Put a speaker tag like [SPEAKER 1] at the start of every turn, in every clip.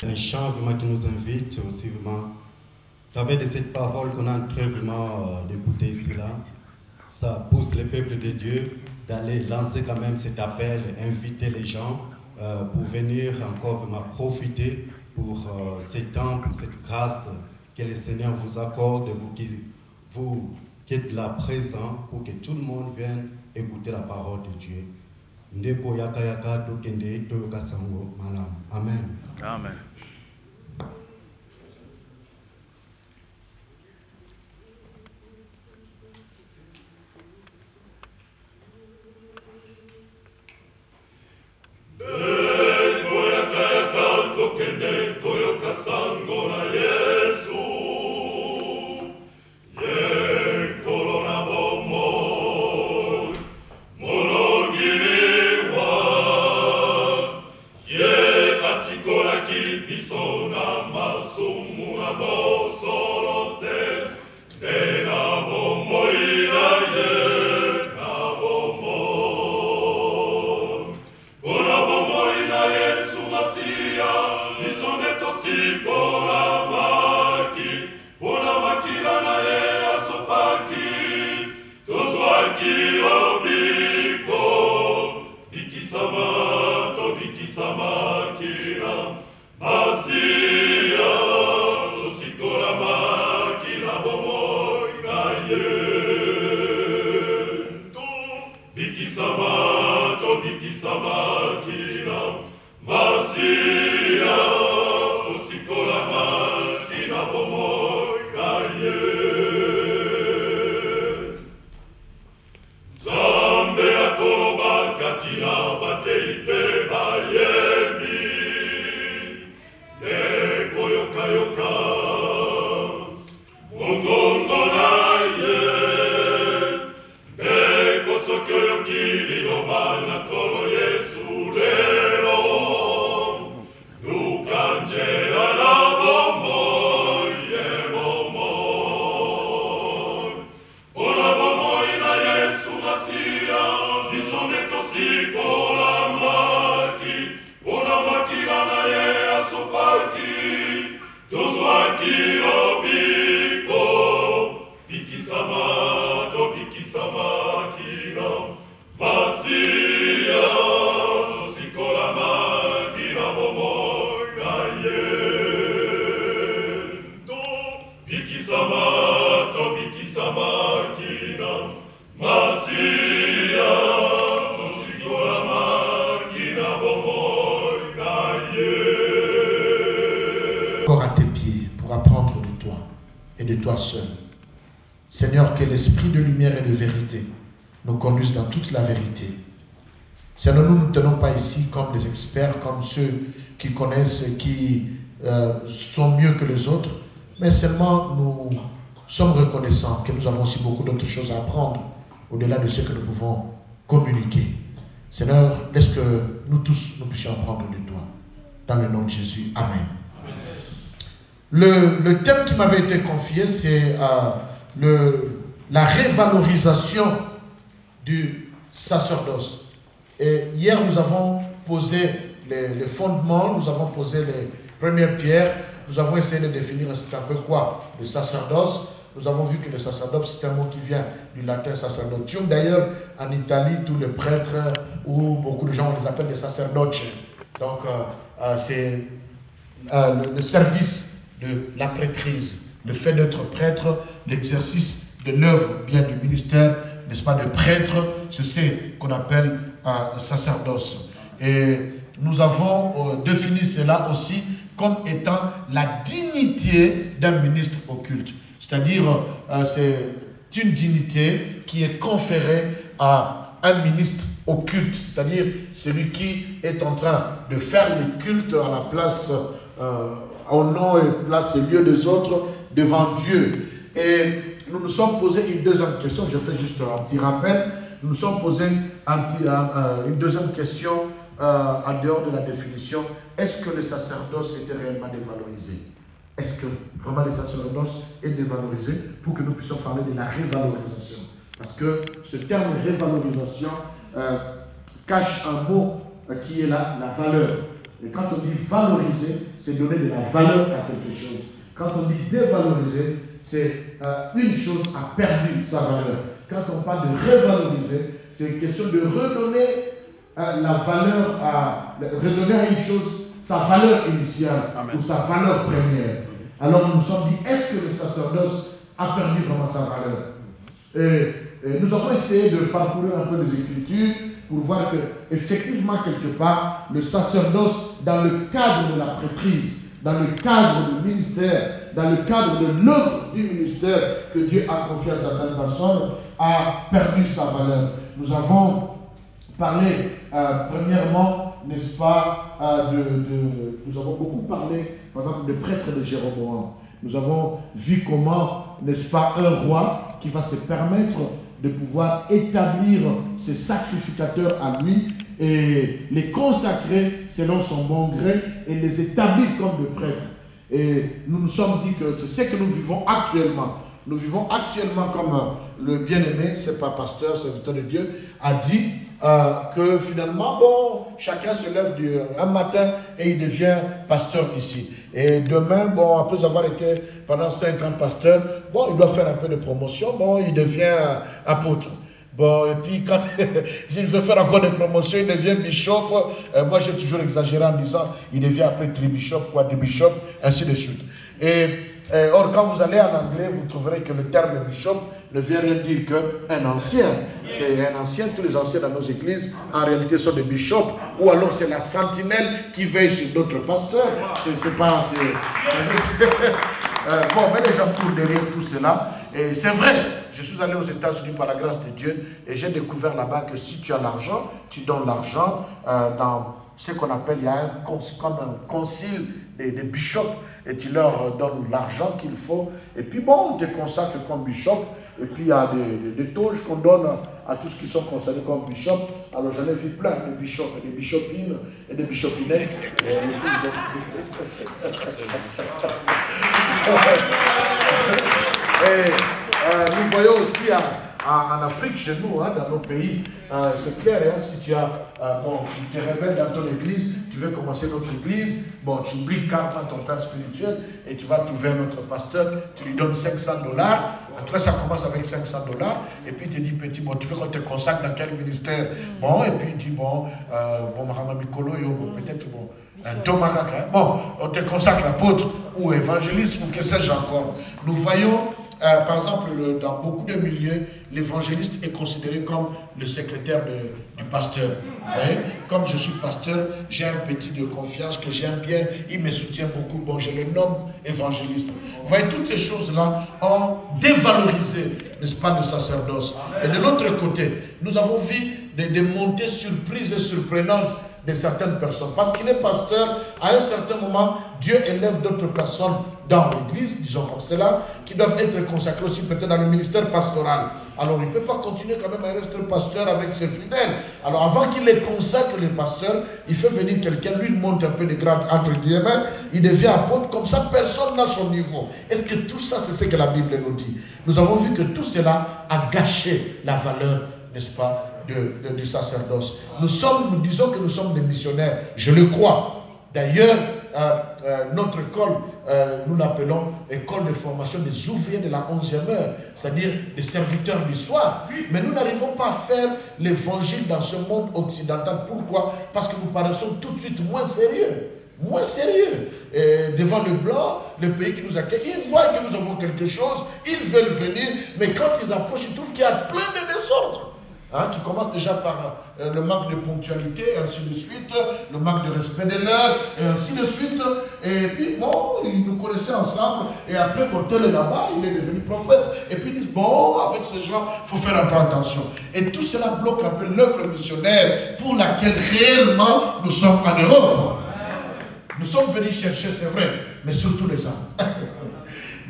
[SPEAKER 1] Un chant vraiment qui nous invite aussi vraiment, à travers de cette parole qu'on est en train vraiment d'écouter ici là, ça pousse le peuple de Dieu d'aller lancer quand même cet appel, inviter les gens pour venir encore vraiment profiter pour ces temps, pour cette grâce que le Seigneur vous accorde, vous qui êtes là présent, pour que tout le monde vienne écouter la parole de Dieu. Amen.
[SPEAKER 2] Amen.
[SPEAKER 3] À tes pieds pour apprendre de toi et de toi seul. Seigneur, que l'esprit de lumière et de vérité nous conduise dans toute la vérité. Seigneur, nous ne tenons pas ici comme des experts, comme ceux qui connaissent et qui sont mieux que les autres, mais seulement nous sommes reconnaissants que nous avons aussi beaucoup d'autres choses à apprendre au-delà de ce que nous pouvons communiquer. Seigneur, laisse que nous tous nous puissions apprendre de toi. Dans le nom de Jésus. Amen. Le thème qui m'avait été confié, c'est la révalorisation du sacerdoce. Et hier, nous avons posé les fondements, nous avons posé les premières pierres, nous avons essayé de définir c'est un peu quoi le sacerdoce. Nous avons vu que le sacerdoce, c'est un mot qui vient du latin sacerdotium. D'ailleurs, en Italie, tous les prêtres, ou beaucoup de gens, on les appelle des sacerdotes. Donc, c'est le service de la prêtrise, le fait d'être prêtre, l'exercice de l'œuvre, bien du ministère, n'est-ce pas, de prêtre, c'est ce qu'on appelle un sacerdoce. Et nous avons défini cela aussi comme étant la dignité d'un ministre au culte. C'est-à-dire, c'est une dignité qui est conférée à un ministre au culte, c'est-à-dire celui qui est en train de faire le culte à la place au nom et place et lieu des autres devant Dieu. Et nous nous sommes posé une deuxième question, je fais juste un petit rappel, nous nous sommes posé une deuxième question en dehors de la définition. Est-ce que le sacerdoce était réellement dévalorisé? Est-ce que vraiment le sacerdoce est dévalorisé, pour que nous puissions parler de la révalorisation? Parce que ce terme révalorisation cache un mot qui est la valeur. Et quand on dit valoriser, c'est donner de la valeur à quelque chose. Quand on dit dévaloriser, c'est une chose a perdu sa valeur. Quand on parle de revaloriser, c'est une question de redonner la valeur redonner à une chose sa valeur initiale. Amen. Ou sa valeur première. Alors nous nous sommes dit, est-ce que le sacerdoce a perdu vraiment sa valeur? Et nous avons essayé de parcourir un peu les Écritures pour voir que, effectivement, quelque part, le sacerdoce, dans le cadre de la prêtrise, dans le cadre du ministère, dans le cadre de l'œuvre du ministère que Dieu a confié à certaines personnes, a perdu sa valeur. Nous avons parlé, premièrement, n'est-ce pas, nous avons beaucoup parlé, par exemple, des prêtres de Jéroboam. Nous avons vu comment, n'est-ce pas, un roi qui va se permettre de pouvoir établir ses sacrificateurs à lui et les consacrer selon son bon gré et les établir comme des prêtres. Et nous nous sommes dit que c'est ce que nous vivons actuellement. Nous vivons actuellement comme le bien-aimé, c'est pas pasteur, serviteur de Dieu, a dit que finalement, bon, chacun se lève un matin et il devient pasteur ici. Et demain, bon, après avoir été pendant 5 ans pasteur, bon, il doit faire un peu de promotion, bon, il devient apôtre. Bon, et puis quand il veut faire encore des promotions, il devient bishop. Moi, j'ai toujours exagéré en disant, il devient après tribishop, quadribishop, ainsi de suite. Or, quand vous allez en anglais, vous trouverez que le terme bishop ne veut rien dire qu'un ancien. C'est un ancien, tous les anciens dans nos églises, en réalité, sont des bishops. Ou alors, c'est la sentinelle qui veille sur d'autres pasteurs. C'est pas... bon, mais les gens courent derrière tout cela. Et c'est vrai, je suis allé aux États-Unis par la grâce de Dieu et j'ai découvert là-bas que si tu as l'argent, tu donnes l'argent dans ce qu'on appelle, il y a comme un concile des bishops et tu leur donnes l'argent qu'il faut. Et puis bon, on te consacre comme bishop. Et puis il y a des tauges qu'on donne à tous qui sont considérés comme bishop. Alors j'en ai vu plein de bishops, et des bishopines et des bishopinettes. Nous voyons aussi en Afrique, chez nous, dans nos pays, c'est clair, si tu te rebelles dans ton église, tu veux commencer notre église, bon, tu oublies carrément ton père spirituel et tu vas trouver notre pasteur, tu lui donnes $500. En tout cas, ça commence avec $500 et puis il te dit, petit, bon, tu veux qu'on te consacre dans quel ministère? Bon, et puis il dit, bon, Mahama Mikolo, peut-être, bon, bon, on te consacre apôtre ou évangéliste ou que sais-je encore. Nous voyons, par exemple, dans beaucoup de milieux, l'évangéliste est considéré comme le secrétaire du pasteur. Vous voyez, comme je suis pasteur, j'ai un petit de confiance que j'aime bien, il me soutient beaucoup, bon, je le nomme évangéliste. Vous voyez, toutes ces choses-là ont dévalorisé, n'est-ce pas, le sacerdoce. Et de l'autre côté, nous avons vu des montées surprises et surprenantes de certaines personnes. Parce qu'il est pasteur, à un certain moment, Dieu élève d'autres personnes dans l'église, disons comme cela, qui doivent être consacrées aussi peut-être dans le ministère pastoral. Alors il ne peut pas continuer quand même à rester pasteur avec ses fidèles. Alors avant qu'il les consacre, les pasteurs, il fait venir quelqu'un, lui monte un peu de grade entre guillemets, il devient apôtre, comme ça personne n'a son niveau. Est-ce que tout ça c'est ce que la Bible nous dit? Nous avons vu que tout cela a gâché la valeur, n'est-ce pas, du sacerdoce. Nous disons que nous sommes des missionnaires, je le crois. D'ailleurs, notre école, nous l'appelons école de formation des ouvriers de la 11e heure, c'est-à-dire des serviteurs du soir. Mais nous n'arrivons pas à faire l'évangile dans ce monde occidental. Pourquoi? Parce que nous paraissons tout de suite moins sérieux. Moins sérieux. Et devant le blanc, le pays qui nous accueille, ils voient que nous avons quelque chose, ils veulent venir, mais quand ils approchent, ils trouvent qu'il y a plein de désordre. Qui commence déjà par le manque de ponctualité, et ainsi de suite, le manque de respect de l'heure, et ainsi de suite. Et puis, bon, ils nous connaissaient ensemble, et après, bon, tel est là-bas, il est devenu prophète. Et puis, ils disent, bon, avec ces gens, il faut faire un peu attention. Et tout cela bloque un peu l'œuvre missionnaire pour laquelle réellement nous sommes en Europe. Nous sommes venus chercher, c'est vrai, mais surtout les âmes.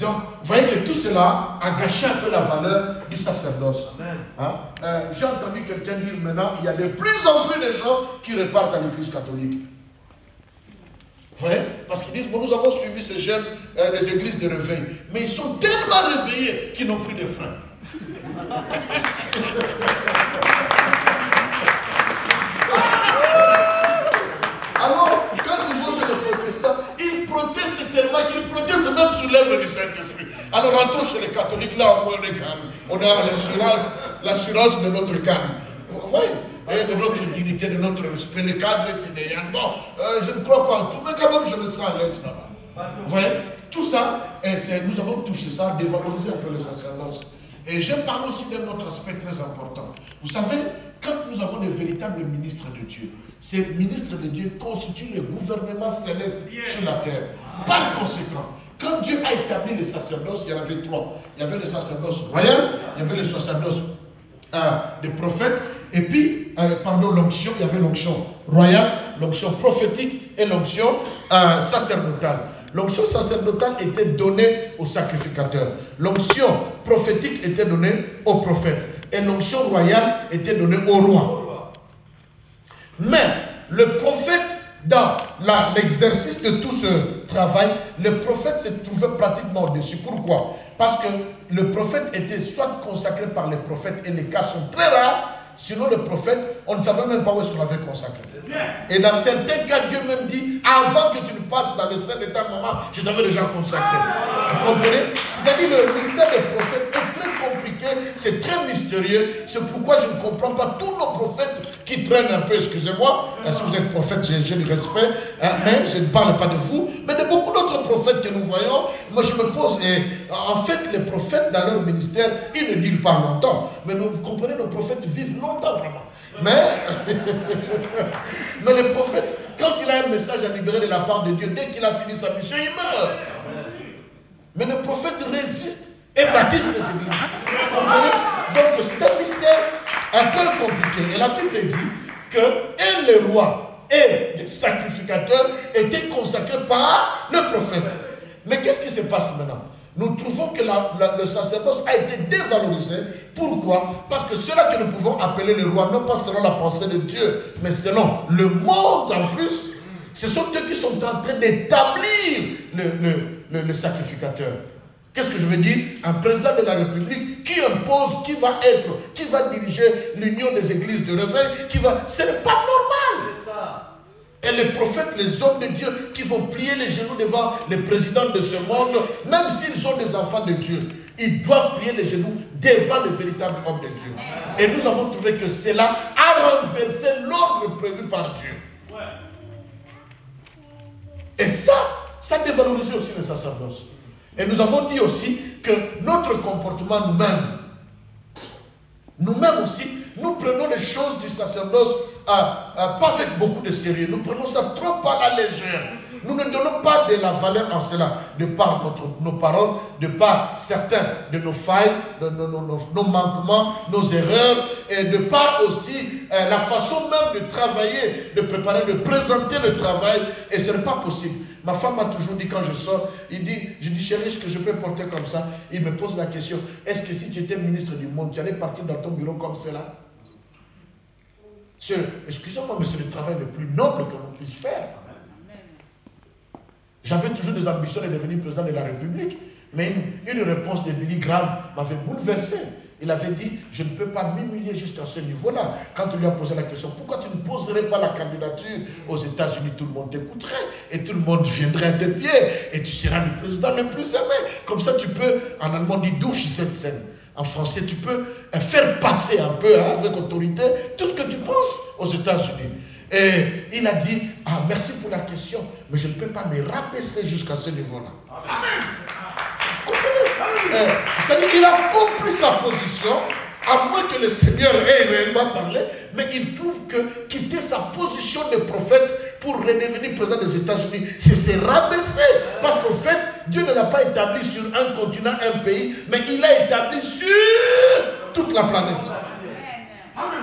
[SPEAKER 3] Donc, vous voyez que tout cela a gâché un peu la valeur du sacerdoce. J'ai entendu quelqu'un dire maintenant, il y a de plus en plus de gens qui repartent à l'église catholique. Vous voyez? Parce qu'ils disent, bon, nous avons suivi ces jeunes, les églises de réveil. Mais ils sont tellement réveillés qu'ils n'ont plus de frein. Alors, quand Alors rentrons chez les catholiques, là au moins on est calme. On a l'assurance de notre calme. Vous voyez? Et de notre dignité, de notre respect, le cadre est idéal. Bon, je ne crois pas en tout, mais quand même je me sens à l'aise là-bas. Vous voyez? Tout ça, nous avons touché ça, dévaloriser un peu le sacerdoce. Et je parle aussi d'un autre aspect très important. Vous savez, quand nous avons des véritables ministres de Dieu, ces ministres de Dieu constituent le gouvernement céleste sur la terre. Par conséquent, quand Dieu a établi les sacerdoces, il y en avait trois. Il y avait le sacerdoce royal, il y avait le sacerdoce des prophètes, et puis, l'onction, il y avait l'onction royale, l'onction prophétique et l'onction sacerdotale. L'onction sacerdotale était donnée aux sacrificateurs. L'onction prophétique était donnée aux prophètes. Et l'onction royale était donnée au roi. Mais le prophète, dans l'exercice de tout ce travail, le prophète se trouvait pratiquement au-dessus. Pourquoi? Parce que le prophète était soit consacré par les prophètes, et les cas sont très rares. Sinon, le prophète, on ne savait même pas où est-ce qu'on l'avait consacré. Et dans certains cas, Dieu même dit, avant que tu ne passes dans le sein de ta maman, je t'avais déjà consacré. Vous comprenez? C'est-à-dire le mystère des prophètes est très compliqué, c'est très mystérieux. C'est pourquoi je ne comprends pas tous nos prophètes qui traînent un peu, excusez-moi. Si vous êtes prophète, j'ai du respect, hein, mais je ne parle pas de vous. Mais de beaucoup d'autres prophètes que nous voyons, moi je me pose, et en fait, les prophètes dans leur ministère, ils ne durent pas longtemps. Mais vous comprenez, nos prophètes vivent longtemps vraiment. Mais le prophète, quand il a un message à libérer de la part de Dieu, dès qu'il a fini sa mission, il meurt. Mais le prophète résiste et baptise les églises. Vous comprenez? Donc c'est un mystère un peu compliqué. Et la Bible dit que et les rois et les sacrificateurs étaient consacrés par le prophète. Mais qu'est-ce qui se passe maintenant? Nous trouvons que le sacerdoce a été dévalorisé. Pourquoi? Parce que ceux-là que nous pouvons appeler les rois, non pas selon la pensée de Dieu, mais selon le monde en plus, ce sont eux qui sont en train d'établir le sacrificateur. Qu'est-ce que je veux dire? Un président de la République qui impose qui va diriger l'union des églises de réveil, ce n'est pas normal. C'est ça. Et les prophètes, les hommes de Dieu qui vont plier les genoux devant les présidents de ce monde, même s'ils sont des enfants de Dieu, ils doivent plier les genoux devant le véritable homme de Dieu. Et nous avons trouvé que cela a renversé l'ordre prévu par Dieu. Et ça dévalorise aussi le sacerdoce. Et nous avons dit aussi que notre comportement nous-mêmes aussi, nous prenons les choses du sacerdoce pas avec beaucoup de sérieux. Nous prenons ça trop à la légère. Nous ne donnons pas de la valeur en cela, de par nos paroles, de par certains de nos failles, de nos manquements, nos erreurs, et de par aussi la façon même de travailler, de préparer, de présenter le travail, et ce n'est pas possible. Ma femme m'a toujours dit quand je sors, je dis chérie, est-ce que je peux porter comme ça? Il me pose la question, est-ce que si tu étais ministre du monde, tu allais partir dans ton bureau comme cela? Excusez-moi, mais c'est le travail le plus noble que l'on puisse faire. J'avais toujours des ambitions de devenir président de la République, mais une réponse de Billy Graham m'avait bouleversé. Il avait dit, je ne peux pas m'humilier jusqu'à ce niveau-là. Quand on lui a posé la question, pourquoi tu ne poserais pas la candidature aux États-Unis? Tout le monde t'écouterait et tout le monde viendrait à tes pieds et tu seras le président le plus aimé. Comme ça, tu peux, en allemand, dire douche cette scène. En français, tu peux faire passer un peu avec autorité tout ce que tu penses aux États-Unis. Et il a dit, ah merci pour la question, mais je ne peux pas me rabaisser jusqu'à ce niveau-là. Amen. Vous comprenez? C'est-à-dire qu'il a compris sa position, à moins que le Seigneur ait réellement parlé, mais il trouve que quitter sa position de prophète pour redevenir président des États-Unis, c'est se rabaisser. Parce qu'en fait, Dieu ne l'a pas établi sur un continent, un pays, mais il l'a établi sur toute la planète. Amen.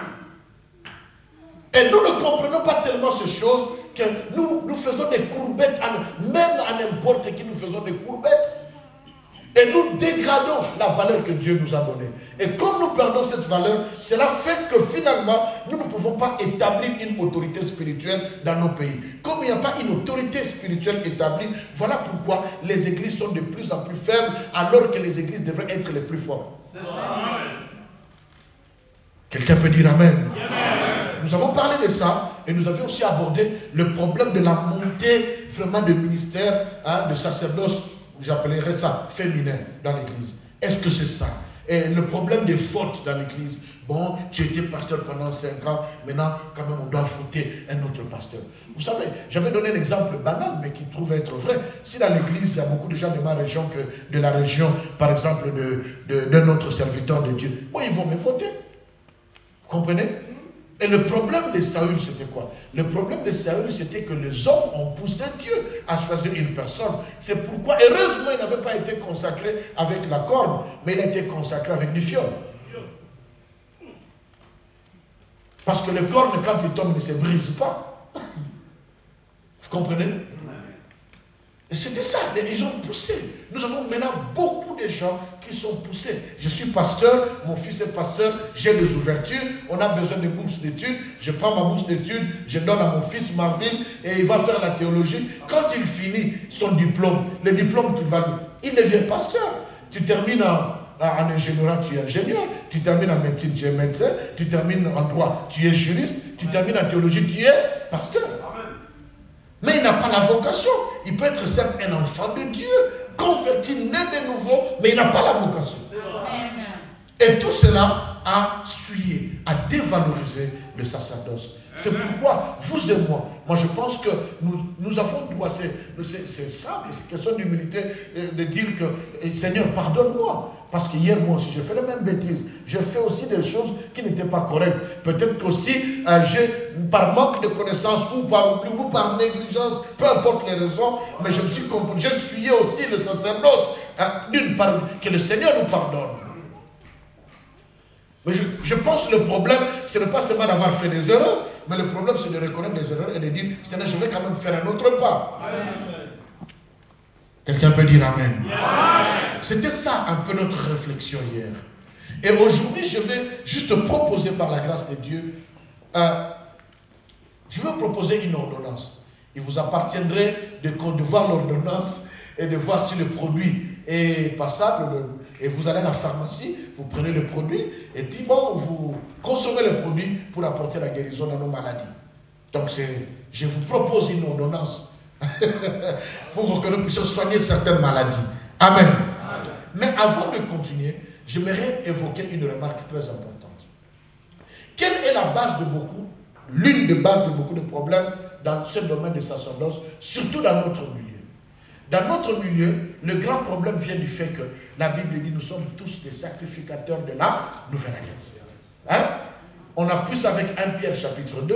[SPEAKER 3] Et nous ne comprenons pas tellement ces choses que nous faisons des courbettes, même à n'importe qui, nous faisons des courbettes. Et nous dégradons la valeur que Dieu nous a donnée. Et comme nous perdons cette valeur, cela fait que finalement, nous ne pouvons pas établir une autorité spirituelle dans nos pays. Comme il n'y a pas une autorité spirituelle établie, voilà pourquoi les églises sont de plus en plus faibles, alors que les églises devraient être les plus fortes. Quelqu'un peut dire Amen. Nous avons parlé de ça et nous avions aussi abordé le problème de la montée vraiment de ministère, de sacerdoce j'appellerais ça féminin dans l'église. Est-ce que c'est ça? Et le problème des fautes dans l'église, bon, tu étais pasteur pendant 5 ans, maintenant, quand même, on doit fauter un autre pasteur. Vous savez, j'avais donné un exemple banal, mais qui trouve être vrai. Si dans l'église, il y a beaucoup de gens de ma région, que de la région, par exemple, de notre serviteur de Dieu, bon, ils vont me voter. Vous comprenez? Et le problème de Saül, c'était quoi? Le problème de Saül, c'était que les hommes ont poussé Dieu à choisir une personne. C'est pourquoi, heureusement, il n'avait pas été consacré avec la corne, mais il a été consacré avec du fiel. Parce que le corne, quand il tombe, ne se brise pas. Vous comprenez? Et c'était ça, les gens poussés. Nous avons maintenant beaucoup de gens qui sont poussés. Je suis pasteur, mon fils est pasteur, j'ai des ouvertures, on a besoin de bourse d'études, je prends ma bourse d'études, je donne à mon fils Marvin et il va faire la théologie. Quand il finit son diplôme, le diplôme qu'il va, il devient pasteur. Tu termines en ingénierie, tu es ingénieur, tu termines en médecine, tu es médecin, tu termines en droit, tu es juriste, tu termines en théologie, tu es pasteur. Mais il n'a pas la vocation. Il peut être certes un enfant de Dieu, converti, né de nouveau, mais il n'a pas la vocation. Et tout cela a souillé, a dévalorisé le sacerdoce. C'est pourquoi, vous et moi je pense que nous avons droit, c'est simple, c'est question d'humilité, de dire que, Seigneur, pardonne-moi. Parce que hier, moi aussi, j'ai fait la même bêtise. J'ai fait aussi des choses qui n'étaient pas correctes. Peut-être qu'aussi, par manque de connaissances ou par négligence, peu importe les raisons, mais je me suis compris, j'ai fuyé aussi le sacerdoce. D'une part, que le Seigneur nous pardonne. Mais je pense que le problème, ce n'est pas seulement d'avoir fait des erreurs, mais le problème, c'est de reconnaître des erreurs et de dire, Seigneur, je vais quand même faire un autre pas. Quelqu'un peut dire Amen. C'était ça un peu notre réflexion hier. Et aujourd'hui, je vais juste proposer par la grâce de Dieu, je vais proposer une ordonnance. Il vous appartiendrait de voir l'ordonnance et de voir si le produit est passable. Et vous allez à la pharmacie, vous prenez le produit, et puis bon, vous consommez le produit pour apporter la guérison dans nos maladies. Donc je vous propose une ordonnance pour que nous puissions soigner certaines maladies. Amen. Amen. Mais avant de continuer, j'aimerais évoquer une remarque très importante. Quelle est la base de beaucoup, l'une des bases de beaucoup de problèmes dans ce domaine de sacerdoce, surtout dans notre milieu? Dans notre milieu, le grand problème vient du fait que la Bible dit nous sommes tous des sacrificateurs de la nouvelle alliance. Hein? On a plus avec 1 Pierre chapitre 2,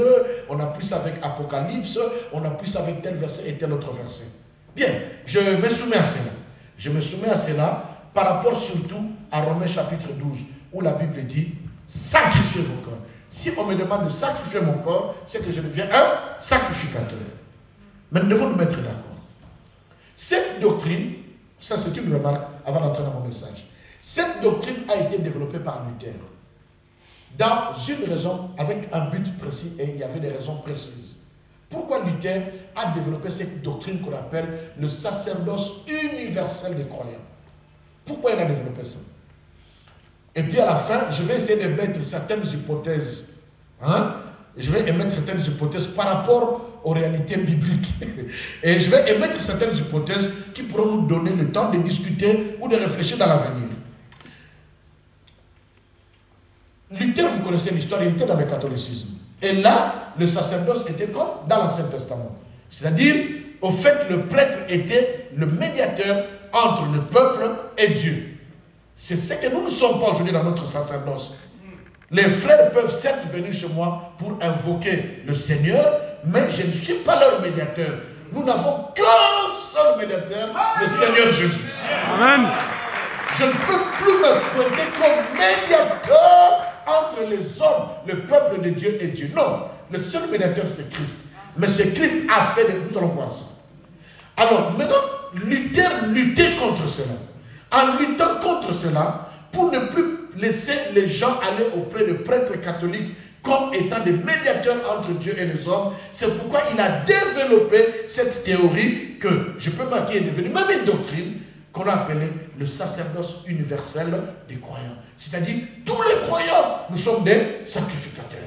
[SPEAKER 3] on a plus avec Apocalypse, on a plus avec tel verset et tel autre verset. Bien, je me soumets à cela. Je me soumets à cela par rapport surtout à Romains chapitre 12, où la Bible dit sacrifiez vos corps. Si on me demande de sacrifier mon corps, c'est que je deviens un sacrificateur. Mais nous devons nous mettre d'accord. Cette doctrine, ça c'est une remarque avant d'entrer dans mon message. Cette doctrine a été développée par Luther. Dans une raison, avec un but précis, et il y avait des raisons précises. Pourquoi Luther a développé cette doctrine qu'on appelle le sacerdoce universel des croyants? Pourquoi il a développé ça? Et puis à la fin, je vais essayer de mettre certaines hypothèses. Je vais émettre certaines hypothèses par rapport aux réalités bibliques. Et je vais émettre certaines hypothèses qui pourront nous donner le temps de discuter ou de réfléchir dans l'avenir. Luther, vous connaissez l'histoire, il était dans le catholicisme. Et là, le sacerdoce était comme dans l'Ancien Testament. C'est-à-dire, au fait, le prêtre était le médiateur entre le peuple et Dieu. C'est ce que nous ne sommes pas aujourd'hui dans notre sacerdoce. Les frères peuvent certes venir chez moi pour invoquer le Seigneur, mais je ne suis pas leur médiateur. Nous n'avons qu'un seul médiateur, le Seigneur Jésus. Amen. Je ne peux plus me pointer comme médiateur entre les hommes, le peuple de Dieu et Dieu. Non, le seul médiateur c'est Christ. Mais ce Christ a fait de nous allons voir ça. Alors maintenant, Luther luttait contre cela. En luttant contre cela, pour ne plus laisser les gens aller auprès de prêtres catholiques comme étant des médiateurs entre Dieu et les hommes, c'est pourquoi il a développé cette théorie que, je peux marquer, est devenue même une doctrine qu'on a appelée le sacerdoce universel des croyants. C'est-à-dire, tous les croyants, nous sommes des sacrificateurs.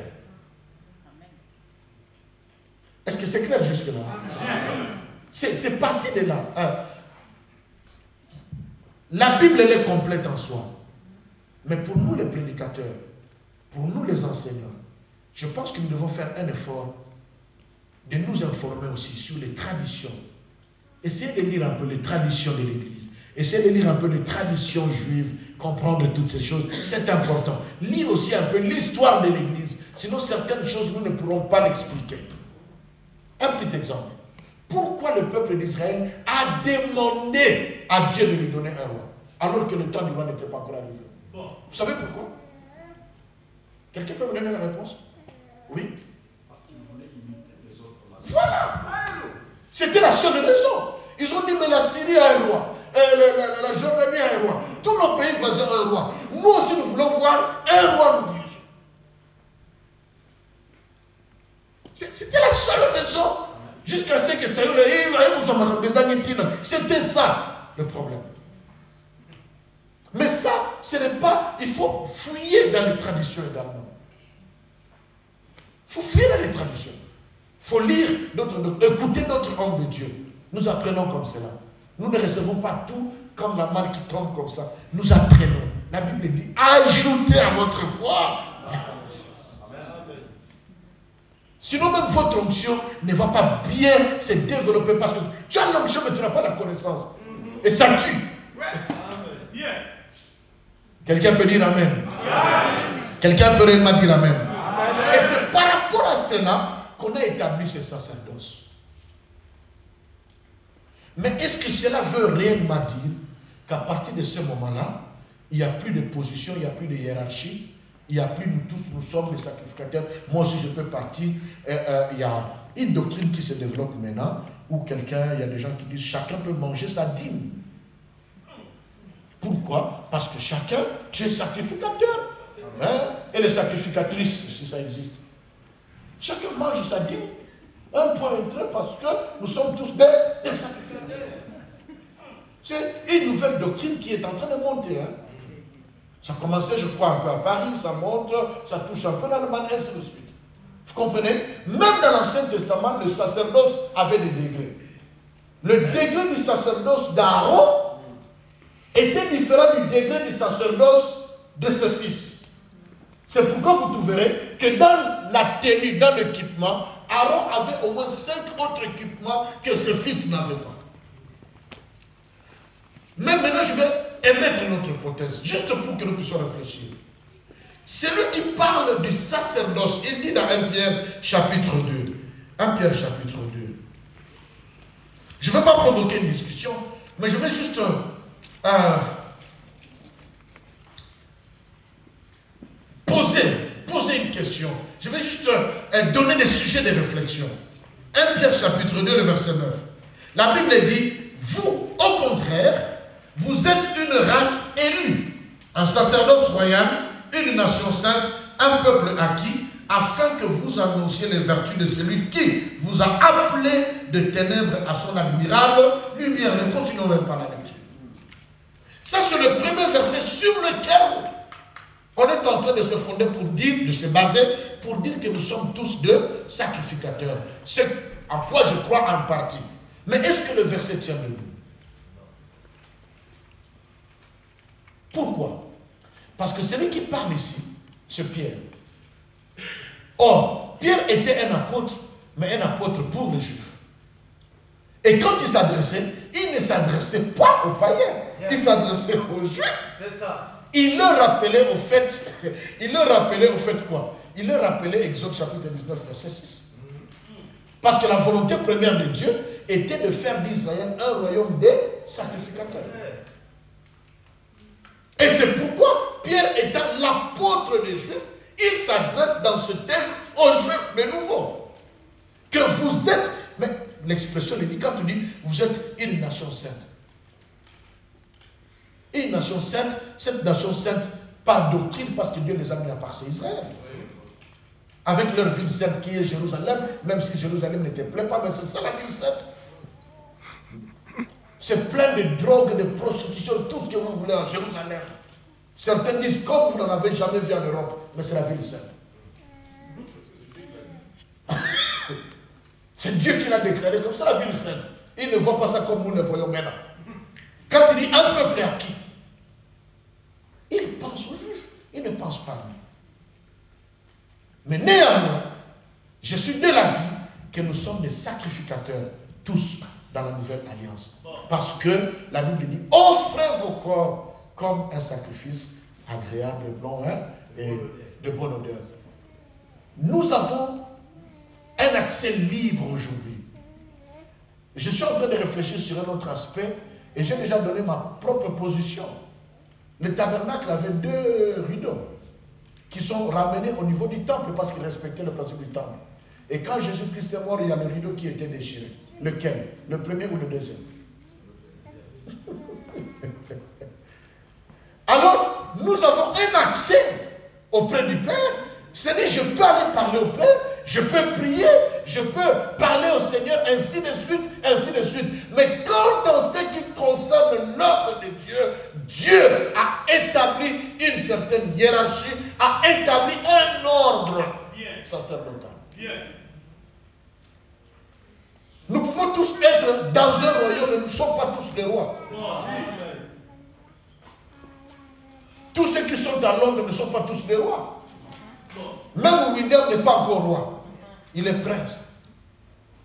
[SPEAKER 3] Est-ce que c'est clair jusque-là? C'est parti de là. La Bible, elle est complète en soi. Mais pour nous, les prédicateurs, pour nous, les enseignants, je pense que nous devons faire un effort de nous informer aussi sur les traditions. Essayez de lire un peu les traditions de l'Église. Essayez de lire un peu les traditions juives, comprendre toutes ces choses. C'est important. Lire aussi un peu l'histoire de l'Église. Sinon, certaines choses, nous ne pourrons pas l'expliquer. Un petit exemple. Pourquoi le peuple d'Israël a demandé à Dieu de lui donner un roi, alors que le temps du roi n'était pas encore arrivé? Vous savez pourquoi? Quelqu'un peut me donner la réponse? Oui?
[SPEAKER 2] Parce qu'ils voulaient imiter les autres.
[SPEAKER 3] Voilà! C'était la seule raison. Ils ont dit, mais la Syrie a un roi, la Jordanie a un roi, tous nos pays faisaient un roi. Nous aussi, nous voulons voir un roi nous diriger. C'était la seule raison. Jusqu'à ce que Saül c'était ça le problème. Mais ça, ce n'est pas. Il faut fouiller dans les traditions également. Il faut fouiller dans les traditions. Il faut lire, écouter notre homme de Dieu. Nous apprenons comme cela. Nous ne recevons pas tout comme la main qui tombe comme ça. Nous apprenons. La Bible dit, ajoutez à votre foi. Sinon, même votre onction ne va pas bien se développer parce que tu as l'onction, mais tu n'as pas la connaissance. Et ça tue. Quelqu'un peut dire Amen. Quelqu'un peut réellement dire Amen. Et c'est par rapport à cela qu'on a établi ce sacerdoce. Mais est-ce que cela veut réellement dire qu'à partir de ce moment-là, il n'y a plus de position, il n'y a plus de hiérarchie? Il n'y a plus, nous tous, nous sommes les sacrificateurs. Moi aussi, je peux partir. Il y a une doctrine qui se développe maintenant, où quelqu'un, il y a des gens qui disent, chacun peut manger sa dîme. Pourquoi? Parce que chacun, tu es sacrificateur. Hein? Et les sacrificatrices, si ça existe. Chacun mange sa dîme. Un point entre parce que nous sommes tous des sacrificateurs. C'est une nouvelle doctrine qui est en train de monter. Hein? Ça a commencé, je crois, un peu à Paris, ça monte, ça touche un peu l'Allemagne, et ainsi de suite. Vous comprenez? Même dans l'Ancien Testament, le sacerdoce avait des degrés. Le degré du sacerdoce d'Aaron était différent du degré du sacerdoce de ses fils. C'est pourquoi vous trouverez que dans la tenue, dans l'équipement, Aaron avait au moins 5 autres équipements que ses fils n'avaient pas. Mais maintenant, je vais émettre notre hypothèse, juste pour que nous puissions réfléchir. Celui qui parle du sacerdoce, il dit dans 1 Pierre chapitre 2. 1 Pierre chapitre 2. Je ne veux pas provoquer une discussion, mais je vais juste poser une question. Je vais juste donner des sujets de réflexion. 1 Pierre chapitre 2, le verset 9. La Bible dit, vous, au contraire, vous êtes une race élue, un sacerdoce royal, une nation sainte, un peuple acquis, afin que vous annonciez les vertus de celui qui vous a appelé de ténèbres à son admirable lumière. Ne continuons même pas la lecture. Ça, c'est le premier verset sur lequel on est en train de se fonder pour dire, de se baser, pour dire que nous sommes tous deux sacrificateurs. C'est à quoi je crois en partie. Mais est-ce que le verset tient debout? Pourquoi? Parce que celui qui parle ici, c'est Pierre. Or, Pierre était un apôtre, mais un apôtre pour les Juifs. Et quand il s'adressait, il ne s'adressait pas aux païens, il s'adressait aux Juifs.
[SPEAKER 2] C'est ça.
[SPEAKER 3] Il leur rappelait au fait quoi? Il leur rappelait Exode chapitre 19, verset 6. Parce que la volonté première de Dieu était de faire d'Israël un royaume des sacrificateurs. Et c'est pourquoi Pierre étant l'apôtre des Juifs, il s'adresse dans ce texte aux Juifs de nouveau. Que vous êtes, mais l'expression le dit, quand tu dis vous êtes une nation sainte. Une nation sainte, cette nation sainte par doctrine, parce que Dieu les a mis à part, c'est Israël. Avec leur ville sainte qui est Jérusalem, même si Jérusalem n'était plein pas, mais c'est ça la ville sainte. C'est plein de drogue, de prostitution, tout ce que vous voulez en Jérusalem. Certains disent, comme vous n'en avez jamais vu en Europe, mais c'est la ville sainte. C'est Dieu qui l'a déclaré comme ça, la ville sainte. Il ne voit pas ça comme nous le voyons maintenant. Quand il dit un peuple acquis, Ils ne pensent pas à nous. Mais néanmoins, je suis de l'avis que nous sommes des sacrificateurs, tous, dans la nouvelle alliance. Parce que la Bible dit, offrez vos corps comme un sacrifice agréable, blanc, hein, et de bonne odeur. Nous avons un accès libre aujourd'hui. Je suis en train de réfléchir sur un autre aspect et j'ai déjà donné ma propre position. Le tabernacle avait 2 rideaux qui sont ramenés au niveau du temple parce qu'ils respectaient le principe du temple. Et quand Jésus-Christ est mort, il y a le rideau qui était déchiré. Lequel? Le premier ou le deuxième? Alors, nous avons un accès auprès du Père. C'est-à-dire, je peux aller parler au Père, je peux prier, je peux parler au Seigneur, ainsi de suite, ainsi de suite. Mais quand on sait qu'il concerne l'œuvre de Dieu, Dieu a établi une certaine hiérarchie, a établi un ordre sacerdotal. Nous pouvons tous être dans un royaume, mais nous ne sommes pas tous des rois. Tous ceux qui sont à Londres ne sont pas tous des rois. Même William n'est pas encore roi. Il est prince.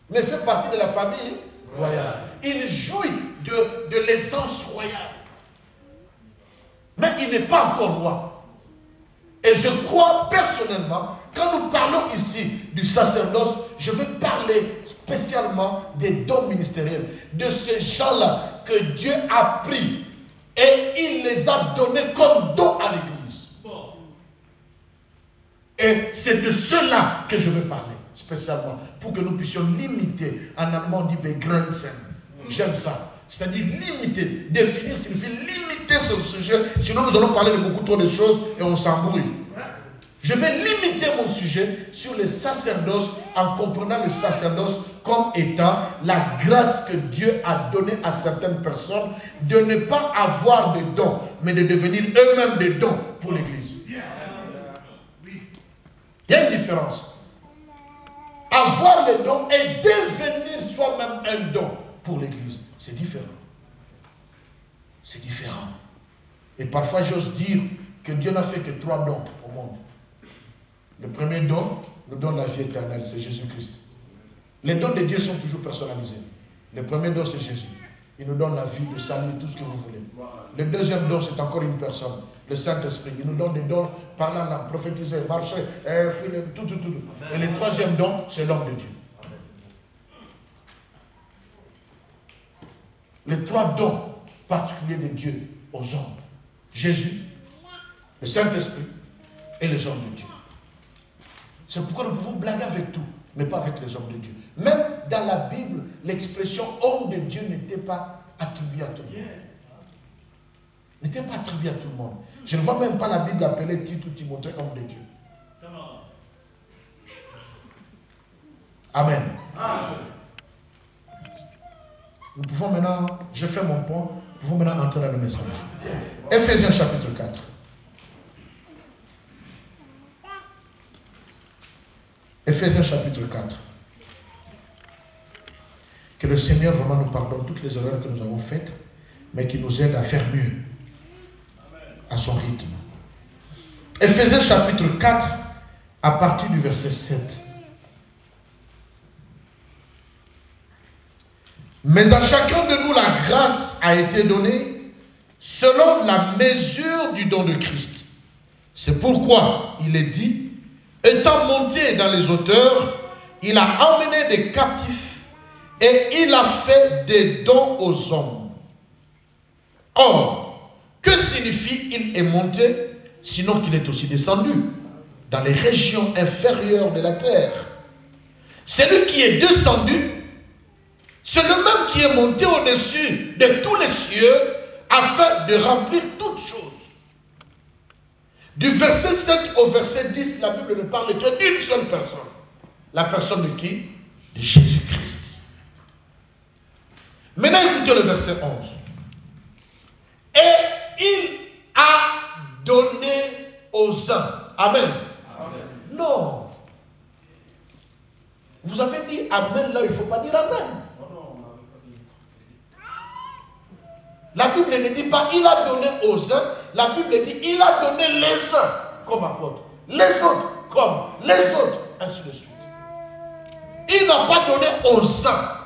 [SPEAKER 3] Mais fait partie de la famille royale. Il jouit de l'essence royale. Mais il n'est pas encore roi. Et je crois personnellement, quand nous parlons ici du sacerdoce, je veux parler spécialement des dons ministériels, de ces gens-là que Dieu a pris et il les a donnés comme dons à l'Église. Et c'est de cela que je veux parler, spécialement, pour que nous puissions limiter, en allemand on dit begrenzen. J'aime ça. C'est-à-dire limiter, définir signifie limiter ce sujet, sinon nous allons parler de beaucoup trop de choses et on s'embrouille. Je vais limiter mon sujet sur le sacerdoce en comprenant le sacerdoce comme étant la grâce que Dieu a donnée à certaines personnes de ne pas avoir de dons, mais de devenir eux-mêmes des dons pour l'Église. Il y a une différence. Avoir les dons et devenir soi-même un don pour l'Église, c'est différent. C'est différent. Et parfois j'ose dire que Dieu n'a fait que 3 dons au monde. Le premier don nous donne la vie éternelle, c'est Jésus-Christ. Les dons de Dieu sont toujours personnalisés. Le premier don, c'est Jésus. Il nous donne la vie, le salut, tout ce que vous voulez. Le deuxième don, c'est encore une personne, le Saint-Esprit. Il nous donne des dons, parler en langue, prophétiser, marcher, tout. Et le troisième don, c'est l'homme de Dieu. Les 3 dons particuliers de Dieu aux hommes. Jésus, le Saint-Esprit et les hommes de Dieu. C'est pourquoi nous pouvons blaguer avec tout, mais pas avec les hommes de Dieu. Même dans la Bible, l'expression homme de Dieu n'était pas attribuée à tout le monde. N'était pas attribuée à tout le monde. Je ne vois même pas la Bible appeler Tite ou Timothée homme de Dieu. Amen. Nous pouvons maintenant, je fais mon point, nous pouvons maintenant entrer dans le message. Ephésiens chapitre 4. Ephésiens chapitre 4. Que le Seigneur vraiment nous pardonne toutes les erreurs que nous avons faites, mais qui nous aide à faire mieux, à son rythme. Ephésiens chapitre 4, à partir du verset 7. Mais à chacun de nous, la grâce a été donnée selon la mesure du don de Christ. C'est pourquoi il est dit, étant monté dans les hauteurs, il a emmené des captifs et il a fait des dons aux hommes. Or, que signifie il est monté, sinon qu'il est aussi descendu dans les régions inférieures de la terre? Celui qui est descendu, c'est le même qui est monté au-dessus de tous les cieux afin de remplir toutes choses. Du verset 7 au verset 10, la Bible ne parle que d'une seule personne. La personne de qui? De Jésus-Christ. Maintenant, écoutez le verset 11. Et il a donné aux uns. Amen. Amen. Non. Vous avez dit Amen là, il ne faut pas dire Amen. La Bible ne dit pas il a donné aux uns, la Bible dit, il a donné les uns comme apôtres, les autres comme, les autres, ainsi de suite. Il n'a pas donné aux uns,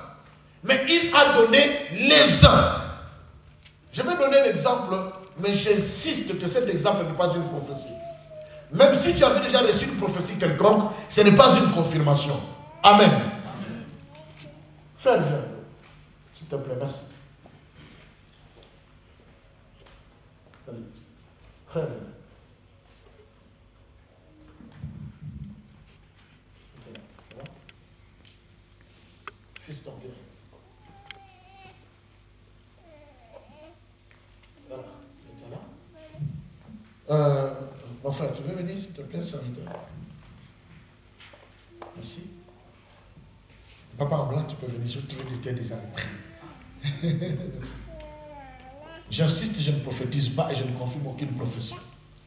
[SPEAKER 3] mais il a donné les uns. Je vais donner un exemple, mais j'insiste que cet exemple n'est pas une prophétie. Même si tu avais déjà reçu une prophétie quelconque, ce n'est pas une confirmation. Amen. Amen. Frère, s'il te plaît, merci. Frère. Fils d'orgueil. Voilà, il est là. Mon frère, tu veux venir s'il te plaît, serviteur? Merci. Papa en blanc, tu peux venir, je te veux dire, tu es déjà pris. J'insiste, je ne prophétise pas et je ne confirme aucune prophétie.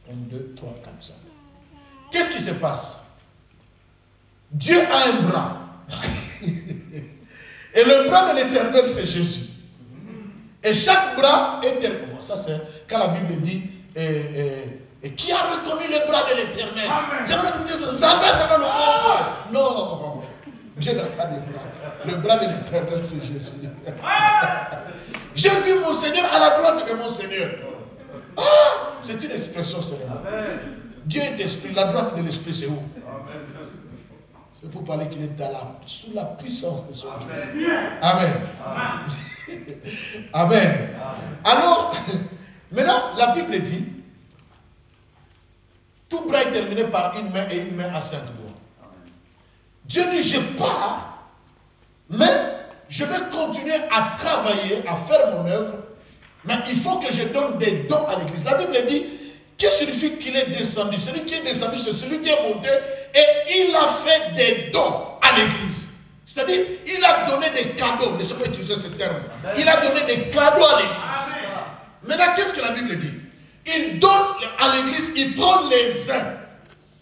[SPEAKER 3] 1, 2, 3, 4, 5. Qu'est-ce qui se passe? Dieu a un bras. Et le bras de l'Éternel, c'est Jésus. Et chaque bras est éternel. Ça, c'est quand la Bible dit et qui a reconnu le bras de l'Éternel? Non, Dieu n'a pas de bras. Le bras de l'Éternel, c'est Jésus. J'ai vu mon Seigneur à la droite de mon Seigneur. Ah, c'est une expression seulement. Dieu est esprit, la droite de l'esprit, c'est où? C'est pour parler qu'il est sous la puissance de son Dieu. Amen. Amen. Alors, maintenant, la Bible dit, tout bras est terminé par une main et une main à 5 doigts. Dieu dit, je pars, mais je vais continuer à travailler, à faire mon œuvre, mais il faut que je donne des dons à l'église. La Bible dit, qui signifie qu'il est descendu? Celui qui est descendu, c'est celui qui est monté et il a fait des dons à l'église. C'est-à-dire, il a donné des cadeaux. Laissez-moi utiliser ce terme. Il a donné des cadeaux à l'église. Maintenant, qu'est-ce que la Bible dit? Il donne à l'église, il prend les uns.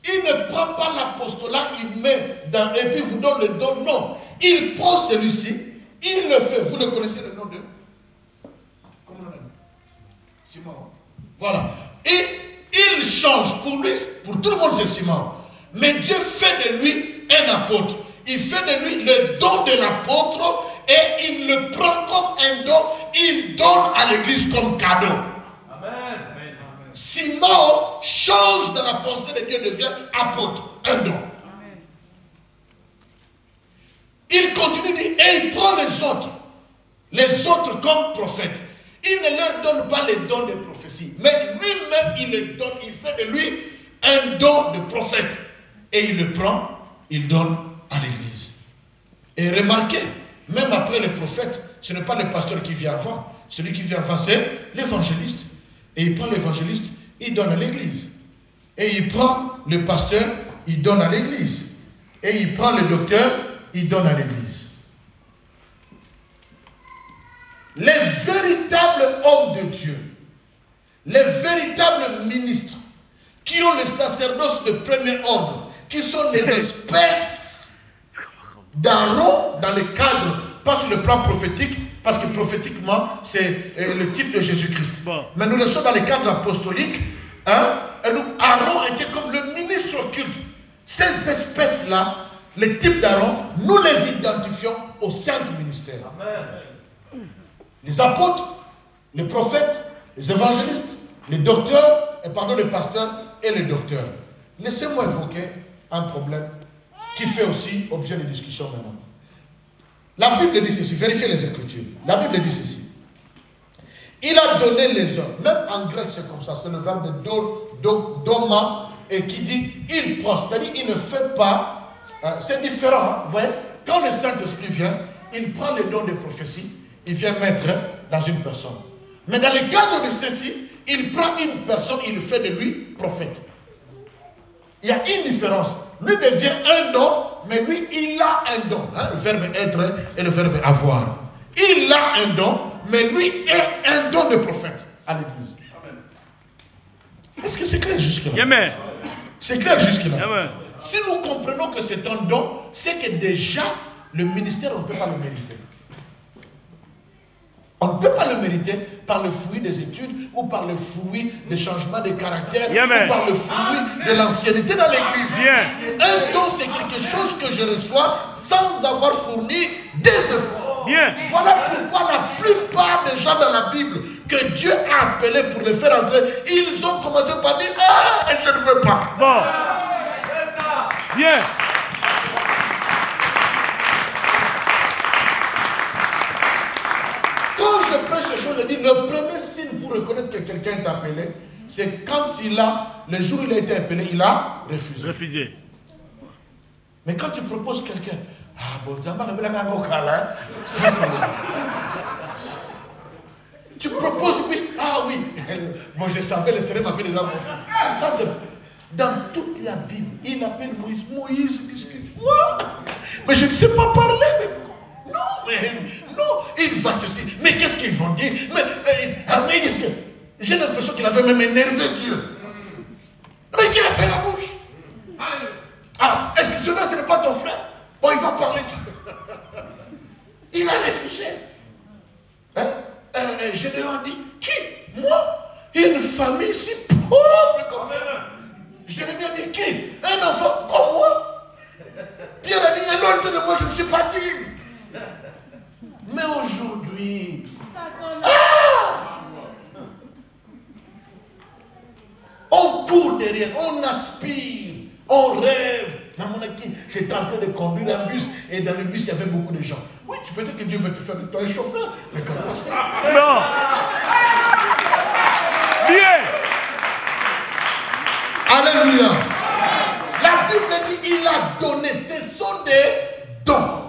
[SPEAKER 3] Il ne prend pas l'apostolat, il met dans, et puis vous donne le don. Non. Il prend celui-ci, il le fait. Vous le connaissez le nom de? Comment on l'appelle? Simon. Voilà. Et il change. Pour lui, pour tout le monde, c'est Simon. Mais Dieu fait de lui un apôtre. Il fait de lui le don de l'apôtre et il le prend comme un don. Il donne à l'église comme cadeau. Amen. Simon change dans la pensée de Dieu, devient apôtre. Un don. Amen. Il continue et il prend les autres comme prophètes. Il ne leur donne pas les dons de prophétie, mais lui-même il les donne, il fait de lui un don de prophète. Et il le prend, il donne à l'église. Et remarquez, même après le prophète, ce n'est pas le pasteur qui vient avant. Celui qui vient avant, c'est l'évangéliste. Et il prend l'évangéliste, il donne à l'église. Et il prend le pasteur, il donne à l'église. Et il prend le docteur, il donne à l'église. Les véritables hommes de Dieu, les véritables ministres, qui ont le sacerdoce de premier ordre, qui sont les espèces d'Aaron dans le cadre, pas sur le plan prophétique, parce que prophétiquement, c'est le type de Jésus-Christ. Bon. Mais nous le sommes dans le cadre apostolique. Hein, et nous, Aaron était comme le ministre occulte. Ces espèces-là, les types d'Aaron, nous les identifions aux 5 ministères. Amen. Les apôtres, les prophètes, les évangélistes, les docteurs, les pasteurs et les docteurs. Laissez-moi évoquer un problème qui fait aussi objet de discussion maintenant. La Bible dit ceci, vérifiez les Écritures. La Bible dit ceci. Il a donné les hommes, même en grec c'est comme ça, c'est le verbe de doma, et qui dit il prend, c'est-à-dire il ne fait pas, c'est différent, hein, vous voyez, quand le Saint-Esprit vient, il prend les dons de prophétie, il vient mettre dans une personne. Mais dans le cadre de ceci, il prend une personne, il fait de lui prophète. Il y a une différence. Lui devient un don, mais lui, il a un don. Hein, le verbe être et le verbe avoir. Il a un don, mais lui est un don de prophète à l'église. Est-ce que c'est clair jusque-là? C'est clair jusque-là. Si nous comprenons que c'est un don, c'est que déjà, le ministère, on ne peut pas le mériter. On ne peut pas le mériter par le fruit des études ou par le fruit des changements de caractère
[SPEAKER 4] Amen.
[SPEAKER 3] ou par le fruit de l'ancienneté dans l'église. Un don, c'est quelque chose que je reçois sans avoir fourni des efforts.
[SPEAKER 4] Bien.
[SPEAKER 3] Voilà pourquoi la plupart des gens dans la Bible que Dieu a appelés pour les faire entrer, ils ont commencé par dire « Ah, je ne veux pas. »
[SPEAKER 4] Bon. Bien.
[SPEAKER 3] Quand je prêche ces choses, je dis le premier signe pour reconnaître que quelqu'un est appelé, c'est quand le jour où il a été appelé, il a refusé.
[SPEAKER 4] Refusé.
[SPEAKER 3] Mais quand tu proposes quelqu'un, ah bon, ça c'est tu proposes, oui, ah oui, bon je savais, le Seigneur m'a fait des amours. Ça c'est dans toute la Bible, il appelle Moïse, Moïse discute. Mais je ne sais pas parler, mais non, il va ceci. Mais qu'est-ce qu'ils vont dire? Mais j'ai l'impression qu'il avait même énervé Dieu. Mais qui a fait la bouche? Ah, est-ce que celui-là, ce n'est pas ton frère? Bon, il va parler. Il a réfugié. Gédéon dit, qui? Moi? Une famille si pauvre comme ça. Jérémie a dit, qui? Un enfant comme moi? Pierre a dit, éloigne-toi de moi, je ne suis pas digne. Mais aujourd'hui, on court derrière, on aspire, on rêve. Dans mon équipe, j'étais en train de conduire un bus et dans le bus, il y avait beaucoup de gens. Oui, tu peux dire que Dieu veut te faire de toi un chauffeur. Mais toi,
[SPEAKER 4] non. Bien.
[SPEAKER 3] Alléluia. La Bible dit, il a donné, ce sont des dons.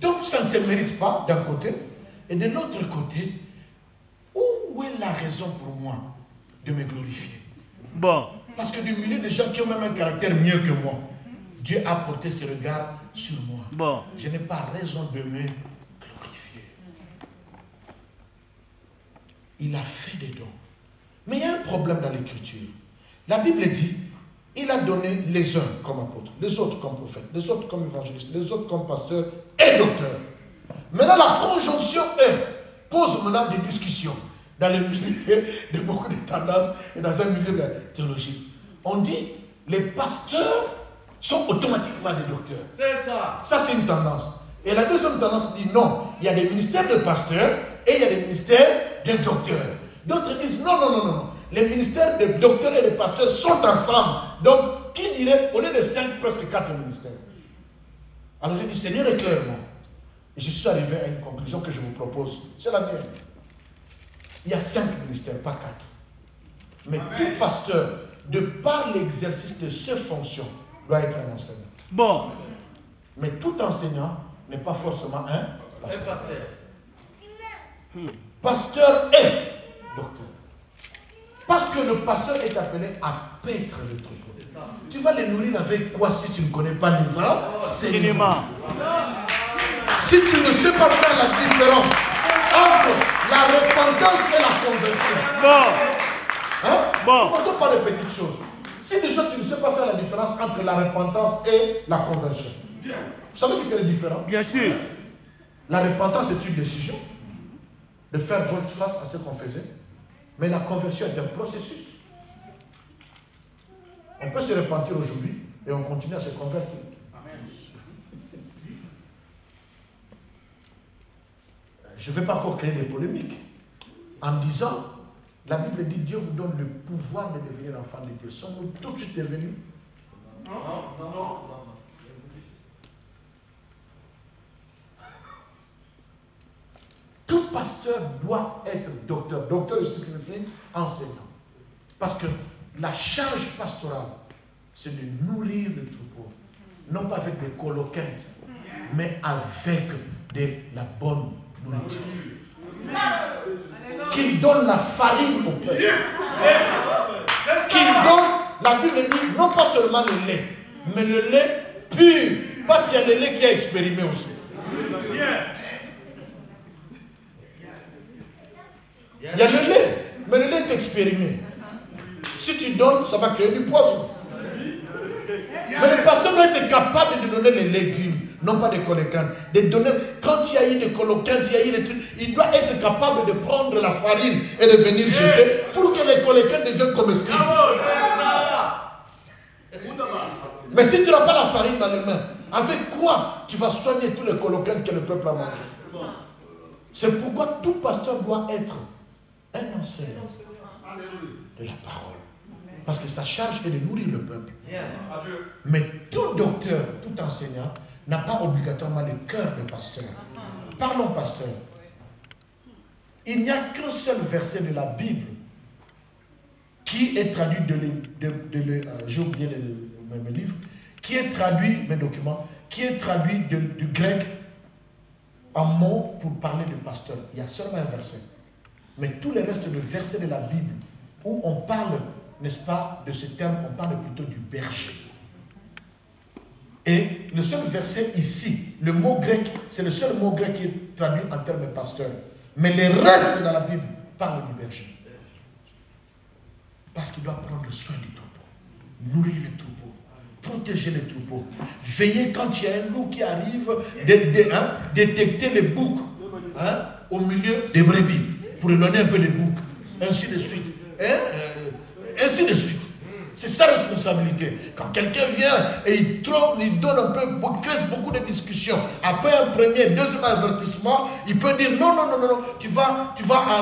[SPEAKER 3] Donc ça ne se mérite pas d'un côté. Et de l'autre côté, où est la raison pour moi de me glorifier?
[SPEAKER 4] Bon.
[SPEAKER 3] Parce que du milieu des gens qui ont même un caractère mieux que moi, Dieu a porté ses regards sur moi.
[SPEAKER 4] Bon.
[SPEAKER 3] Je n'ai pas raison de me glorifier. Il a fait des dons. Mais il y a un problème dans l'écriture. La Bible dit, il a donné les uns comme apôtres, les autres comme prophètes, les autres comme évangélistes, les autres comme pasteurs et docteurs. Maintenant, la conjonction pose maintenant des discussions dans le milieu de beaucoup de tendances et dans un milieu de théologie. On dit, les pasteurs sont automatiquement des docteurs. C'est ça. Ça, c'est une tendance. Et la deuxième tendance dit non, il y a des ministères de pasteurs et il y a des ministères de docteurs. D'autres disent non. Les ministères de docteurs et de pasteurs sont ensemble. Donc, qui dirait, au lieu de 5, presque 4 ministères? Alors j'ai dit, Seigneur, éclaire-moi. Et je suis arrivé à une conclusion que je vous propose. C'est la mienne. Il y a 5 ministères, pas 4. Mais tout pasteur, de par l'exercice de ses fonctions, doit être un enseignant.
[SPEAKER 4] Bon.
[SPEAKER 3] Mais tout enseignant n'est pas forcément un pasteur. Pasteur et docteur. Parce que le pasteur est appelé à paître le troupeau. Tu vas les nourrir avec quoi si tu ne connais pas les enseignements? Si tu ne sais pas faire la différence entre la repentance et la conversion.
[SPEAKER 4] Bon.
[SPEAKER 3] Commençons par les petites choses. Si déjà tu ne sais pas faire la différence entre la repentance et la conversion. Vous savez que c'est différent?
[SPEAKER 4] Bien sûr.
[SPEAKER 3] La repentance est une décision de faire volte face à ce qu'on faisait. Mais la conversion est un processus. On peut se repentir aujourd'hui et on continue à se convertir. Je ne vais pas encore créer des polémiques en disant, la Bible dit, Dieu vous donne le pouvoir de devenir enfant de Dieu. Sommes-nous tout de suite devenus? Non. Tout pasteur doit être docteur. Docteur ici signifie enseignant. Parce que la charge pastorale, c'est de nourrir le troupeau. Non pas avec des coloquintes, mais avec de la bonne nourriture. Qu'il donne la farine au peuple. Qu'il donne, la Bible dit, non pas seulement le lait, mais le lait pur. Parce qu'il y a le lait qui est expérimé aussi. Il y a le lait, mais le lait est expérimé. Si tu donnes, ça va créer du poison. Mais le pasteur doit être capable de donner les légumes, non pas des colloquants, des donneurs. Quand il y a eu des colloquants, il y a eu des trucs, il doit être capable de prendre la farine et de venir jeter pour que les colloquants deviennent comestibles. Mais si tu n'as pas la farine dans les mains, avec quoi tu vas soigner tous les colloquants que le peuple a mangé? C'est pourquoi tout pasteur doit être un enseignant de la parole. Parce que sa charge est de nourrir le peuple. Mais tout docteur, tout enseignant n'a pas obligatoirement le cœur de pasteur. Parlons pasteur. Il n'y a qu'un seul verset de la Bible qui est traduit j'ai oublié mes livres, qui est traduit, mes documents, qui est traduit du grec en mots pour parler de pasteur. Il y a seulement un verset. Mais tous les restes de versets de la Bible où on parle, n'est-ce pas, de ce terme, on parle plutôt du berger. Et le seul verset ici, le mot grec, c'est le seul mot grec qui est traduit en termes de pasteur. Mais les restes dans la Bible parlent du berger. Parce qu'il doit prendre soin du troupeau, nourrir les troupeaux, protéger les troupeaux, veiller quand il y a un loup qui arrive, détecter les boucs au milieu des brebis, pour lui donner un peu de boucs, ainsi de suite. Ainsi de suite. C'est sa responsabilité. Quand quelqu'un vient et il trompe, il donne un peu, il crée beaucoup de discussions. Après un premier, deuxième avertissement, il peut dire non, tu vas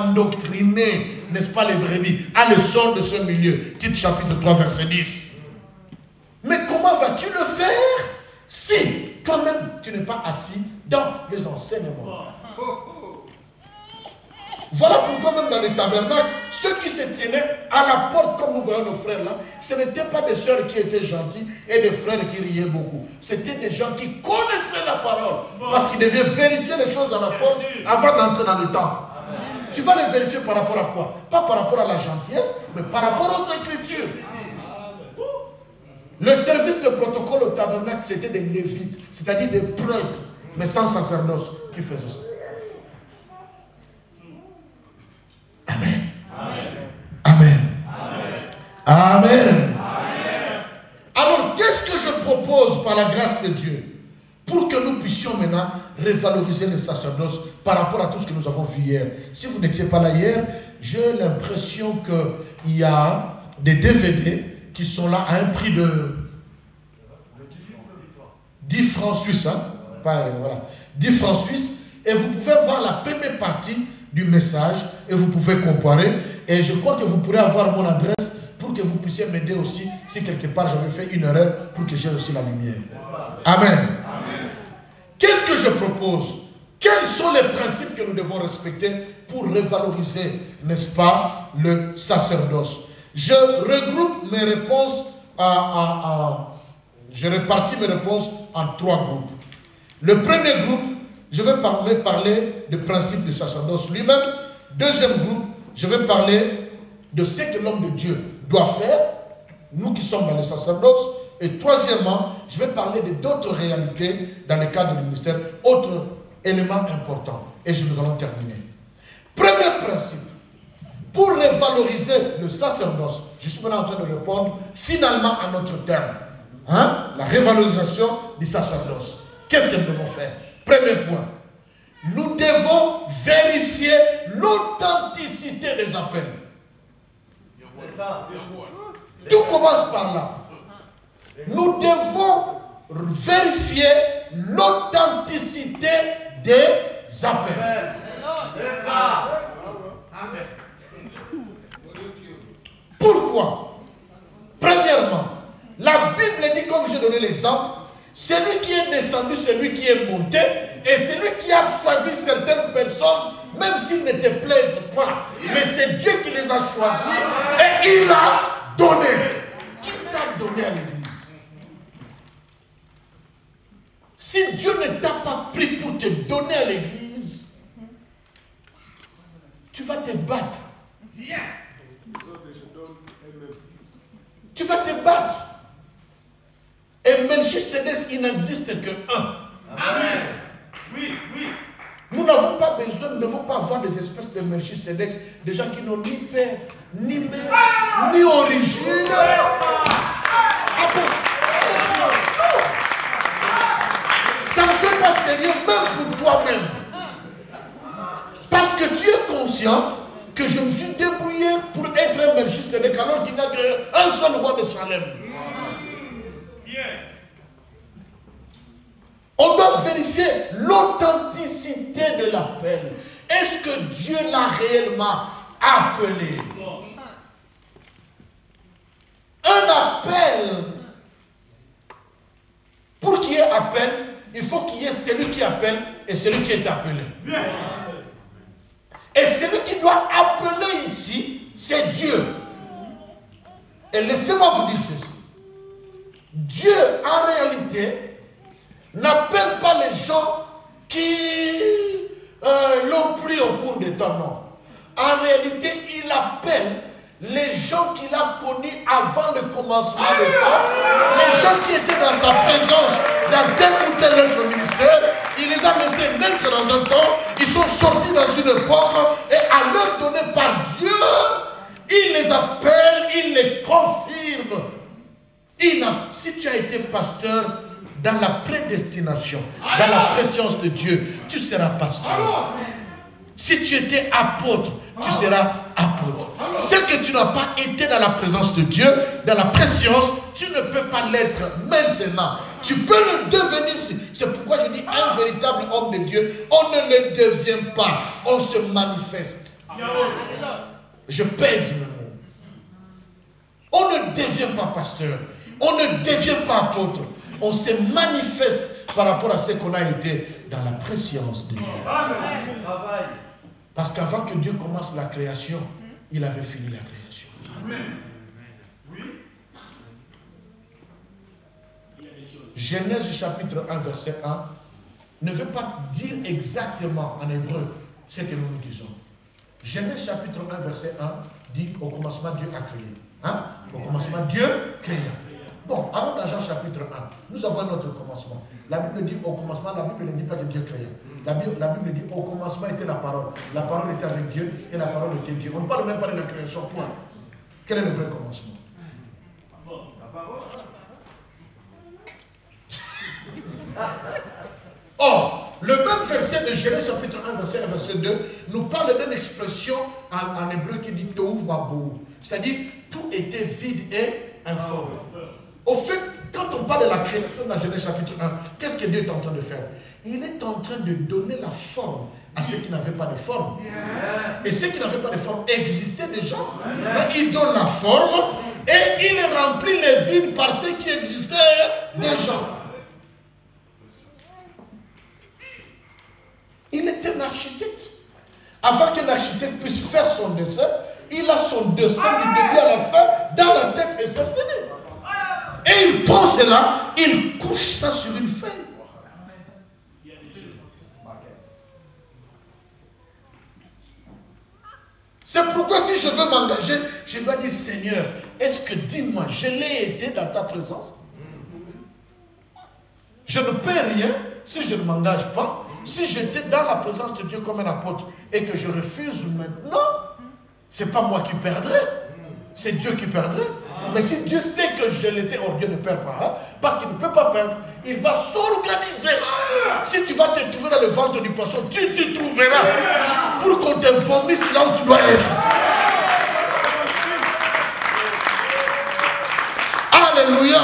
[SPEAKER 3] endoctriner, n'est-ce pas, les brebis, à le son de ce milieu. Titre chapitre 3, verset 10. Mais comment vas-tu le faire si toi-même tu n'es pas assis dans les enseignements? Voilà pourquoi même dans les tabernacles, ceux qui se tenaient à la porte, comme nous voyons nos frères là, ce n'étaient pas des sœurs qui étaient gentilles et des frères qui riaient beaucoup. C'était des gens qui connaissaient la parole. Parce qu'ils devaient vérifier les choses à la porte avant d'entrer dans le temple. Tu vas les vérifier par rapport à quoi? Pas par rapport à la gentillesse, mais par rapport aux Écritures. Le service de protocole au tabernacle, c'était des lévites, c'est-à-dire des prêtres, mais sans sacerdoce, qui faisaient ça. Amen. Amen. Amen. Alors, qu'est-ce que je propose par la grâce de Dieu pour que nous puissions maintenant revaloriser le sacerdoce par rapport à tout ce que nous avons vu hier? Si vous n'étiez pas là hier, j'ai l'impression qu'il y a des DVD qui sont là à un prix de 10 francs suisses. Voilà, 10 francs suisses. Et vous pouvez voir la première partie du message et vous pouvez comparer. Et je crois que vous pourrez avoir mon adresse pour que vous puissiez m'aider aussi si quelque part j'avais fait une erreur pour que j'ai aussi la lumière. Amen. Qu'est-ce que je propose? Quels sont les principes que nous devons respecter pour revaloriser, n'est-ce pas, le sacerdoce? Je regroupe mes réponses je répartis mes réponses en 3 groupes. Le premier groupe, je vais parler du principe du sacerdoce lui-même. Deuxième groupe, je vais parler de ce que l'homme de Dieu doit faire, nous qui sommes dans le sacerdoce. Et troisièmement, je vais parler d'autres réalités dans le cadre du ministère, autres éléments importants. Et nous allons terminer. Premier principe, pour revaloriser le sacerdoce, je suis maintenant en train de répondre finalement à notre terme. La révalorisation du sacerdoce. Qu'est-ce que nous devons faire? Premier point, nous devons vérifier l'authenticité des appels. Tout commence par là. Nous devons vérifier l'authenticité des appels. Pourquoi? Premièrement, la Bible dit, comme j'ai donné l'exemple, celui qui est descendu, celui qui est monté, et celui qui a choisi certaines personnes, même s'ils ne te plaisent pas, mais c'est Dieu qui les a choisis, et il a donné. Qui t'a donné à l'église? Si Dieu ne t'a pas pris pour te donner à l'église, tu vas te battre. Tu vas te battre. Et Melchisedec, il n'existe que un.
[SPEAKER 2] Amen. Oui.
[SPEAKER 3] Nous n'avons pas besoin, nous ne devons pas avoir des espèces de Melchisedec, des gens qui n'ont ni père, ni mère, ni origine. Ça sérieux même pour toi-même. Parce que tu es conscient que je me suis débrouillé pour être un Melchisédek alors qu'il n'y a qu'un seul roi de Salem. On doit vérifier l'authenticité de l'appel. Est-ce que Dieu l'a réellement appelé? Un appel, pour qu'il y ait appel, il faut qu'il y ait celui qui appelle et celui qui est appelé. Et celui qui doit appeler ici, c'est Dieu. Et laissez-moi vous dire ceci. Dieu, en réalité, n'appelle pas les gens qui l'ont pris au cours des temps, non. En réalité, il appelle les gens qu'il a connus avant le commencement des temps, les gens qui étaient dans sa présence dans tel ou tel autre ministère, il les a laissés naître dans un temps, ils sont sortis dans une époque, et à l'heure donnée par Dieu, il les appelle, il les confirme. Si tu as été pasteur dans la prédestination, dans la préscience de Dieu, tu seras pasteur. Si tu étais apôtre, tu seras apôtre. C'est que tu n'as pas été dans la présence de Dieu, dans la préscience, tu ne peux pas l'être maintenant. Tu peux le devenir. C'est pourquoi je dis un véritable homme de Dieu, on ne le devient pas, on se manifeste. Je pèse le mot. On ne devient pas pasteur, on ne devient pas apôtre. On se manifeste par rapport à ce qu'on a été dans la préscience de Dieu. Parce qu'avant que Dieu commence la création, il avait fini la création. Genèse chapitre 1, verset 1 ne veut pas dire exactement en hébreu ce que nous disons. Genèse chapitre 1, verset 1 dit au commencement Dieu a créé. Hein? Au commencement Dieu créa. Bon, allons dans Jean chapitre 1. Nous avons notre commencement. La Bible dit au commencement, la Bible ne dit pas que Dieu créa. La Bible dit au commencement était la parole. La parole était avec Dieu et la parole était Dieu. On ne parle même pas de la création. Point. Quel est le vrai commencement? Or, le même verset de Genèse chapitre 1, verset 1, verset 2 nous parle d'une expression en hébreu qui dit Tohu Wabou. C'est-à-dire tout était vide et informe. Au fait, quand on parle de la création dans Genèse chapitre 1, qu'est-ce que Dieu est en train de faire? Il est en train de donner la forme à ceux qui n'avaient pas de forme. Et ceux qui n'avaient pas de forme existaient déjà. Il donne la forme et il remplit les vides par ceux qui existaient déjà. Il est un architecte. Avant qu'un architecte puisse faire son dessin, il a son dessin du début à la fin dans la tête et c'est fini. Et il prend cela, il couche ça sur une feuille. C'est pourquoi si je veux m'engager, je dois dire Seigneur, est-ce que dis-moi, je l'ai été dans ta présence? Je ne paie rien si je ne m'engage pas. Si j'étais dans la présence de Dieu comme un apôtre et que je refuse maintenant, ce n'est pas moi qui perdrais, c'est Dieu qui perdrait. Mais si Dieu sait que je l'étais, or Dieu ne perd pas, hein, parce qu'il ne peut pas perdre, il va s'organiser. Si tu vas te trouver dans le ventre du poisson, tu te trouveras pour qu'on te vomisse là où tu dois être. Alléluia.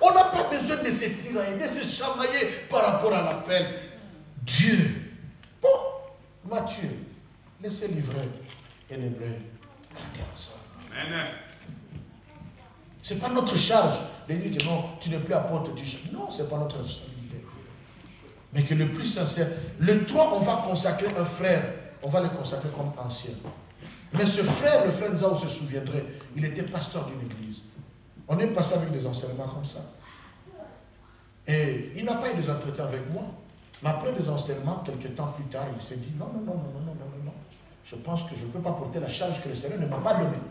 [SPEAKER 3] On n'a pas besoin de se tirailler, de se chamailler par rapport à l'appel. Dieu. Bon, Matthieu, laissez livrer et l'hébreu. Ce n'est pas notre charge de dire que non, tu n'es plus apôtre. Non, ce n'est pas notre responsabilité. Mais que le plus sincère, le 3, on va consacrer un frère, on va le consacrer comme ancien. Mais ce frère, le frère Nzao se souviendrait, il était pasteur d'une église. On est passé avec des enseignements comme ça. Et il n'a pas eu des entretiens avec moi. Mais après des enseignements, quelques temps plus tard, il s'est dit non. Je pense que je ne peux pas porter la charge que le Seigneur ne m'a pas donnée.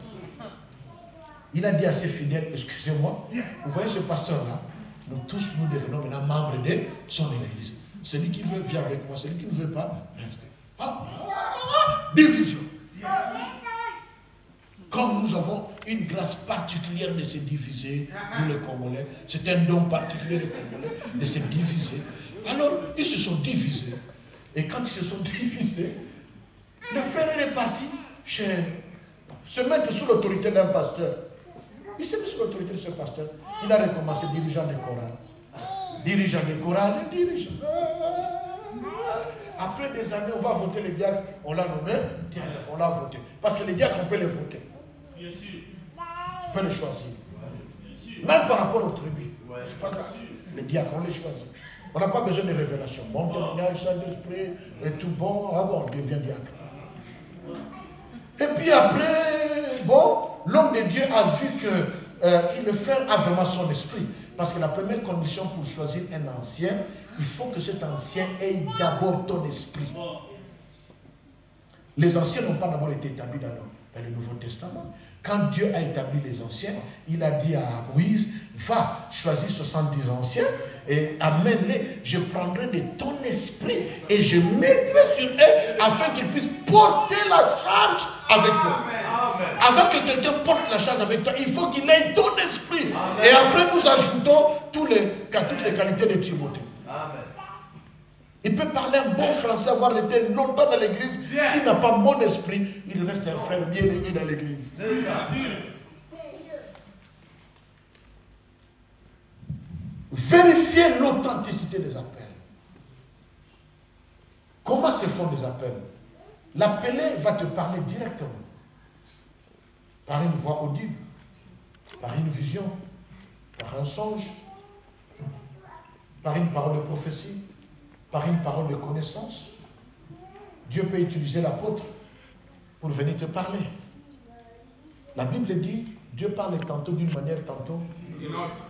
[SPEAKER 3] Il a dit à ses fidèles, excusez-moi, vous voyez ce pasteur-là, nous tous, nous devenons maintenant membres de son église. Celui qui veut, vient avec moi. Celui qui ne veut pas, reste. Division. Comme nous avons une grâce particulière de se diviser, nous les Congolais, c'est un don particulier des Congolais, de se diviser. Alors, ils se sont divisés. Et quand ils se sont divisés, le frère est parti se mettre sous l'autorité d'un pasteur. Il s'est mis sous l'autorité de ce pasteur. Il a recommencé dirigeant des chorales. Dirigeant des chorales, dirigeant. Après des années, on va voter les diacres. On l'a nommé, on l'a voté. Parce que les diacres, on peut les voter.
[SPEAKER 2] Bien sûr.
[SPEAKER 3] On peut les choisir. Même par rapport aux tribus. C'est pas grave. Les diacres, on les choisit. On n'a pas besoin de révélations. Bon témoignage, Saint-Esprit, et tout bon. Ah bon, on devient diacre. Et puis après, bon, l'homme de Dieu a vu que le frère a vraiment son esprit. Parce que la première condition pour choisir un ancien, il faut que cet ancien ait d'abord ton esprit. Les anciens n'ont pas d'abord été établis dans le Nouveau Testament. Quand Dieu a établi les anciens, il a dit à Moïse, va choisir 70 anciens et amène-les, je prendrai de ton esprit et je mettrai sur eux afin qu'ils puissent porter la charge avec toi. Avant que quelqu'un porte la charge avec toi, il faut qu'il ait ton esprit. Amen. Et après nous ajoutons toutes les qualités de Timothée. Il peut parler un bon français, avoir été longtemps dans l'église. S'il n'a pas mon esprit, il reste un frère bien aimé dans l'église. Vérifiez l'authenticité des appels. Comment se font les appels? L'appelé va te parler directement. Par une voix audible, par une vision, par un songe, par une parole de prophétie, par une parole de connaissance. Dieu peut utiliser l'apôtre pour venir te parler. La Bible dit, Dieu parle tantôt d'une manière, tantôt d'une autre.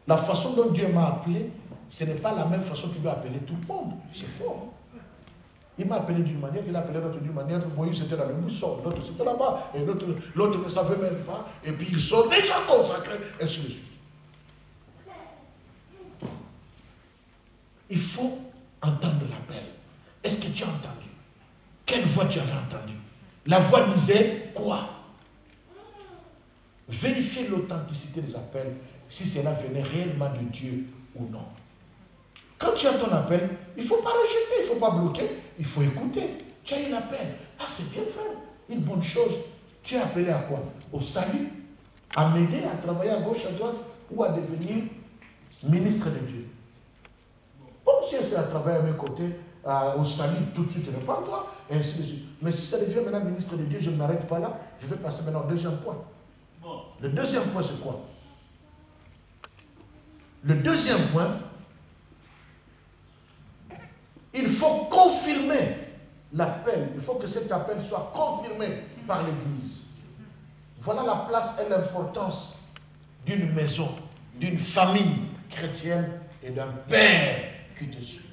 [SPEAKER 3] La façon dont Dieu m'a appelé, ce n'est pas la même façon qu'il doit appeler tout le monde. C'est faux. Il m'a appelé d'une manière, il a appelé l'autre d'une manière. Moïse était dans le buisson, l'autre c'était là-bas, et l'autre ne savait même pas. Et puis ils sont déjà consacrés, et ainsi de suite. Il faut entendre l'appel. Est-ce que tu as entendu? Quelle voix tu avais entendu? La voix disait quoi? Vérifiez l'authenticité des appels, si cela venait réellement de Dieu ou non. Quand tu as ton appel, il ne faut pas rejeter, il ne faut pas bloquer, il faut écouter. Tu as eu l'appel. Ah, c'est bien fait, une bonne chose. Tu es appelé à quoi? Au salut, à m'aider à travailler à gauche, à droite, ou à devenir ministre de Dieu. Bon, si c'est à travailler à mes côtés, au salut, tout de suite, répands-toi, et ainsi de suite. Mais si ça devient maintenant ministre de Dieu, je ne m'arrête pas là, je vais passer maintenant au deuxième point. Le deuxième point, c'est quoi? Le deuxième point, il faut confirmer l'appel. Il faut que cet appel soit confirmé par l'Église. Voilà la place et l'importance d'une maison, d'une famille chrétienne et d'un père qui te suit.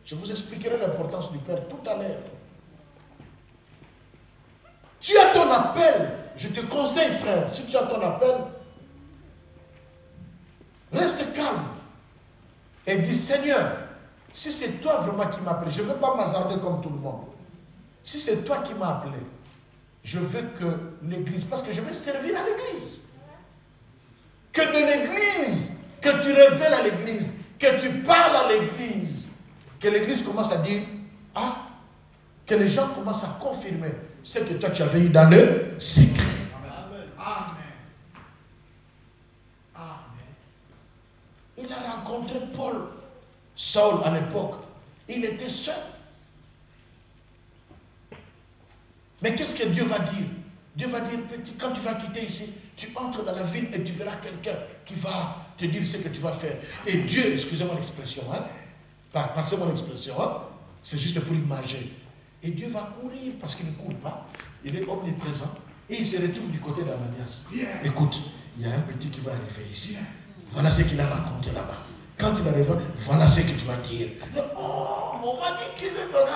[SPEAKER 3] Je vous expliquerai l'importance du père tout à l'heure. Tu as ton appel. Je te conseille, frère, si tu as ton appel, reste calme et dis, Seigneur, si c'est toi vraiment qui m'as appelé, je ne veux pas m'hasarder comme tout le monde. Si c'est toi qui m'as appelé, je veux que l'église, parce que je vais servir à l'église. Que de l'église, que tu révèles à l'église, que tu parles à l'église, que l'église commence à dire, ah, que les gens commencent à confirmer ce que toi tu avais eu dans le secret. Amen. Amen. Il a rencontré Paul, Saul à l'époque. Il était seul. Mais qu'est-ce que Dieu va dire? Dieu va dire, petit, quand tu vas quitter ici, tu entres dans la ville et tu verras quelqu'un qui va te dire ce que tu vas faire. Et Dieu, excusez-moi l'expression, hein? Passez-moi l'expression, hein? C'est juste pour imager. Et Dieu va courir parce qu'il ne court pas. Il est omniprésent. Et il se retrouve du côté d'Ananias. Écoute, il y a un petit qui va arriver ici. Voilà ce qu'il a raconté là-bas. Quand il arrive, voilà ce que tu vas dire. Oh, on m'a dit qu'il est dans le...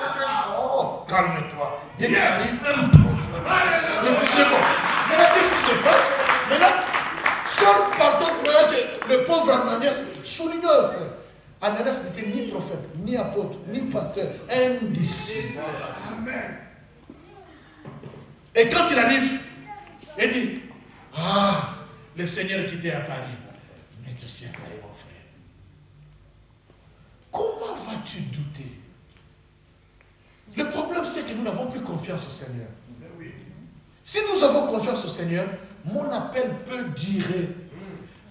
[SPEAKER 3] Oh, calme-toi. Dès qu'il arrive, un prophète. Et puis c'est bon. Maintenant, qu'est-ce qui se passe? Maintenant, Saul, pardon, le pauvre Ananias, soulignons un fait. Ananias n'était ni prophète, ni apôtre, ni pasteur, un disciple. Amen. Et quand il arrive, il dit, ah, le Seigneur qui était à Paris. Mais tu sais à Paris, mon frère. As-tu douté? Le problème, c'est que nous n'avons plus confiance au Seigneur. Si nous avons confiance au Seigneur, mon appel peut durer.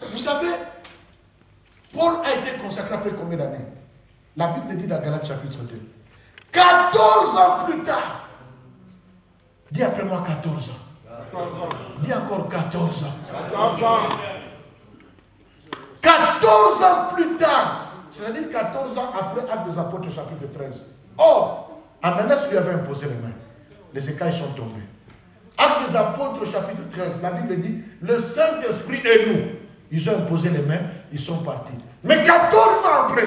[SPEAKER 3] Vous savez, Paul a été consacré après combien d'années? La Bible dit dans Galates chapitre 2. 14 ans plus tard. Dis après moi 14 ans. Dis encore 14 ans. 14 ans plus tard. C'est-à-dire 14 ans après Actes des Apôtres chapitre 13. Or, Ananias lui avait imposé les mains. Les écailles sont tombées. Actes des Apôtres chapitre 13, la Bible dit, le Saint-Esprit et nous. Ils ont imposé les mains, ils sont partis. Mais 14 ans après,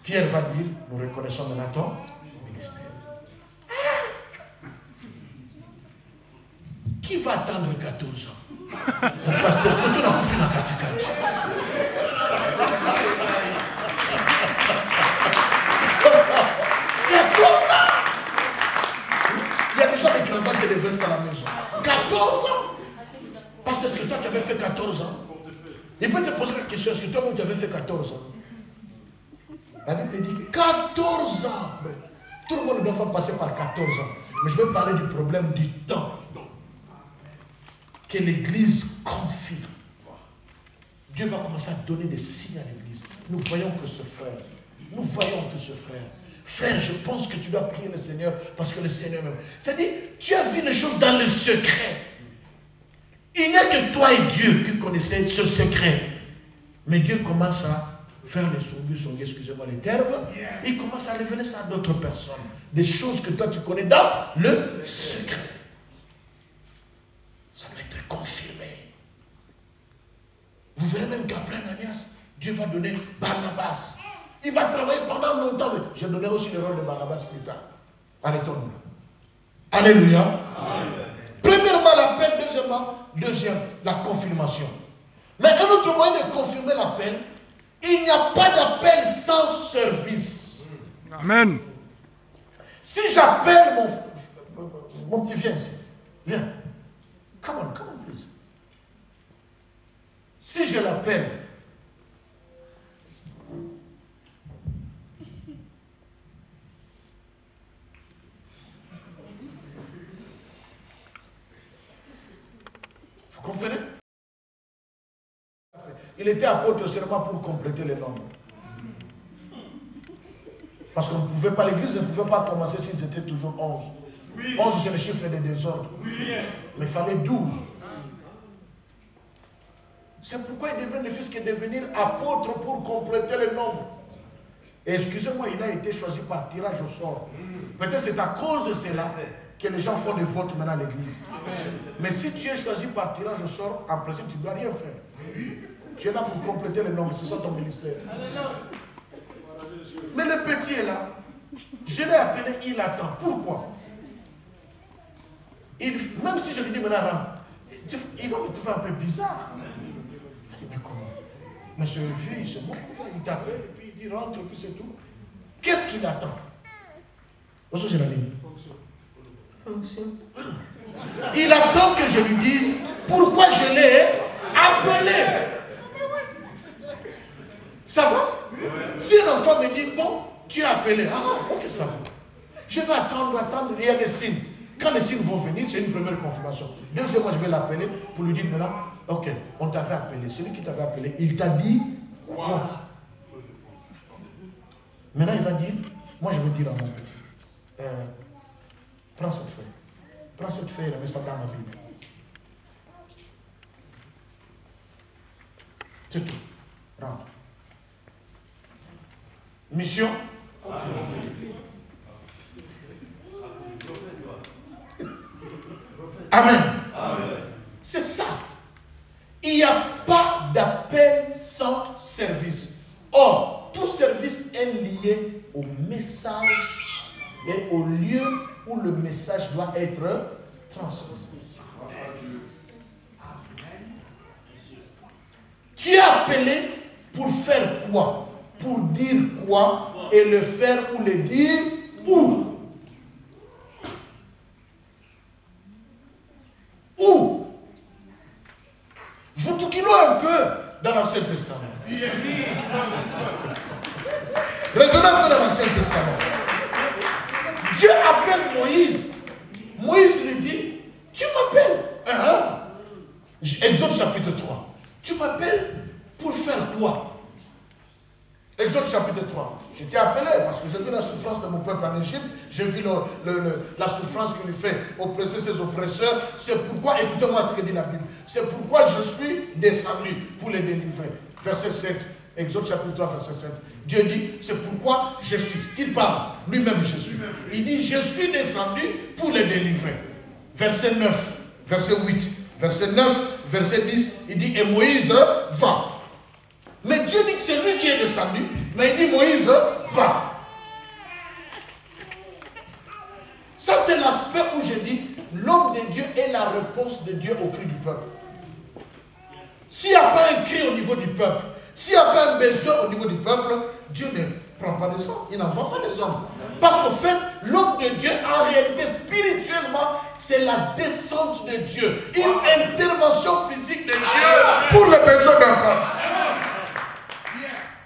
[SPEAKER 3] Pierre va dire, nous reconnaissons maintenant ton ministère. Qui va attendre 14 ans? Le pasteur, c'est ce qu'on a fait dans Katikati. Il y a déjà des cravates et des vestes à la maison. 14 ans. Parce que toi, tu avais fait 14 ans. Il peut te poser la question, est-ce que toi-même tu avais fait 14 ans? La Bible dit 14 ans. Tout le monde doit faire passer par 14 ans. Mais je vais parler du problème du temps. Que l'Église confirme. Dieu va commencer à donner des signes à l'Église. Nous voyons que ce frère, frère, je pense que tu dois prier le Seigneur parce que le Seigneur même. C'est-à-dire, tu as vu les choses dans le secret. Il n'y a que toi et Dieu qui connaissez ce secret. Mais Dieu commence à faire les songus, excusez-moi les termes. Il commence à révéler ça à d'autres personnes. Des choses que toi tu connais dans le secret. Ça va être confirmé. Vous verrez même qu'après Ananias, Dieu va donner Barnabas. Il va travailler pendant longtemps. Je donnerai aussi le rôle de Barnabas plus tard. Arrêtons-nous. Alléluia. Amen. Premièrement, l'appel. Deuxième, la confirmation. Mais un autre moyen de confirmer l'appel, il n'y a pas d'appel sans service.
[SPEAKER 4] Amen.
[SPEAKER 3] Si j'appelle mon petit, viens ici. Viens. Come on, please. Si je l'appelle, vous comprenez? Il était apôtre seulement pour compléter les nombres. Parce qu'on ne pouvait pas, l'Église ne pouvait pas commencer s'ils étaient toujours 11. Oui. 11 c'est le chiffre des désordres. Oui. Mais il fallait 12. C'est pourquoi il devait ne fût-ce que devenir apôtre pour compléter le nombre. Et excusez-moi, il a été choisi par tirage au sort. Peut-être c'est à cause de cela que les gens font des votes maintenant à l'église. Mais si tu es choisi par tirage au sort, en principe, tu ne dois rien faire. Tu es là pour compléter le nombre, c'est ça ton ministère. Mais le petit est là. Je l'ai appelé, il attend. Pourquoi? Même si je lui dis maintenant rentre, il va me trouver un peu bizarre. Mais comment? Mais c'est vieux, c'est bon. Il t'appelle, et puis il dit rentre, et puis c'est tout. Qu'est-ce qu'il attend? Bonjour, j'ai la ligne. Fonction. Il attend que je lui dise pourquoi je l'ai appelé. Ça va? Si un enfant me dit, bon, tu es appelé. Ah, ok, ça va. Je vais attendre, il y a des signes. Quand les signes vont venir, c'est une première confirmation. Deuxièmement, je vais l'appeler pour lui dire maintenant, ok, on t'avait appelé. Celui qui t'avait appelé, il t'a dit quoi? Maintenant, il va dire, moi je vais dire à mon petit, prends cette feuille. Prends cette feuille et mets ça dans ma Bible. C'est tout. Rentre. Mission. Amen. Amen. C'est ça. Il n'y a pas d'appel sans service. Or, tout service est lié au message et au lieu où le message doit être transmis. Tu es appelé pour faire quoi? Pour dire quoi? Et le faire ou le dire où? Où? Vous touquinons un peu dans l'Ancien Testament. Revenons un peu dans l'Ancien Testament. Dieu appelle Moïse. Moïse lui dit, tu m'appelles. Exode chapitre 3. Tu m'appelles pour faire quoi? Exode chapitre 3. J'étais appelé parce que j'ai vu la souffrance de mon peuple en Égypte. J'ai vu la souffrance qu'il fait oppresser ses oppresseurs. C'est pourquoi, écoutez-moi ce que dit la Bible. C'est pourquoi je suis descendu pour les délivrer. Verset 7. Exode chapitre 3, verset 7. Dieu dit, c'est pourquoi je suis. Il parle, lui-même je suis. Il dit, je suis descendu pour les délivrer. Verset 9, verset 8, verset 9, verset 10. Il dit, et Moïse va. Mais Dieu dit que c'est lui qui est descendu, mais il dit Moïse, va. Ça c'est l'aspect où je dis, l'homme de Dieu est la réponse de Dieu au cri du peuple. S'il n'y a pas un cri au niveau du peuple, s'il n'y a pas un besoin au niveau du peuple, Dieu ne prend pas des hommes, il n'envoie pas des hommes. Parce qu'en fait, l'homme de Dieu, en réalité, spirituellement, c'est la descente de Dieu. Une intervention physique de Dieu pour les besoins d'un peuple.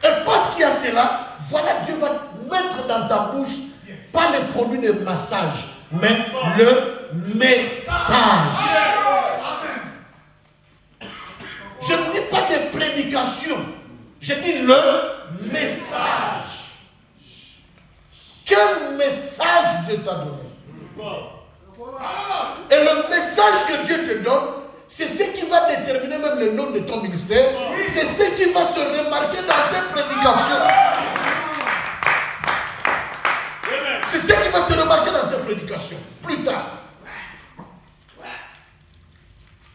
[SPEAKER 3] Et parce qu'il y a cela, voilà, Dieu va mettre dans ta bouche, pas les produits de massage, mais le message. Je ne dis pas de prédication, je dis le message. Quel message Dieu t'a donné? Et le message que Dieu te donne, c'est ce qui va déterminer même le nom de ton ministère. C'est ce qui va se remarquer dans tes prédications. C'est ce qui va se remarquer dans tes prédications. Plus tard.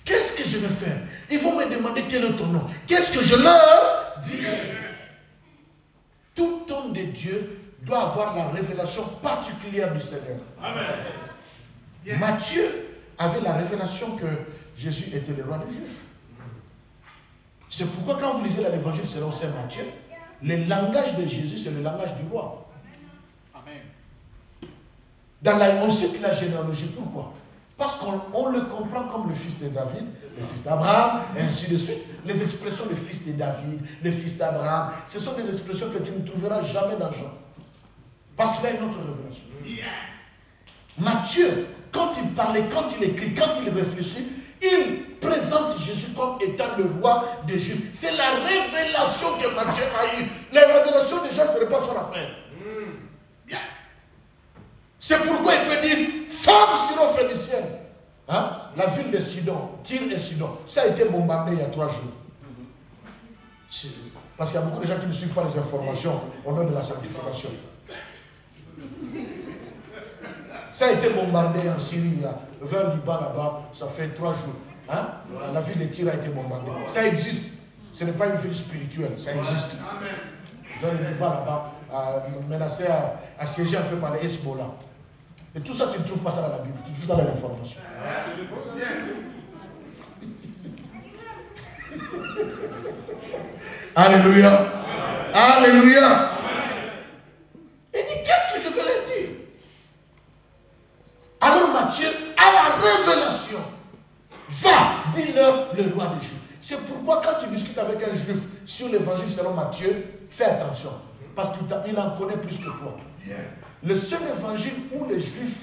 [SPEAKER 3] Qu'est-ce que je vais faire? Ils vont me demander quel est ton nom. Qu'est-ce que je leur dirai? Tout homme de Dieu doit avoir la révélation particulière du Seigneur. Amen. Matthieu avait la révélation que Jésus était le roi des Juifs. C'est pourquoi quand vous lisez l'évangile selon Saint Matthieu, le langage de Jésus, c'est le langage du roi. Amen. On cite la généalogie, pourquoi? Parce qu'on le comprend comme le fils de David, le fils d'Abraham, et ainsi de suite. Les expressions le fils de David, le fils d'Abraham, ce sont des expressions que tu ne trouveras jamais dans Jean. Parce qu'il a une autre révélation. Matthieu, quand il parlait, quand il écrit, quand il réfléchit, il présente Jésus comme étant le roi des Juifs. C'est la révélation que Matthieu a eue. La révélation déjà, ce n'est pas son affaire. Bien. C'est pourquoi il peut dire, femme syro-phénicienne. Hein? La ville de Sidon, Tyr et Sidon, ça a été bombardé il y a 3 jours. Parce qu'il y a beaucoup de gens qui ne suivent pas les informations au nom de la sanctification. Ça a été bombardé en Syrie, là, vers Liban là-bas, ça fait 3 jours. Hein? La ville de Tyr a été bombardée. Ça existe. Ce n'est pas une ville spirituelle, ça existe. Vers le Liban là-bas, menacé à siéger un peu par les Hezbollah. Et tout ça, tu ne trouves pas ça dans la Bible, tu trouves ça dans l'information. Alléluia. Alléluia. Il dit, qu'est-ce que je vais leur dire? Alors Matthieu a la révélation. Va, dis-leur le roi des Juifs. C'est pourquoi quand tu discutes avec un juif sur l'évangile selon Matthieu, fais attention. Parce qu'il en connaît plus que toi. Le seul évangile où les juifs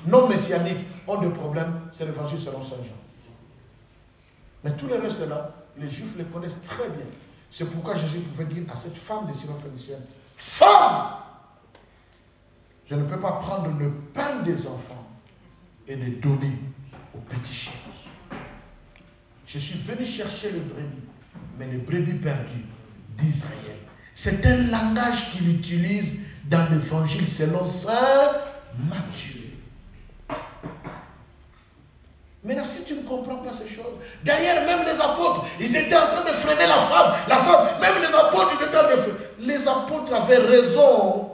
[SPEAKER 3] non messianiques ont des problèmes, c'est l'évangile selon Saint Jean. Mais tous les restes là, les juifs les connaissent très bien. C'est pourquoi Jésus pouvait dire à cette femme de syro-phénicienne, femme, je ne peux pas prendre le pain des enfants et le donner aux petits chiens. Je suis venu chercher les brebis, mais les brebis perdues d'Israël. C'est un langage qu'il utilise dans l'évangile selon Saint Matthieu. Maintenant, si tu ne comprends pas ces choses, d'ailleurs, même les apôtres, ils étaient en train de freiner la femme, même les apôtres, ils étaient en train de freiner. Les apôtres avaient raison.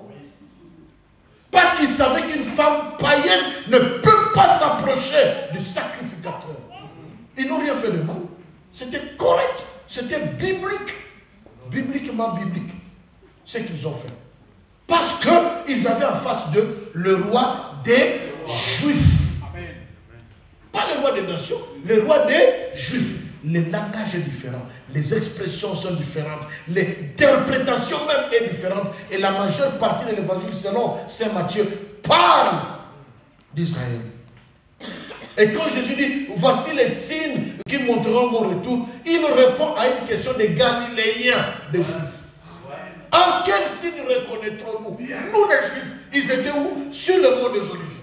[SPEAKER 3] Parce qu'ils savaient qu'une femme païenne ne peut pas s'approcher du sacrificateur. Ils n'ont rien fait de mal. C'était correct. C'était biblique. Bibliquement biblique. Ce qu'ils ont fait. Parce qu'ils avaient en face d'eux le roi des Juifs. Pas le roi des nations, le roi des Juifs. le langage est différent, les expressions sont différentes, l'interprétation même est différente. Et la majeure partie de l'évangile selon Saint Matthieu parle d'Israël. Et quand Jésus dit, voici les signes qui montreront mon retour, il répond à une question des Galiléens, des Juifs. En quel signe reconnaîtrons-nous? Nous les Juifs, ils étaient où? Sur le mont des Oliviers.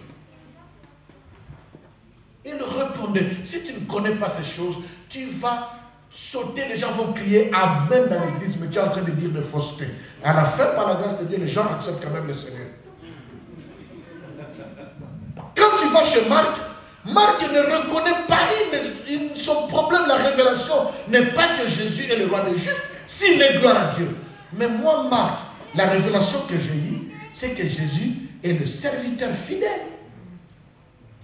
[SPEAKER 3] Il répondait, si tu ne connais pas ces choses, tu vas sauter, les gens vont crier Amen dans l'église, mais tu es en train de dire de fausseté. À la fin, par la grâce de Dieu, les gens acceptent quand même le Seigneur. Quand tu vas chez Marc, Marc ne reconnaît pas, son problème, la révélation, n'est pas que Jésus est le roi des Juifs, s'il est gloire à Dieu. Mais moi, Marc, la révélation que j'ai eue, c'est que Jésus est le serviteur fidèle.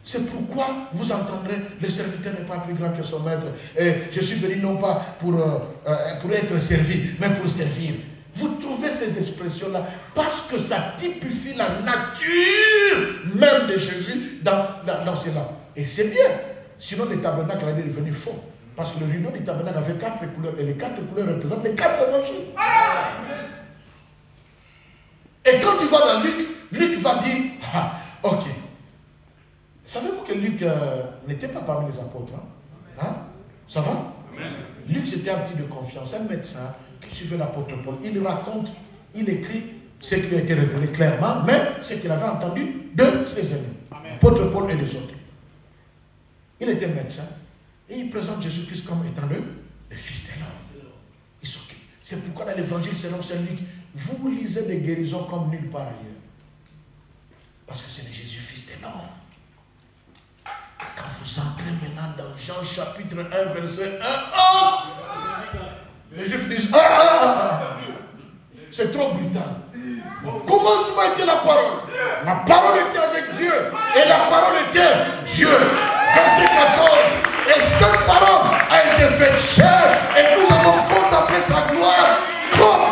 [SPEAKER 3] C'est pourquoi vous entendrez, le serviteur n'est pas plus grand que son maître. Et je suis venu non pas pour être servi, mais pour servir. Vous trouvez ces expressions-là parce que ça typifie la nature même de Jésus dans cela. Et c'est bien. Sinon, le tabernacle est devenu faux. Parce que le rideau du tabernacle avait 4 couleurs. Et les 4 couleurs représentent les 4 évangiles. Et quand tu vas dans Luc, Luc va dire, ah, ok. Savez-vous que Luc n'était pas parmi les apôtres, hein? Ça va? Luc, c'était un petit de confiance, un médecin qui suivait l'apôtre Paul. Il raconte, il écrit ce qui lui a été révélé clairement, mais ce qu'il avait entendu de ses amis, l'apôtre Paul et les autres. Il était médecin et il présente Jésus-Christ comme étant le Fils de l'homme. Il s'occupe. C'est pourquoi dans l'évangile selon Saint Luc, vous lisez des guérisons comme nulle part ailleurs. Parce que c'est le Jésus, Fils de l'homme. Quand vous entrez maintenant dans Jean chapitre 1, verset 1, les Juifs disent c'est trop brutal. Au commencement était la parole. La parole était avec Dieu. Et la parole était Dieu. Verset 14. Et cette parole a été faite chair. Et nous avons contemplé sa gloire comme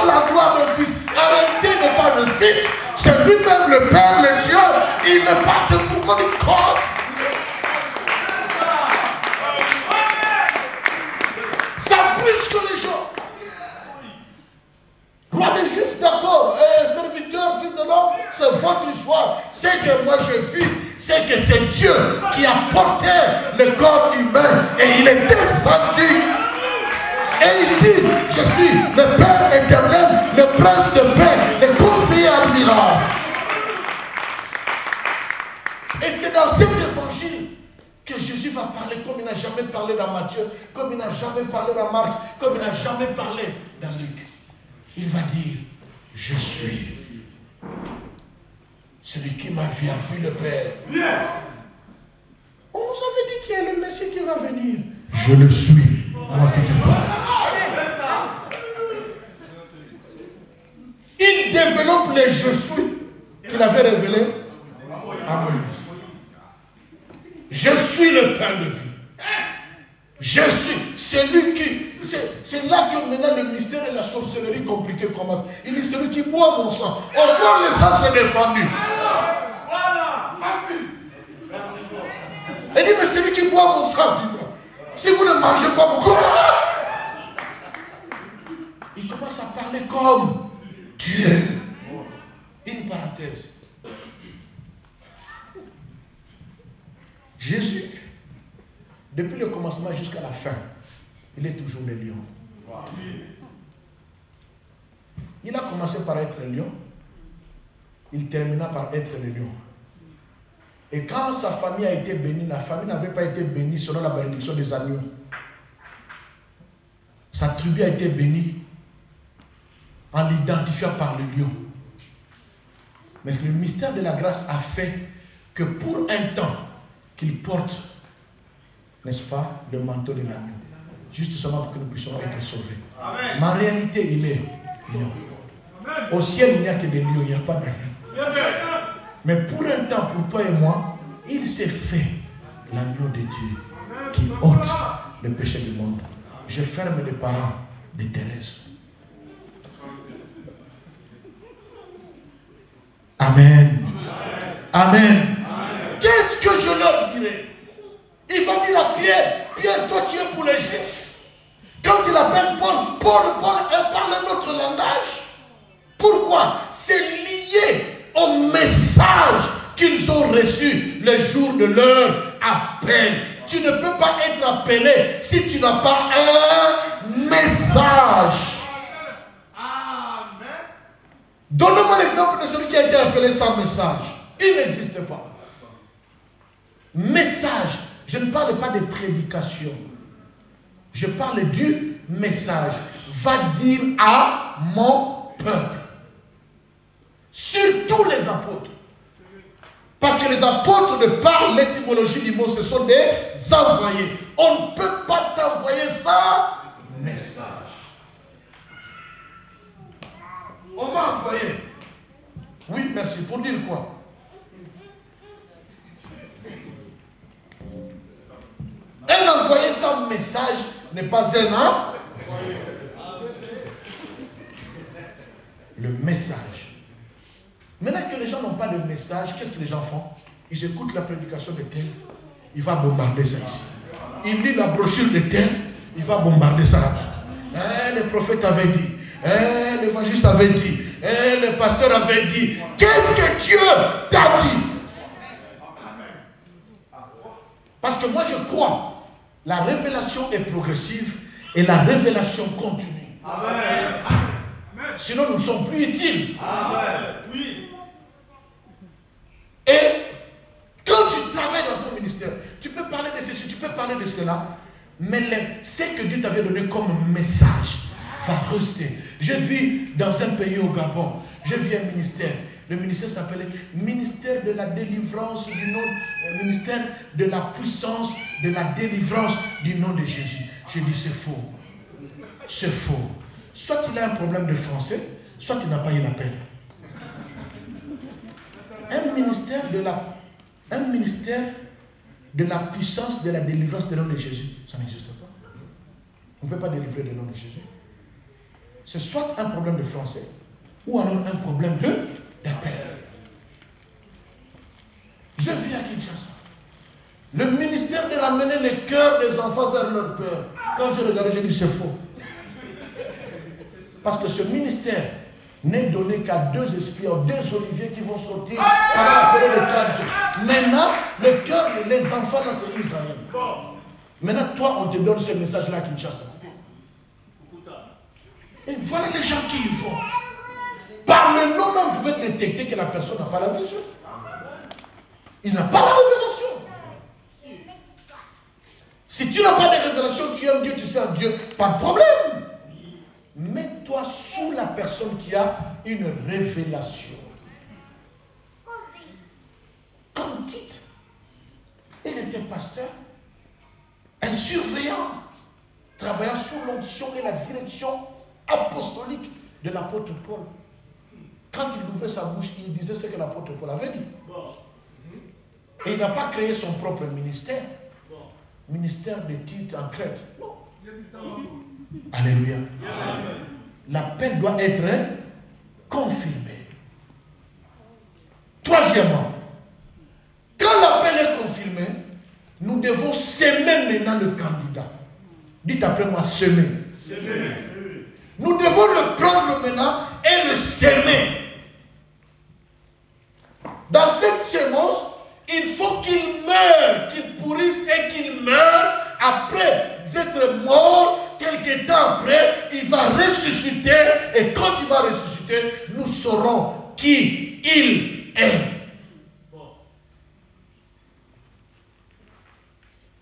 [SPEAKER 3] la gloire d'un fils. En réalité, il n'est pas le fils. C'est lui-même le Père, le Dieu. Il n'est pas de pourquoi du corps. Ça plus que les gens. Roi des Juifs, d'accord. Serviteur, Fils de l'homme, c'est votre histoire. C'est que moi je vis. C'est que c'est Dieu qui a porté le corps humain. Et il est descendu. Et il dit, je suis le Père éternel, le prince de paix, le conseiller admirable. Et c'est dans cet évangile que Jésus va parler comme il n'a jamais parlé dans Matthieu, comme il n'a jamais parlé dans Marc, comme il n'a jamais parlé dans Luc. Il va dire, je suis celui qui m'a vu, a vu le Père. On nous avait dit qu'il y a le Messie qui va venir. Je le suis, moi qui te parle. Il développe les je suis qu'il avait révélés à Moïse. Je suis le pain de vie. Je suis celui qui... C'est là que maintenant le mystère de la sorcellerie compliquée commence. Il dit celui qui boit mon sang. Au moins le sang s'est défendu. Il dit mais celui qui boit mon sang vivra. Si vous ne mangez pas mon corps, il commence à parler comme Dieu. Une parenthèse. Jésus, depuis le commencement jusqu'à la fin, il est toujours le lion. Il a commencé par être le lion, il termina par être le lion. Et quand sa famille a été bénie, la famille n'avait pas été bénie selon la bénédiction des agneaux. Sa tribu a été bénie en l'identifiant par le lion. Mais le mystère de la grâce a fait que pour un temps qu'il porte, n'est-ce pas, le manteau de l'agneau. Juste seulement pour que nous puissions être sauvés. Amen. Mais en réalité, il est lion. Au ciel, il n'y a que des lions, il n'y a pas d'agneau. Mais pour un temps, pour toi et moi, il s'est fait l'agneau de Dieu qui ôte le péché du monde. Je ferme les parents de Thérèse. Amen. Amen. Qu'est-ce que je leur dirai? Il va dire à Pierre. Pierre, toi tu es pour les Juifs. Quand il appelle Paul parle un autre langage. Pourquoi? C'est lié au message qu'ils ont reçu le jour de leur appel. Tu ne peux pas être appelé si tu n'as pas un message. Donne-moi l'exemple de celui qui a été appelé sans message. Il n'existe pas. Message. Je ne parle pas de prédication. Je parle du message. Va dire à mon peuple. Surtout les apôtres. Parce que les apôtres, de par l'étymologie du mot, ce sont des envoyés. On ne peut pas t'envoyer sans message. On m'a envoyé. Oui, merci. Pour dire quoi? Un envoyé sans message n'est pas un envoyé. Le message. Maintenant que les gens n'ont pas de message, qu'est-ce que les gens font? Ils écoutent la prédication de tel, il va bombarder ça ici. Il lit la brochure de tel, il va bombarder ça là-bas. Le prophète avait dit, l'évangéliste avait dit, le pasteur avait dit. Qu'est-ce que Dieu t'a dit? Parce que moi je crois, la révélation est progressive et la révélation continue.
[SPEAKER 2] Amen.
[SPEAKER 3] Sinon nous ne sommes plus utiles.
[SPEAKER 2] Amen. Oui.
[SPEAKER 3] Et quand tu travailles dans ton ministère, tu peux parler de ceci, tu peux parler de cela, mais ce que Dieu t'avait donné comme message va rester. Je vis dans un pays au Gabon, je vis un ministère. Le ministère s'appelait ministère de la délivrance du nom, ministère de la puissance de la délivrance du nom de Jésus. Je dis c'est faux. C'est faux. Soit il a un problème de français, soit il n'a pas eu l'appel. Un ministère de la puissance de la délivrance du nom de Jésus, ça n'existe pas. On ne peut pas délivrer le nom de Jésus. C'est soit un problème de français, ou alors un problème d'appel. Je vis à Kinshasa. Le ministère de ramener les cœurs des enfants vers leur père. Quand je regardais, je dis c'est faux. Parce que ce ministère n'est donné qu'à 2 espions, 2 oliviers qui vont sortir pendant la période de 30 jours. Maintenant, le cœur des enfants dans c'est Israël. Maintenant, toi, on te donne ce message-là à Kinshasa. Et voilà les gens qui y vont. Par le nom même, vous pouvez détecter que la personne n'a pas la vision. Il n'a pas la révélation. Si tu n'as pas de révélation, tu aimes Dieu, tu sais un Dieu, pas de problème. Mets-toi sous la personne qui a une révélation. Comme Tite, il était pasteur, un surveillant, travaillant sous l'onction et la direction apostolique de l'apôtre Paul. Quand il ouvrait sa bouche, il disait ce que l'apôtre Paul avait dit. Et il n'a pas créé son propre ministère. Ministère de Tite en Crète. Non. Alléluia. L'appel doit être confirmé. Troisièmement, quand l'appel est confirmé, nous devons semer maintenant le candidat. Dites après moi, semer. Nous devons le prendre maintenant et le semer. Dans cette semence, il faut qu'il meure, qu'il pourrisse et qu'il meure. Après être mort, quelque temps après, il va ressusciter. Et quand il va ressusciter, nous saurons qui il est.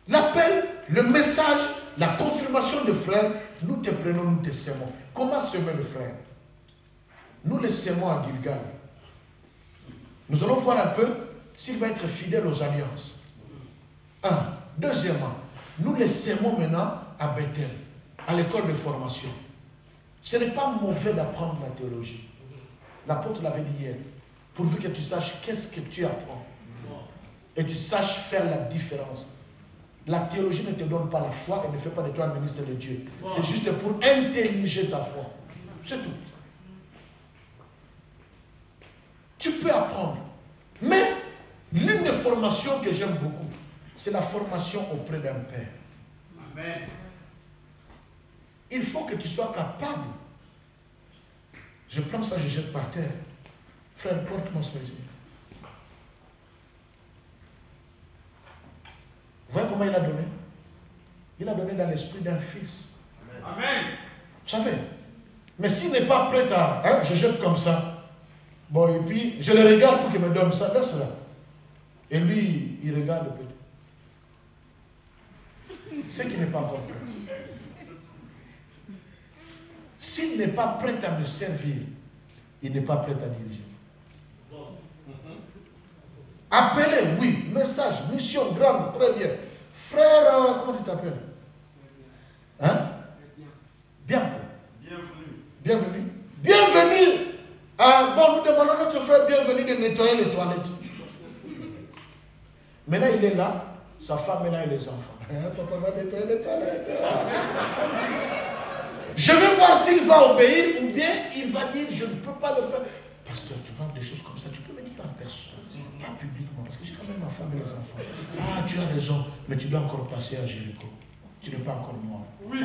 [SPEAKER 3] L'appel, le message, la confirmation de frère, nous te prenons, nous te semons. Comment semer le frère? Nous le semons à Gilgal. Nous allons voir un peu s'il va être fidèle aux alliances. Deuxièmement, nous les semons maintenant à Bethel, à l'école de formation. Ce n'est pas mauvais d'apprendre la théologie. L'apôtre l'avait dit hier. Pourvu que tu saches qu'est-ce que tu apprends. Et tu saches faire la différence. La théologie ne te donne pas la foi et ne fait pas de toi un ministre de Dieu. C'est juste pour intelliger ta foi. C'est tout. Tu peux apprendre. Mais l'une des formations que j'aime beaucoup, c'est la formation auprès d'un père.
[SPEAKER 2] Amen.
[SPEAKER 3] Il faut que tu sois capable. Je prends ça, je jette par terre. Frère, porte-moi ce métier. Vous voyez comment il a donné? Il a donné dans l'esprit d'un fils.
[SPEAKER 2] Amen.
[SPEAKER 3] Vous savez? Mais s'il n'est pas prêt à... Hein, je jette comme ça. Bon, et puis, je le regarde pour qu'il me donne ça. Donne cela. Et lui, il regarde le petit. C'est qu'il n'est pas encore prêt. S'il n'est pas prêt à me servir, il n'est pas prêt à diriger. Appelez, oui, message, mission grande, très bien. Frère, comment tu t'appelles? Hein? Bianco. Bienvenue. Bienvenue. Ah, bon, nous demandons à notre frère bienvenue de nettoyer les toilettes. Maintenant, il est là, sa femme est là et les enfants. Papa va nettoyer les toilettes. Je vais voir s'il va obéir ou bien il va dire je ne peux pas le faire. Pasteur, tu vois des choses comme ça, tu peux me dire en personne, pas publiquement, parce que j'ai quand même ma femme et les enfants. Ah, tu as raison, mais tu dois encore passer à Jéricho. Tu n'es pas encore mort.
[SPEAKER 2] Oui.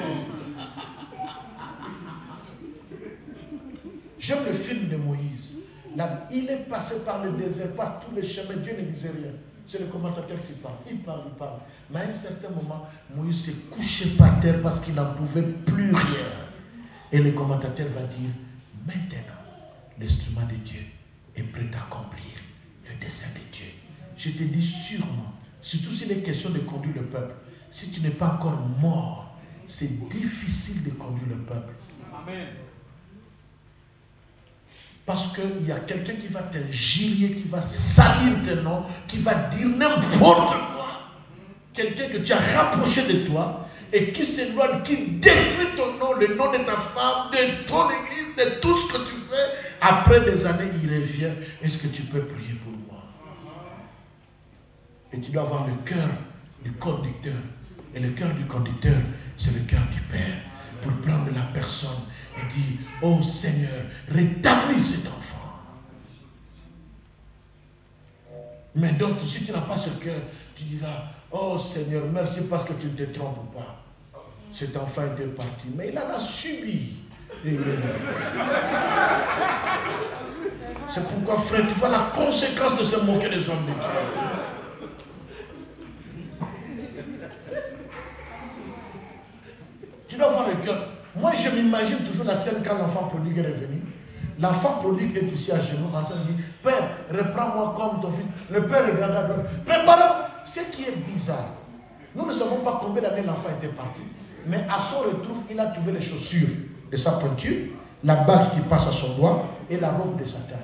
[SPEAKER 3] J'aime le film de Moïse. Là, il est passé par le désert, par tous les chemins, Dieu ne disait rien. C'est le commentateur qui parle. Il parle. Mais à un certain moment, Moïse s'est couché par terre parce qu'il n'en pouvait plus rien. Et le commentateur va dire, maintenant, l'instrument de Dieu est prêt à accomplir le dessein de Dieu. Je te dis sûrement, surtout s'il est question de conduire le peuple, si tu n'es pas encore mort, c'est difficile de conduire le peuple.
[SPEAKER 2] Amen.
[SPEAKER 3] Parce qu'il y a quelqu'un qui va t'injurier, qui va salir tes noms, qui va dire n'importe quoi. Quelqu'un que tu as rapproché de toi et qui s'éloigne, qui détruit ton nom, le nom de ta femme, de ton église, de tout ce que tu fais. Après des années, il revient. Est-ce que tu peux prier pour moi? Et tu dois avoir le cœur du conducteur. Et le cœur du conducteur, c'est le cœur du Père. Pour prendre la personne et dire, oh Seigneur, rétablis cet enfant. Mais d'autres, si tu n'as pas ce cœur, tu diras, oh Seigneur, merci parce que tu ne te trompes pas. Cet enfant était parti, mais il en a subi. Et il est mort. C'est pourquoi, frère, tu vois la conséquence de se moquer des hommes de Dieu. Tu dois avoir le cœur. Moi, je m'imagine toujours la scène quand l'enfant prodigue est revenu. L'enfant prodigue est ici à genoux en train de dire, Père, reprends-moi comme ton fils. Le père regarde à droite. Prépare-moi. Ce qui est bizarre, nous ne savons pas combien d'années l'enfant était parti. Mais à son retour, il a trouvé les chaussures de sa pointure, la bague qui passe à son doigt et la robe de sa taille.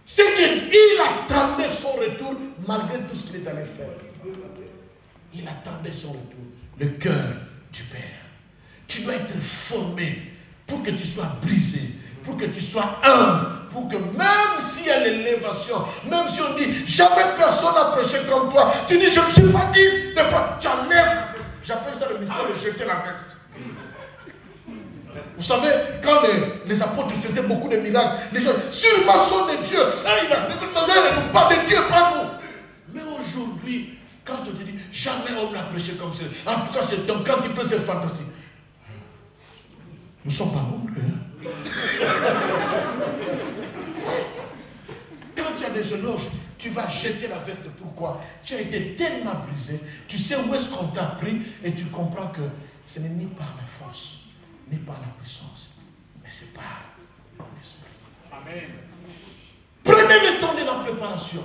[SPEAKER 3] C'est qu'il attendait son retour malgré tout ce qu'il est allé faire. Il attendait son retour. Le cœur du Père. Tu dois être formé pour que tu sois brisé, pour que tu sois humble, pour que même s'il y a l'élévation, même si on dit jamais personne n'a prêché comme toi, tu dis je ne suis pas digne de prendre. Tu enlèves. J'appelle ça le mystère de jeter la veste. Vous savez, quand les apôtres faisaient beaucoup de miracles, les gens, sûrement sont des dieux. Hein, il a dit, nous pas de Dieu, pas nous. Mais aujourd'hui, quand on te dit, jamais homme n'a prêché comme ça. En tout cas, cet homme, quand il prêche, c'est fantastique. Nous ne sommes pas nombreux. Hein? Quand tu as des éloges, tu vas jeter la veste. Pourquoi? Tu as été tellement brisé, tu sais où est-ce qu'on t'a pris et tu comprends que ce n'est ni par la force, ni par la puissance, mais c'est par l'esprit.
[SPEAKER 2] Amen.
[SPEAKER 3] Prenez le temps de la préparation.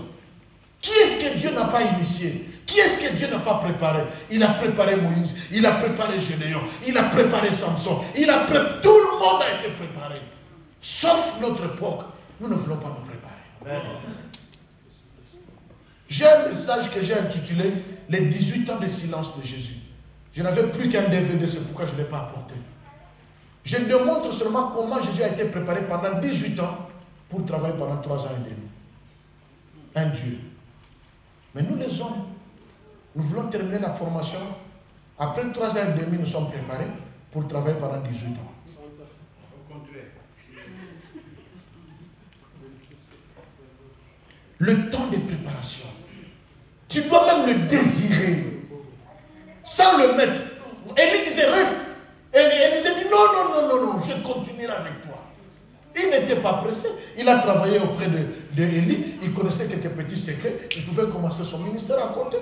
[SPEAKER 3] Qui est-ce que Dieu n'a pas initié? Qui est-ce que Dieu n'a pas préparé? Il a préparé Moïse, il a préparé Gédéon, il a préparé Samson, tout le monde a été préparé. Sauf notre époque, nous ne voulons pas nous préparer. J'ai un message que j'ai intitulé Les 18 ans de silence de Jésus. Je n'avais plus qu'un DVD, c'est pourquoi je ne l'ai pas apporté. Je démontre seulement comment Jésus a été préparé pendant 18 ans pour travailler pendant 3 ans et demi. Un Dieu. Mais nous les hommes, nous voulons terminer la formation. Après 3 ans et demi, nous sommes préparés pour travailler pendant 18 ans. Le temps de préparation. Tu dois même le désirer. Sans le mettre. Élie disait reste. Et Élisée dit non, je continuerai avec toi. Il n'était pas pressé. Il a travaillé auprès de Élie. Il connaissait quelques petits secrets. Il pouvait commencer son ministère à côté.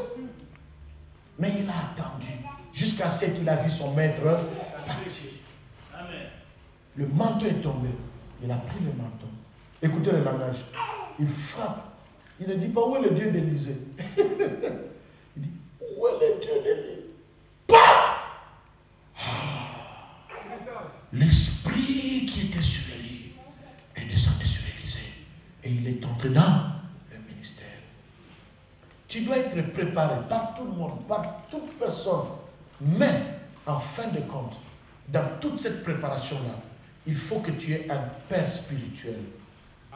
[SPEAKER 3] Mais il a attendu jusqu'à ce qu'il a vu son maître partir. Le manteau est tombé. Il a pris le manteau. Écoutez le langage. Il frappe. Il ne dit pas où est le Dieu d'Élisée. Il dit où est le Dieu d'Élie? L'esprit qui était sur Élie est descendu sur Élisée. Et il est entré dans le ministère. Tu dois être préparé par tout le monde, par toute personne. Mais, en fin de compte, dans toute cette préparation-là, il faut que tu aies un père spirituel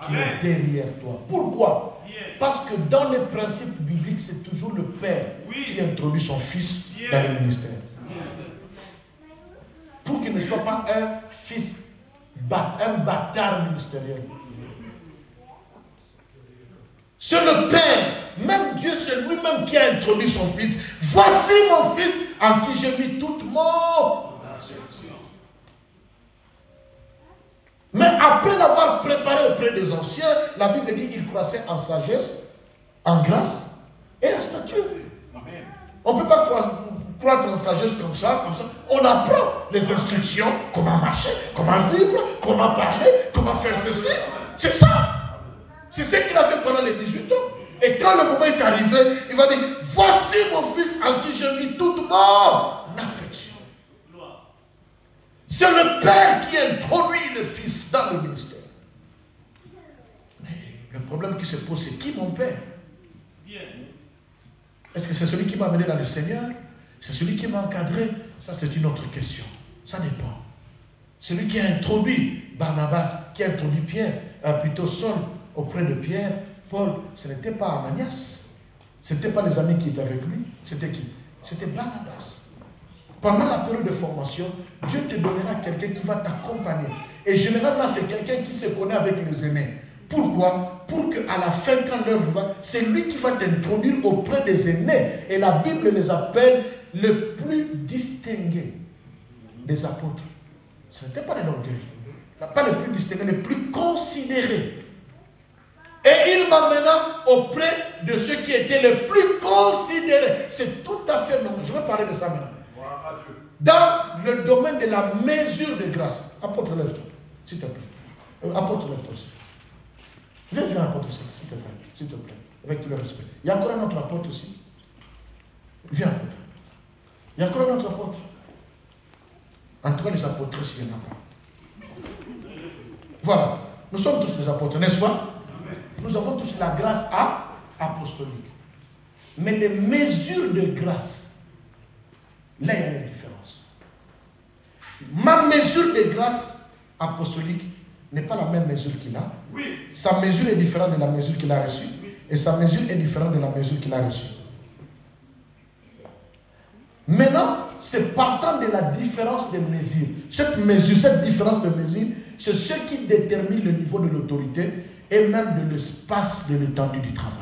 [SPEAKER 3] qui est derrière toi. Pourquoi? Parce que dans les principes bibliques, c'est toujours le père qui introduit son fils dans le ministère. Pour qu'il ne soit pas un fils, un bâtard ministériel. C'est le père, même Dieu, c'est lui-même qui a introduit son fils. Voici mon fils en qui j'ai mis toute mon affection. Mais après l'avoir préparé auprès des anciens, la Bible dit qu'il croissait en sagesse, en grâce et en stature. On ne peut pas croître en sagesse comme ça. On apprend les instructions, comment marcher, comment vivre, comment parler, comment faire ceci. C'est ça. C'est ce qu'il a fait pendant les 18 ans. Et quand le moment est arrivé, il va dire, voici mon fils en qui j'ai mis toute mon affection. C'est le père qui introduit le fils dans le ministère. Mais le problème qui se pose, c'est qui mon père? Est-ce que c'est celui qui m'a amené dans le Seigneur? C'est celui qui m'a encadré? Ça, c'est une autre question. Ça dépend. Celui qui a introduit Barnabas, qui a introduit Pierre, plutôt Saul, auprès de Pierre, Paul, ce n'était pas Ananias. Ce n'était pas les amis qui étaient avec lui. C'était qui? C'était Barnabas. Pendant la période de formation, Dieu te donnera quelqu'un qui va t'accompagner. Et généralement, c'est quelqu'un qui se connaît avec les aînés. Pourquoi? Pour qu'à la fin, quand l'heure va, c'est lui qui va t'introduire auprès des aînés. Et la Bible les appelle les plus distingués des apôtres. Ce n'était pas les orgueils. Pas les plus distingués, les plus considérés. Et il m'amena auprès de ceux qui étaient les plus considérés. C'est tout à fait normal. Je vais parler de ça maintenant. Dans le domaine de la mesure de grâce. Apôtre, lève-toi, s'il te plaît. Apôtre, lève-toi aussi. Viens, apôtre, s'il te plaît. Avec tout le respect. Il y a encore un autre apôtre aussi. Viens, apôtre. Il y a encore un autre apôtre. En tout cas, les apôtres, s'il n'y en a pas. Voilà. Nous sommes tous des apôtres, n'est-ce pas? Nous avons tous la grâce apostolique. Mais les mesures de grâce, là, il y a une différence. Ma mesure de grâce apostolique n'est pas la même mesure qu'il a. Oui. Sa mesure est différente de la mesure qu'il a reçue. Oui. Et sa mesure est différente de la mesure qu'il a reçue. Maintenant, c'est partant de la différence de mesure. Cette différence de mesure, c'est ce qui détermine le niveau de l'autorité et même de l'espace de l'étendue du travail.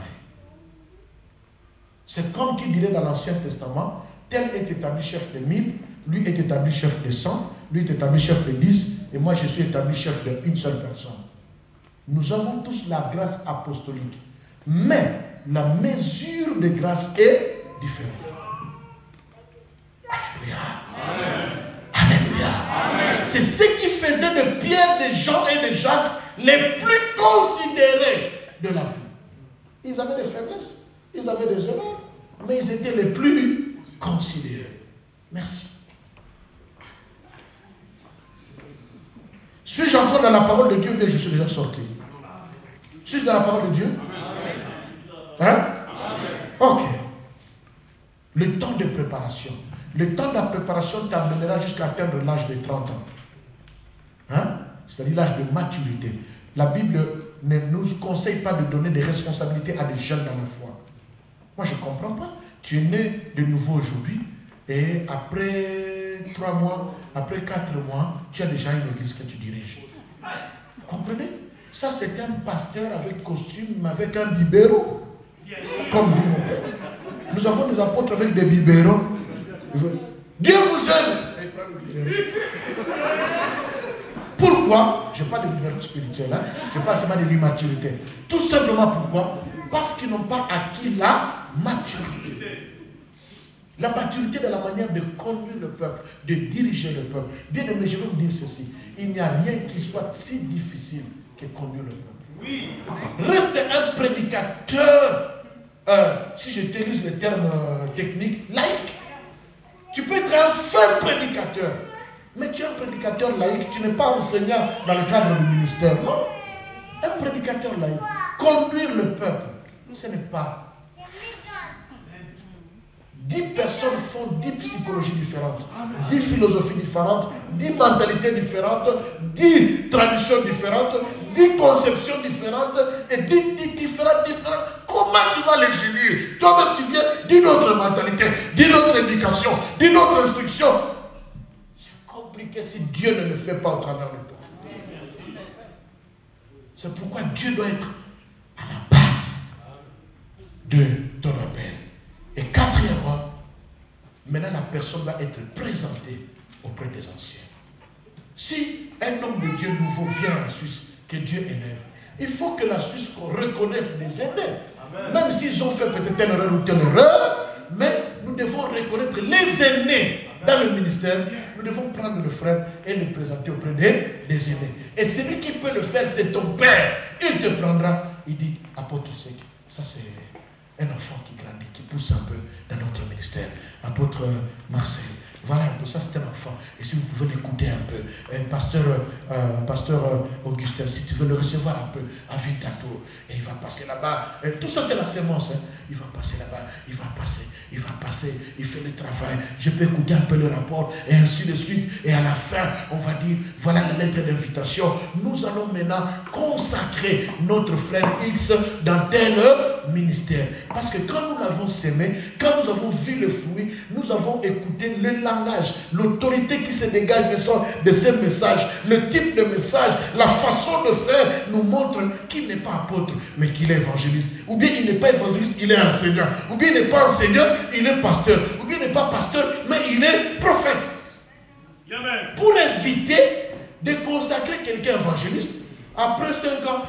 [SPEAKER 3] C'est comme qui dirait dans l'Ancien Testament, tel est établi chef de 1000, lui est établi chef de 100, lui est établi chef de 10, et moi je suis établi chef d'une seule personne. Nous avons tous la grâce apostolique, mais la mesure de grâce est différente. Alléluia. Amen. Alléluia. Amen. C'est ce qui faisait de Pierre, de Jean et de Jacques les plus considérés de la vie. Ils avaient des faiblesses, ils avaient des erreurs, mais ils étaient les plus considérés. Merci. Suis-je encore dans la parole de Dieu ou bien je suis déjà sorti? Suis-je dans la parole de Dieu? Hein? Ok. Le temps de préparation. Le temps de la préparation t'amènera jusqu'à atteindre l'âge de 30 ans. Hein? C'est-à-dire l'âge de maturité. La Bible ne nous conseille pas de donner des responsabilités à des jeunes dans la foi. Moi, je ne comprends pas. Tu es né de nouveau aujourd'hui et après 3 mois, après 4 mois, tu as déjà une église que tu diriges. Vous comprenez? Ça, c'est un pasteur avec costume, avec un biberon. Comme dit mon père. Nous avons des apôtres avec des biberons. Dieu vous aime. Pourquoi? Je parle de biberon spirituel, hein? Je parle seulement de l'immaturité. Tout simplement pourquoi? Parce qu'ils n'ont pas acquis la maturité. La maturité de la manière de conduire le peuple, de diriger le peuple. Bien aimé, je vais vous dire ceci. Il n'y a rien qui soit si difficile que conduire le peuple.
[SPEAKER 2] Oui.
[SPEAKER 3] Reste un prédicateur, si j'utilise le terme technique, laïque. Tu peux être un fin prédicateur, mais tu es un prédicateur laïque, tu n'es pas enseignant dans le cadre du ministère, non. Un prédicateur laïque, conduire le peuple, ce n'est pas 10 personnes font 10 psychologies différentes, 10 philosophies différentes, 10 mentalités différentes, 10 traditions différentes, 10 conceptions différentes et 10 différentes. Comment tu vas les unir? Toi-même, tu viens d'une autre mentalité, d'une autre éducation, d'une autre instruction. C'est compliqué si Dieu ne le fait pas au travers de toi. C'est pourquoi Dieu doit être à la base de ton appel. Et quatrièmement, maintenant la personne va être présentée auprès des anciens. Si un homme de Dieu nouveau vient en Suisse, que Dieu élève, il faut que la Suisse reconnaisse les aînés. Même s'ils ont fait peut-être telle erreur ou telle erreur, mais nous devons reconnaître les aînés dans le ministère. Nous devons prendre le frère et le présenter auprès des aînés. Et celui qui peut le faire, c'est ton père. Il te prendra. Il dit, apôtre Sec, ça c'est un enfant qui grandit, qui pousse un peu dans notre ministère. Apôtre Marcel, voilà un peu, ça c'est un enfant. Et si vous pouvez l'écouter un peu, pasteur Augustin, si tu veux le recevoir un peu, à Vitato, et il va passer là-bas. Tout ça c'est la sémence, hein. Il va passer là-bas, il va passer, il fait le travail. Je peux écouter un peu le rapport, et ainsi de suite. Et à la fin, on va dire, voilà la lettre d'invitation. Nous allons maintenant consacrer notre frère X dans tel ministère. Parce que quand nous l'avons sémé, quand nous avons vu le fruit, nous avons écouté le langage, l'autorité qui se dégage de ces messages, le type de message, la façon de faire nous montre qu'il n'est pas apôtre, mais qu'il est évangéliste. Ou bien il n'est pas évangéliste, il est enseignant. Ou bien il n'est pas enseignant, il est pasteur. Ou bien il n'est pas pasteur, mais il est prophète.
[SPEAKER 2] Amen.
[SPEAKER 3] Pour éviter de consacrer quelqu'un évangéliste, après 5 ans,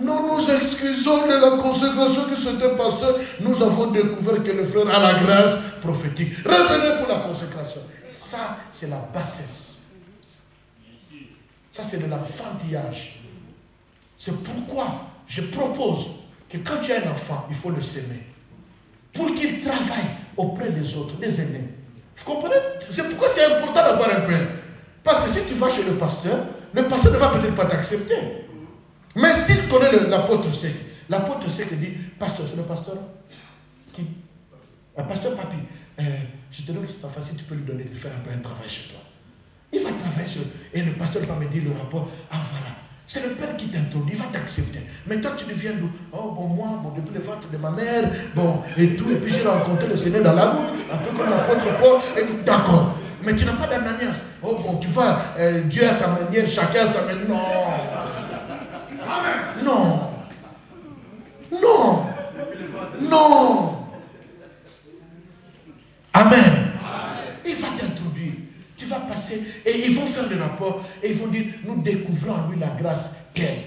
[SPEAKER 3] nous nous excusons de la consécration que c'était passé. Nous avons découvert que le frère a la grâce prophétique. Revenez pour la consécration. Ça, c'est la bassesse. Ça, c'est de l'enfantillage. C'est pourquoi je propose que quand tu as un enfant, il faut le s'aimer. Pour qu'il travaille auprès des autres, des aînés. Vous comprenez? C'est pourquoi c'est important d'avoir un père. Parce que si tu vas chez le pasteur ne va peut-être pas t'accepter. Mais s'il connaît l'apôtre Sec dit, pasteur, c'est le pasteur qui? Pasteur Papi, je te donne cette enfant, si tu peux lui donner de faire un peu un travail chez toi. Il va travailler sur. Et le pasteur va me dire le rapport, voilà. C'est le père qui t'introduit, il va t'accepter. Mais toi, tu deviens d'où? Oh, bon, moi, depuis le ventre de ma mère, bon, et tout. Et puis j'ai rencontré le Seigneur dans la route, un peu comme l'apôtre Paul. Et dit, d'accord. Mais tu n'as pas d'ananias. Oh, bon, tu vois, Dieu a sa manière, chacun a sa manière. Non. Non. Non. Non. Amen. Il va t'introduire. Tu vas passer et ils vont faire le rapport et ils vont dire, nous découvrons en lui la grâce qu'elle.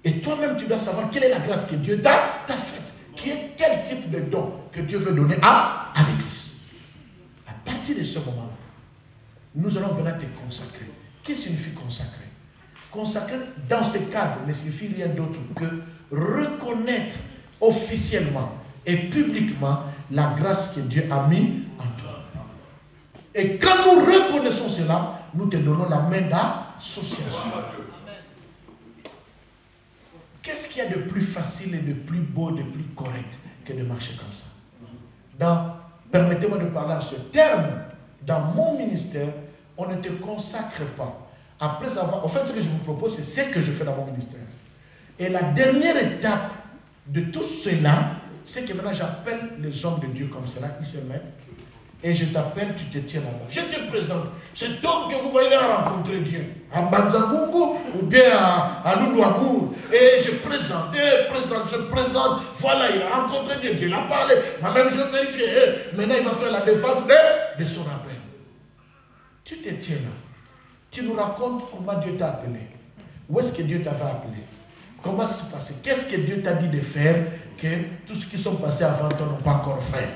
[SPEAKER 3] Et toi-même, tu dois savoir quelle est la grâce que Dieu t'a faite. Quel type de don que Dieu veut donner à l'Église. À partir de ce moment-là, nous allons venir te consacrer. Qu'est-ce que signifie consacrer? Consacrer dans ce cadre ne signifie rien d'autre que reconnaître officiellement et publiquement la grâce que Dieu a mise en toi. Et quand nous reconnaissons cela, nous te donnons la main d'association. Qu'est-ce qu'il y a de plus facile et de plus beau, de plus correct que de marcher comme ça? Permettez-moi de parler en ce terme. Dans mon ministère, on ne te consacre pas. Après avoir... En fait, ce que je vous propose, c'est ce que je fais dans mon ministère. Et la dernière étape de tout cela, c'est que maintenant j'appelle les hommes de Dieu comme cela, ils se mettent. et je t'appelle, tu te tiens là-bas. Je te présente. Cet homme que vous voyez là a rencontré Dieu. À Banzangungu ou bien à Loudouabour. Et je présente. Voilà, il a rencontré Dieu. Dieu l'a parlé. Moi-même, je vais vérifier. Maintenant, il va faire la défense de son appel. Tu te tiens là. Tu nous racontes comment Dieu t'a appelé. Où est-ce que Dieu t'avait appelé? Comment c'est passé? Qu'est-ce que Dieu t'a dit de faire que tous ceux qui sont passés avant toi n'ont pas encore fait?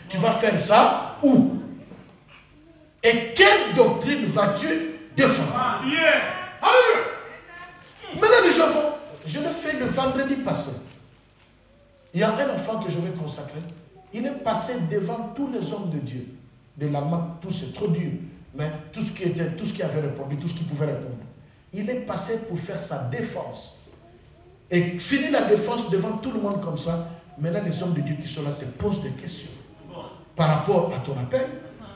[SPEAKER 3] Tu vas faire ça où? Et quelle doctrine vas-tu défendre? Maintenant les gens vont. Je l'ai fait le vendredi passé. Il y a un enfant que je vais consacrer. Il est passé devant tous les hommes de Dieu. De l'Allemagne, tout c'est trop dur. Mais tout ce qui avait répondu, tout ce qui pouvait répondre. Il est passé pour faire sa défense. Et finir la défense devant tout le monde comme ça. Maintenant les hommes de Dieu qui sont là te posent des questions. Par rapport à ton appel,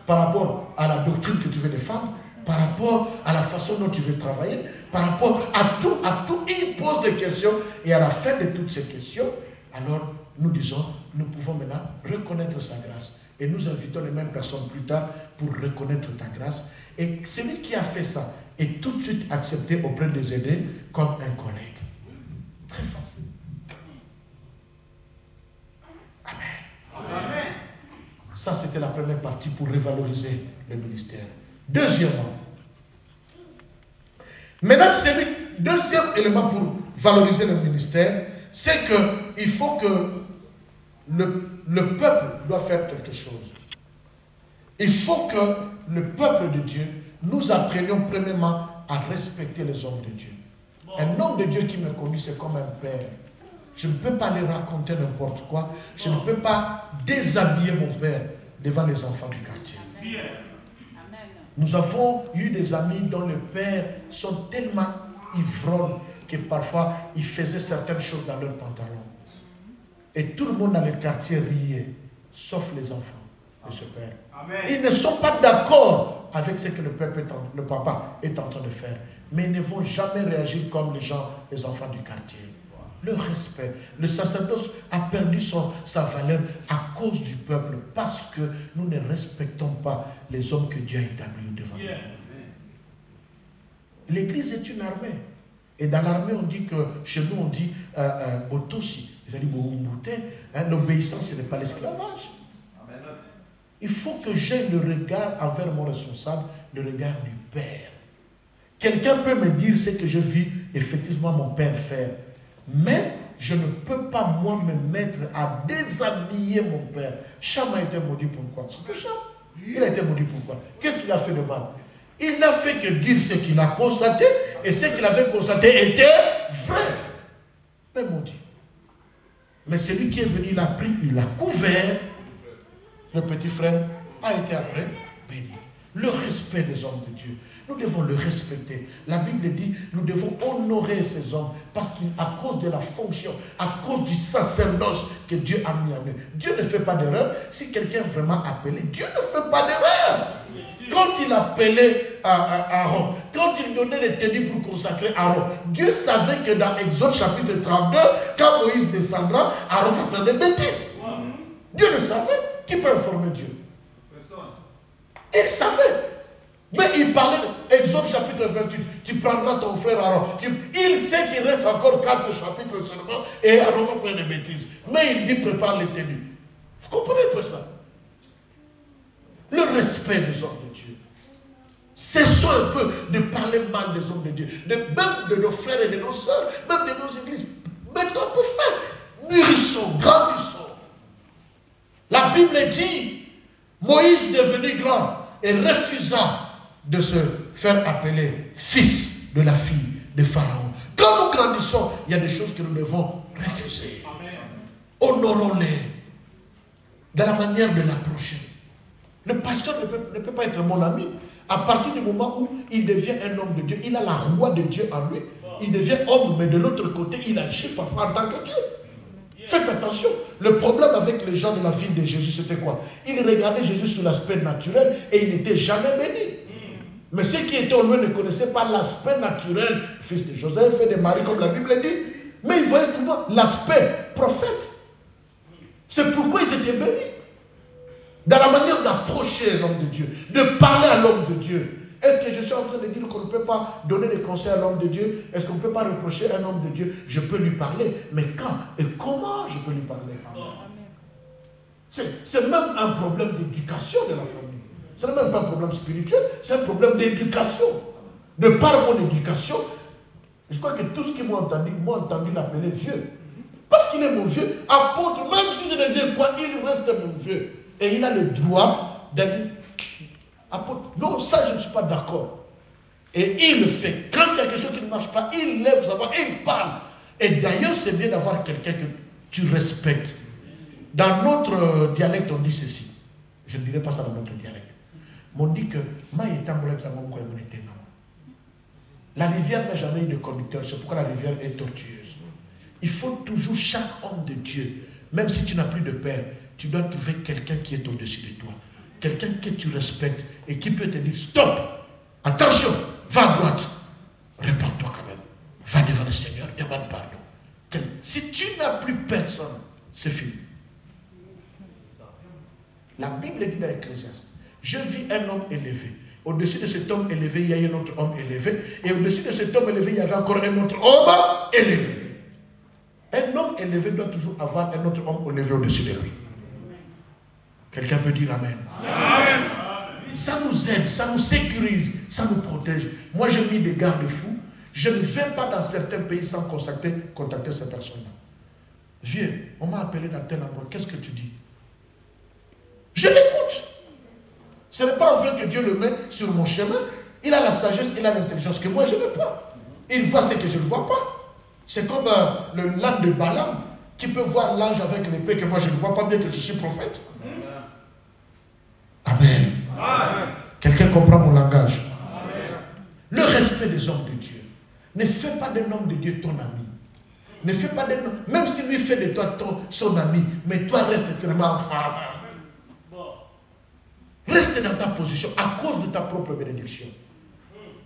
[SPEAKER 3] par rapport à la doctrine que tu veux défendre, par rapport à la façon dont tu veux travailler, par rapport à tout, ils posent des questions. Et à la fin de toutes ces questions, alors nous disons, nous pouvons maintenant reconnaître sa grâce. Et nous invitons les mêmes personnes plus tard pour reconnaître ta grâce. Et celui qui a fait ça est tout de suite accepté auprès des aînés comme un collègue. Très facile. Amen. Amen. Ça, c'était la première partie pour revaloriser le ministère. Deuxièmement, maintenant, deuxième élément pour valoriser le ministère, c'est qu'il faut que le peuple doit faire quelque chose. Il faut que le peuple de Dieu, nous apprenions premièrement à respecter les hommes de Dieu. Un homme de Dieu qui me conduit, c'est comme un père. Je ne peux pas les raconter n'importe quoi. Je ne peux pas déshabiller mon père devant les enfants du quartier. Nous avons eu des amis dont les pères sont tellement ivrognes que parfois ils faisaient certaines choses dans leurs pantalons. Et tout le monde dans le quartier riait, sauf les enfants de ce père. Amen. Ils ne sont pas d'accord avec ce que le papa est en train de faire. Mais ils ne vont jamais réagir comme les enfants du quartier. Le respect. Le sacerdoce a perdu sa valeur à cause du peuple parce que nous ne respectons pas les hommes que Dieu a établis devant nous. L'église est une armée. Et dans l'armée, on dit que, chez nous, on dit autosi. L'obéissance, ce n'est pas l'esclavage. Il faut que j'aie le regard envers mon responsable, le regard du Père. Quelqu'un peut me dire ce que je vis, effectivement, mon Père faire. Mais je ne peux pas, moi, me mettre à déshabiller mon Père. Cham a été maudit pourquoi? C'était Cham. Il a été maudit pourquoi? Qu'est-ce qu'il a fait de mal? Il n'a fait que dire ce qu'il a constaté, et ce qu'il avait constaté était vrai. Mais maudit. Mais celui qui est venu, il a pris, il a couvert. Le petit frère a été après béni. Le respect des hommes de Dieu. Nous devons le respecter. La Bible dit, nous devons honorer ces hommes parce qu'à cause de la fonction, à cause du sacerdoce que Dieu a mis en eux. Dieu ne fait pas d'erreur. Si quelqu'un est vraiment appelé, Dieu ne fait pas d'erreur. Quand il appelait Aaron, quand il donnait les tenues pour consacrer Aaron, Dieu savait que dans Exode chapitre 32, quand Moïse descendra, Aaron va faire des bêtises. Dieu le savait. Qui peut informer Dieu? Il savait. Mais il parlait d'Exode chapitre 28. Tu prendras ton frère Aaron. Il sait qu'il reste encore 4 chapitres seulement et Aaron va faire des bêtises. Mais il dit prépare les tenues. Vous comprenez un peu ça? Le respect des hommes de Dieu. Cessons un peu de parler mal des hommes de Dieu. Même de nos frères et de nos sœurs, même de nos églises. Mettons un peu fin. Mûrissons, grandissons. La Bible dit, Moïse devenu grand et refusa de se faire appeler fils de la fille de Pharaon. Quand nous grandissons, il y a des choses que nous devons refuser. Honorons-les dans la manière de l'approcher. Le pasteur ne peut pas être mon ami. À partir du moment où il devient un homme de Dieu, il a la roi de Dieu en lui. Il devient homme, mais de l'autre côté, il agit parfois en tant que Dieu. Faites attention. Le problème avec les gens de la ville de Jésus, c'était quoi? Ils regardaient Jésus sous l'aspect naturel et il n'était jamais béni. Mais ceux qui étaient en lui ne connaissaient pas l'aspect naturel, fils de Joseph et de Marie, comme la Bible dit. Mais ils voyaient tout le monde l'aspect prophète. C'est pourquoi ils étaient bénis. dans la manière d'approcher l'homme de Dieu, de parler à l'homme de Dieu. Est-ce que je suis en train de dire qu'on ne peut pas donner des conseils à l'homme de Dieu? Est-ce qu'on ne peut pas reprocher à un homme de Dieu? Je peux lui parler, mais quand et comment je peux lui parler? C'est même un problème d'éducation de la famille. Ce n'est même pas un problème spirituel, c'est un problème d'éducation. De par mon éducation, je crois que tous ceux qui m'ont entendu l'appeler vieux. Parce qu'il est mon vieux, apôtre, même si je deviens quoi, il reste mon vieux. Et il a le droit d'être apôtre. Non, ça je ne suis pas d'accord. Et il le fait. Quand il y a quelque chose qui ne marche pas, il lève sa voix et il parle. Et d'ailleurs, c'est bien d'avoir quelqu'un que tu respectes. Dans notre dialecte, on dit ceci. Je ne dirai pas ça dans notre dialecte. Mais on dit que la rivière n'a jamais eu de conducteur. C'est pourquoi la rivière est tortueuse. Il faut toujours, chaque homme de Dieu, même si tu n'as plus de père, tu dois trouver quelqu'un qui est au-dessus de toi. Quelqu'un que tu respectes et qui peut te dire stop, attention, va à droite, répands-toi quand même, va devant le Seigneur, demande pardon. Si tu n'as plus personne, c'est fini. La Bible dit dans Ecclésiaste, je vis un homme élevé. Au-dessus de cet homme élevé, il y a un autre homme élevé. Et au-dessus de cet homme élevé, il y avait encore un autre homme élevé. Un homme élevé doit toujours avoir un autre homme élevé au-dessus de lui. Quelqu'un peut dire Amen. Amen. Ça nous aide, ça nous sécurise, ça nous protège. Moi, j'ai mis des garde-fous. Je ne vais pas dans certains pays sans contacter ces personnes-là. Vieux, on m'a appelé dans tel endroit, qu'est-ce que tu dis? Je l'écoute. Ce n'est pas en fait que Dieu le met sur mon chemin. Il a la sagesse, il a l'intelligence que moi je n'ai pas. Il voit ce que je ne vois pas. C'est comme le l'âne de Balaam qui peut voir l'ange avec l'épée que moi je ne vois pas bien que je suis prophète. Amen. Amen. Quelqu'un comprend mon langage? Amen. Le respect des hommes de Dieu. Ne fais pas d'un homme de Dieu ton ami. Ne fais pas d'un homme, même si lui fait de toi son ami, mais toi reste extrêmement enfant. Reste dans ta position à cause de ta propre bénédiction.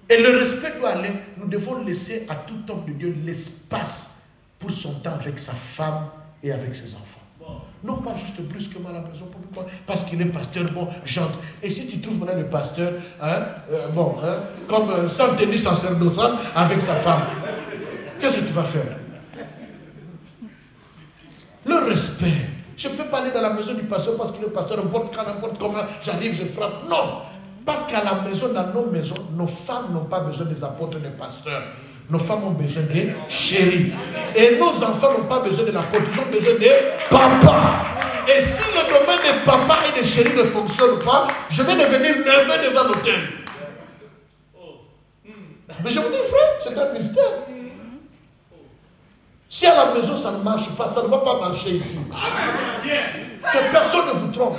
[SPEAKER 3] Et le respect doit aller, nous devons laisser à tout homme de Dieu l'espace pour son temps avec sa femme et avec ses enfants. Non pas juste brusquement à la maison, parce qu'il est pasteur, bon, chante. Et si tu trouves maintenant le pasteur, comme sans tenue sacerdotale avec sa femme, qu'est-ce que tu vas faire? Le respect. Je ne peux pas aller dans la maison du pasteur parce qu'il est pasteur, n'importe quand, n'importe comment, j'arrive, je frappe. Non. Parce qu'à la maison, dans nos maisons, nos femmes n'ont pas besoin des apôtres, des pasteurs. Nos femmes ont besoin des chéris. Et nos enfants n'ont pas besoin de l'apôtre, ils ont besoin des papas. Et si le domaine des papas et des chéris ne fonctionne pas, je vais devenir neveu devant l'autel. Mais je vous dis, frère, c'est un mystère. Si à la maison ça ne marche pas, ça ne va pas marcher ici. Que personne ne vous trompe.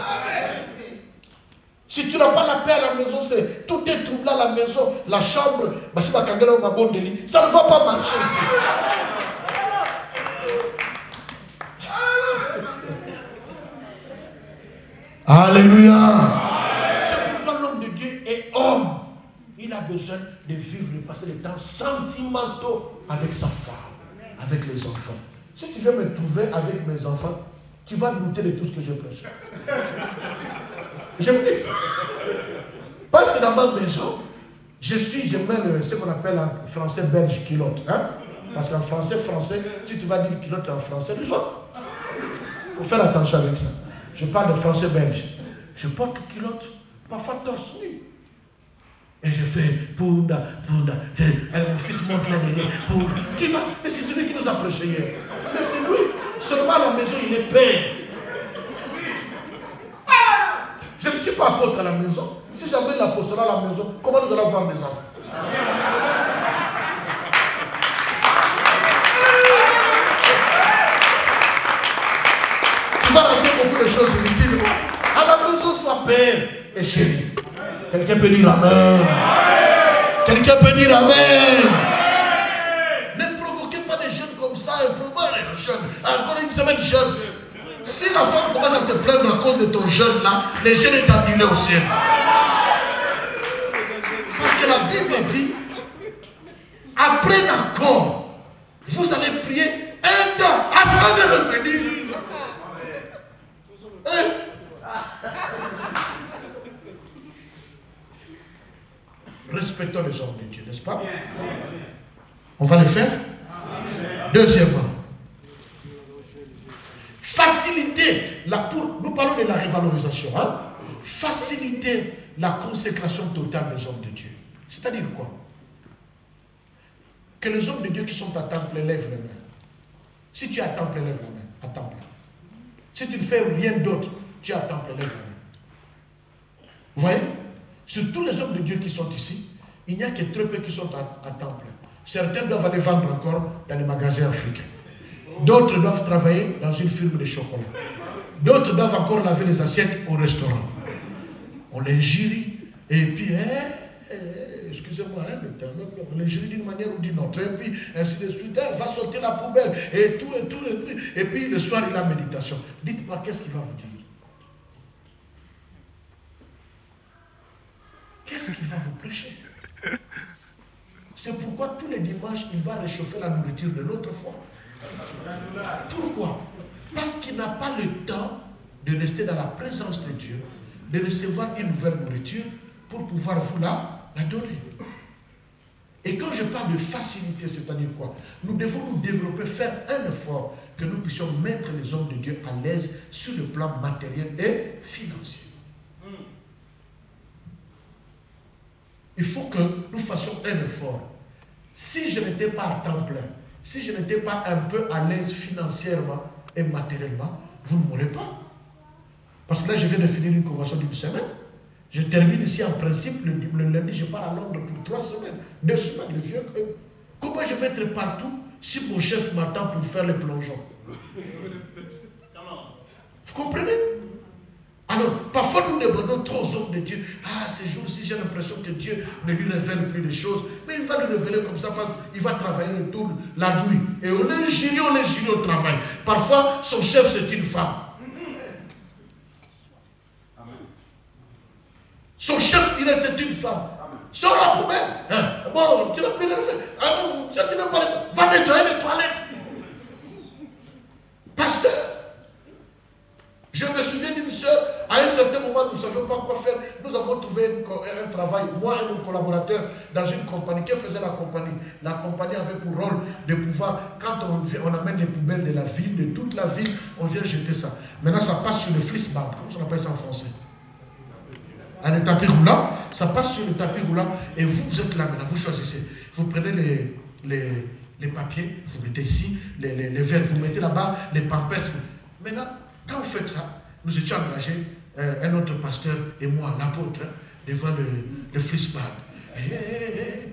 [SPEAKER 3] Si tu n'as pas la paix à la maison, tout est troublé à la maison, la chambre, ça ne va pas marcher ici. Alléluia. C'est pourquoi l'homme de Dieu est homme. Il a besoin de vivre, de passer les temps sentimentaux avec sa femme, avec les enfants. Si tu veux me trouver avec mes enfants, tu vas douter de tout ce que je prêche. Je vous dis ça. Parce que dans ma maison, je mets ce qu'on appelle en français belge culotte. Hein? Parce qu'en français, si tu vas dire culotte en français, il faut faire attention avec ça. Je parle de français belge. Je porte culotte, parfois torse nu. Et je fais pounda. Mon fils monte là derrière. Qui va? Et c'est celui qui nous a prêché hier. Mais c'est lui. Seulement à la maison, il est père. Je ne suis pas apôtre à la maison. Si j'amène l'apostolat à la maison, comment nous allons voir mes enfants? Tu vas rater beaucoup de choses inutiles. À la maison, sois père et chéri. Quelqu'un peut dire Amen. Quelqu'un peut dire Amen. Ne provoquez pas des jeunes comme ça. Encore une semaine jeune. Si la femme commence à se plaindre à cause de ton jeûne là, les jeunes est annulé au ciel. Parce que la Bible dit, après l'accord, vous allez prier un temps afin de revenir. respectons les hommes de Dieu, n'est-ce pas? On va le faire? Deuxièmement, faciliter, nous parlons de la révalorisation, hein? Faciliter la consécration totale des hommes de Dieu. C'est-à-dire quoi? Que les hommes de Dieu qui sont à temple lèvent les mains. Si tu es à temple, lève la main. À temple. Si tu ne fais rien d'autre, tu es à temple, lève la main. Vous voyez? Sur tous les hommes de Dieu qui sont ici, il n'y a que très peu qui sont à temple. Certains doivent aller vendre encore dans les magasins africains. D'autres doivent travailler dans une firme de chocolat. D'autres doivent encore laver les assiettes au restaurant. On l'injurie et puis, excusez-moi, on l'injurie d'une manière ou d'une autre. Et puis, ainsi de suite, va sortir la poubelle et tout. Et puis, le soir, il a méditation. Dites-moi, qu'est-ce qu'il va vous dire? Qu'est-ce qu'il va vous prêcher? C'est pourquoi tous les dimanches, il va réchauffer la nourriture de l'autre foi. Pourquoi? Parce qu'il n'a pas le temps de rester dans la présence de Dieu, de recevoir une nouvelle nourriture pour pouvoir vous la donner. Et quand je parle de facilité, c'est-à-dire quoi? Nous devons nous développer, faire un effort que nous puissions mettre les hommes de Dieu à l'aise sur le plan matériel et financier. Il faut que nous fassions un effort. Si je n'étais pas à temps plein, si je n'étais pas un peu à l'aise financièrement et matériellement, vous ne m'aurez pas. Parce que là, je viens de finir une convention d'une semaine. Je termine ici en principe, le lundi, je pars à Londres pour 3 semaines, 2 semaines, le vieux. Comment je vais être partout si mon chef m'attend pour faire les plongeons? Vous comprenez? Alors, parfois nous demandons trop aux hommes de Dieu. Ah, ces jours-ci, j'ai l'impression que Dieu ne lui révèle plus de choses. Mais il va lui révéler comme ça, il va travailler le tour la nuit. Et on l'injurie au travail. Parfois, son chef, c'est une femme. Son chef direct, c'est une femme. Sors la poubelle. Hein? Bon, tu n'as plus rien fait. Ah, bon, tu n'as pas... Va nettoyer les toilettes. Pasteur, je me souviens d'une soeur, à un certain moment, nous ne savions pas quoi faire. Nous avons trouvé un travail, moi et mon collaborateur, dans une compagnie. Qui faisait la compagnie? La compagnie avait pour rôle de pouvoir, quand on amène les poubelles de la ville, de toute la ville, on vient jeter ça. Maintenant, ça passe sur le flipsboard, comment on appelle ça en français? Un tapis roulant, ça passe sur le tapis roulant et vous êtes là maintenant, vous choisissez. Vous prenez les papiers, vous mettez ici, les verres, vous mettez là-bas, les pampers. Maintenant, quand vous faites ça, nous étions engagés, un autre pasteur et moi, l'apôtre, devant le flipsboard.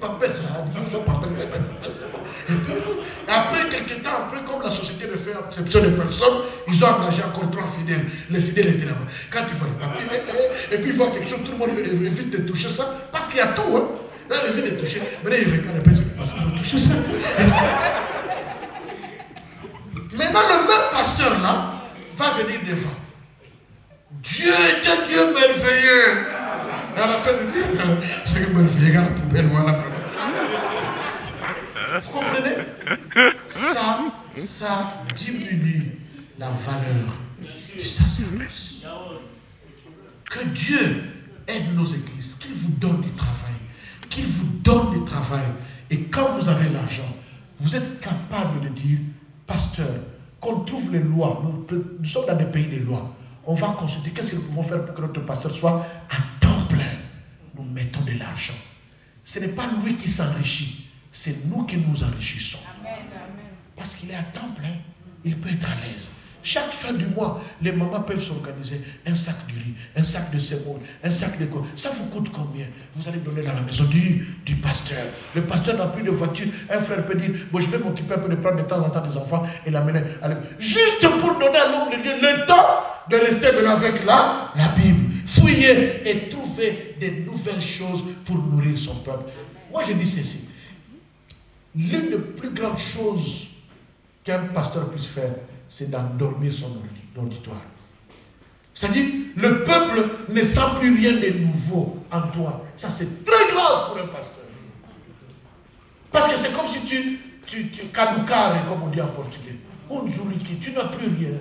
[SPEAKER 3] Pampers, et puis, après quelques temps, après, comme la société ne fait exception de personne, ils ont engagé encore 3 fidèles. Les fidèles étaient là-bas. Quand ils voient les papiers, et puis ils voient quelque chose, tout le monde évite de toucher ça, parce qu'il y a tout. Hein. Là, ils viennent de toucher. Maintenant, ils regardent parce qu'ils ont touché ça. Maintenant, le même pasteur-là va venir devant. Dieu est un Dieu merveilleux. Et à la fin de dire, c'est que merveilleux, regarde la poubelle, voilà. Vous comprenez? Ça diminue la valeur du sacerdoce. Que Dieu aide nos églises, qu'il vous donne du travail, qu'il vous donne du travail. Et quand vous avez l'argent, vous êtes capable de dire, pasteur, qu'on trouve les lois, nous sommes dans des pays des lois. On va consulter qu'est-ce que nous pouvons faire pour que notre pasteur soit à temps plein. Nous mettons de l'argent. Ce n'est pas lui qui s'enrichit, c'est nous qui nous enrichissons. Parce qu'il est à temps plein, il peut être à l'aise. Chaque fin du mois, les mamans peuvent s'organiser. Un sac de riz, un sac de semoule, un sac de quoi. Ça vous coûte combien? Vous allez donner dans la maison du pasteur. Le pasteur n'a plus de voiture. Un frère peut dire, bon, je vais m'occuper un peu de prendre de temps en temps des enfants et l'amener. Juste pour donner à l'homme de Dieu le temps de rester avec la Bible. Fouiller et trouver des nouvelles choses pour nourrir son peuple. Moi, je dis ceci. L'une des plus grandes choses qu'un pasteur puisse faire, c'est d'endormir son auditoire. C'est-à-dire, le peuple ne sent plus rien de nouveau en toi. Ça, c'est très grave pour un pasteur. Parce que c'est comme si tu caducares, comme on dit en portugais. Tu n'as plus rien.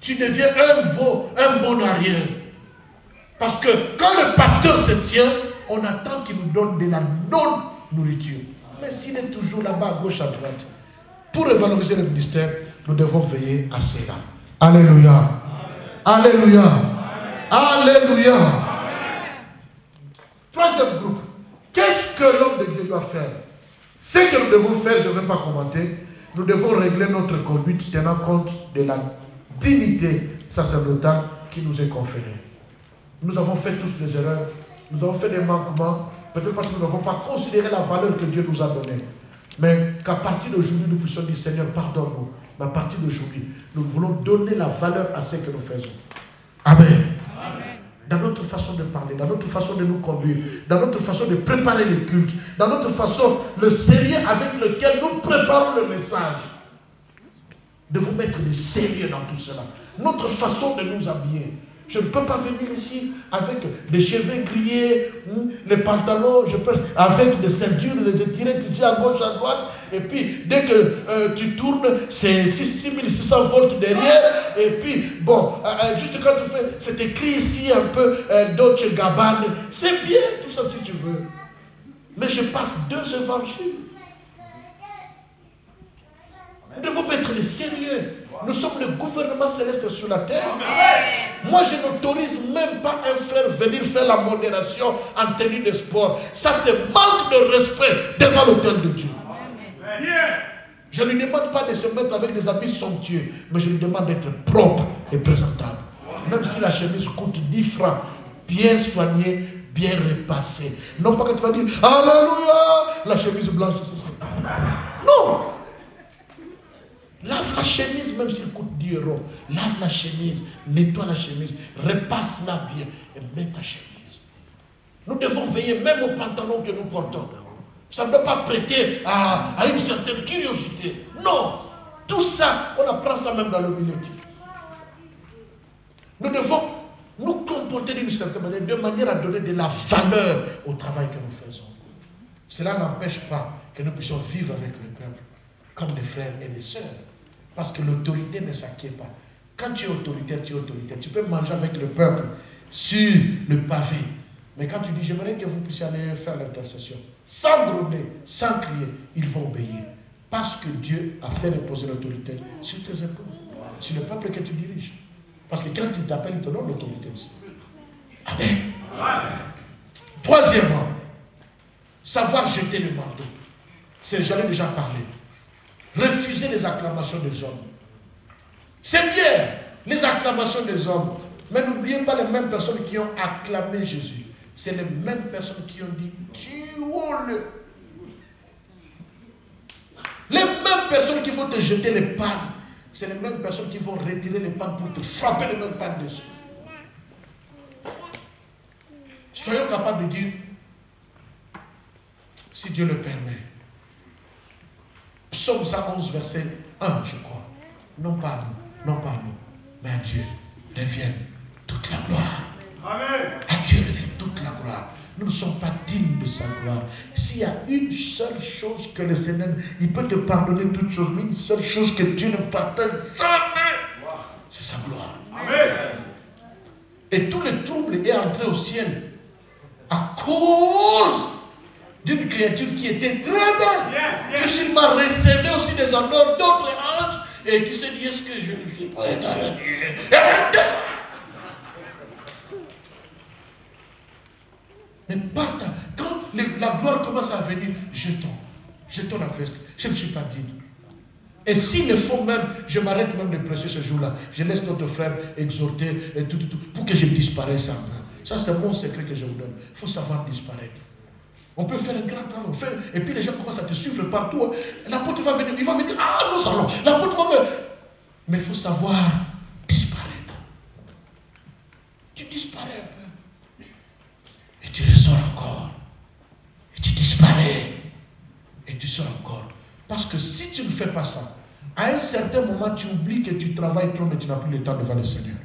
[SPEAKER 3] Tu deviens un veau, un bon à rien. Parce que quand le pasteur se tient, on attend qu'il nous donne de la non-nourriture. Mais s'il est toujours là-bas, à gauche, à droite, pour revaloriser le ministère, nous devons veiller à cela. Alléluia. Alléluia. Alléluia. Troisième groupe. Qu'est-ce que l'homme de Dieu doit faire? Ce que nous devons faire, je ne vais pas commenter. Nous devons régler notre conduite tenant compte de la dignité sacerdotale qui nous est conférée. Nous avons fait tous des erreurs. Nous avons fait des manquements. Peut-être parce que nous n'avons pas considéré la valeur que Dieu nous a donnée. Mais qu'à partir d'aujourd'hui, nous puissions dire, Seigneur, pardonne-nous. Mais à partir d'aujourd'hui, nous voulons donner la valeur à ce que nous faisons. Amen. Dans notre façon de parler, dans notre façon de nous conduire, dans notre façon de préparer les cultes, dans notre façon, le sérieux avec lequel nous préparons le message. Nous devons mettre du sérieux dans tout cela. Notre façon de nous habiller. Je ne peux pas venir ici avec des cheveux grillés, les pantalons, avec des ceintures, les étirettes ici à gauche, à droite. Et puis, dès que tu tournes, c'est 6600 volts derrière. Et puis, bon, juste quand tu fais, c'est écrit ici un peu Dolce Gabbana. C'est bien tout ça si tu veux. Mais je passe 2 évangiles. Nous devons mettre le sérieux. Nous sommes le gouvernement céleste sur la terre. Moi, je n'autorise même pas un frère venir faire la modération en tenue de sport. Ça, c'est manque de respect devant l'autel de Dieu. Je ne lui demande pas de se mettre avec des habits somptueux, mais je lui demande d'être propre et présentable. Même si la chemise coûte 10 francs, bien soignée, bien repassée. Non pas que tu vas dire, Alléluia, la chemise blanche. Non. Lave la chemise, même s'il coûte 10 €. Lave la chemise, nettoie la chemise, repasse-la bien et mets ta chemise. Nous devons veiller même aux pantalons que nous portons. Ça ne doit pas prêter à une certaine curiosité. Non, tout ça, on apprend ça même dans l'homilétique. Nous devons nous comporter d'une certaine manière, de manière à donner de la valeur au travail que nous faisons. Cela n'empêche pas que nous puissions vivre avec le peuple comme des frères et des sœurs. Parce que l'autorité ne s'acquiert pas. Quand tu es autoritaire, tu es autoritaire. Tu peux manger avec le peuple sur le pavé. Mais quand tu dis, j'aimerais que vous puissiez aller faire l'intercession, sans gronder, sans crier, ils vont obéir. Parce que Dieu a fait reposer l'autorité sur tes épaules, sur le peuple que tu diriges. Parce que quand il t'appelle, il te donne l'autorité aussi. Amen. Troisièmement, savoir jeter le manteau. J'en ai déjà parlé. Refuser les acclamations des hommes. C'est bien, les acclamations des hommes. Mais n'oubliez pas les mêmes personnes qui ont acclamé Jésus. C'est les mêmes personnes qui ont dit, tuons-le. Les mêmes personnes qui vont te jeter les pannes. C'est les mêmes personnes qui vont retirer les pannes pour te frapper les mêmes pannes dessus. Soyons capables de dire, si Dieu le permet, Psaume 111, verset 1, je crois. Non pas à nous, non pas à nous, mais à Dieu revienne toute la gloire.
[SPEAKER 2] Amen.
[SPEAKER 3] À Dieu revienne toute la gloire. Nous ne sommes pas dignes de sa gloire. S'il y a une seule chose que le Seigneur, il peut te pardonner toutes choses, mais une seule chose que Dieu ne pardonne jamais, c'est sa gloire.
[SPEAKER 2] Amen.
[SPEAKER 3] Et tout le trouble est entré au ciel à cause d'une créature qui était très belle. Que s'il m'a recevé aussi des honneurs d'autres anges et qui se dit, est-ce que je ne suis pas éternel? Mais partant, quand la gloire commence à venir, jetons la veste. Je ne suis pas digne. Et s'il le faut même, je m'arrête même de prêcher ce jour-là. Je laisse notre frère exhorter et tout, pour que je disparaisse en bas. Ça, c'est mon secret que je vous donne. Il faut savoir disparaître. On peut faire un grand travail. Et puis les gens commencent à te suivre partout. Hein. L'apôtre va venir. Il va venir. Ah, nous allons. L'apôtre va venir. Mais il faut savoir disparaître. Tu disparais un peu. Et tu ressors encore. Et tu disparais. Et tu sors encore. Parce que si tu ne fais pas ça, à un certain moment, tu oublies que tu travailles trop, mais tu n'as plus le temps devant le Seigneur.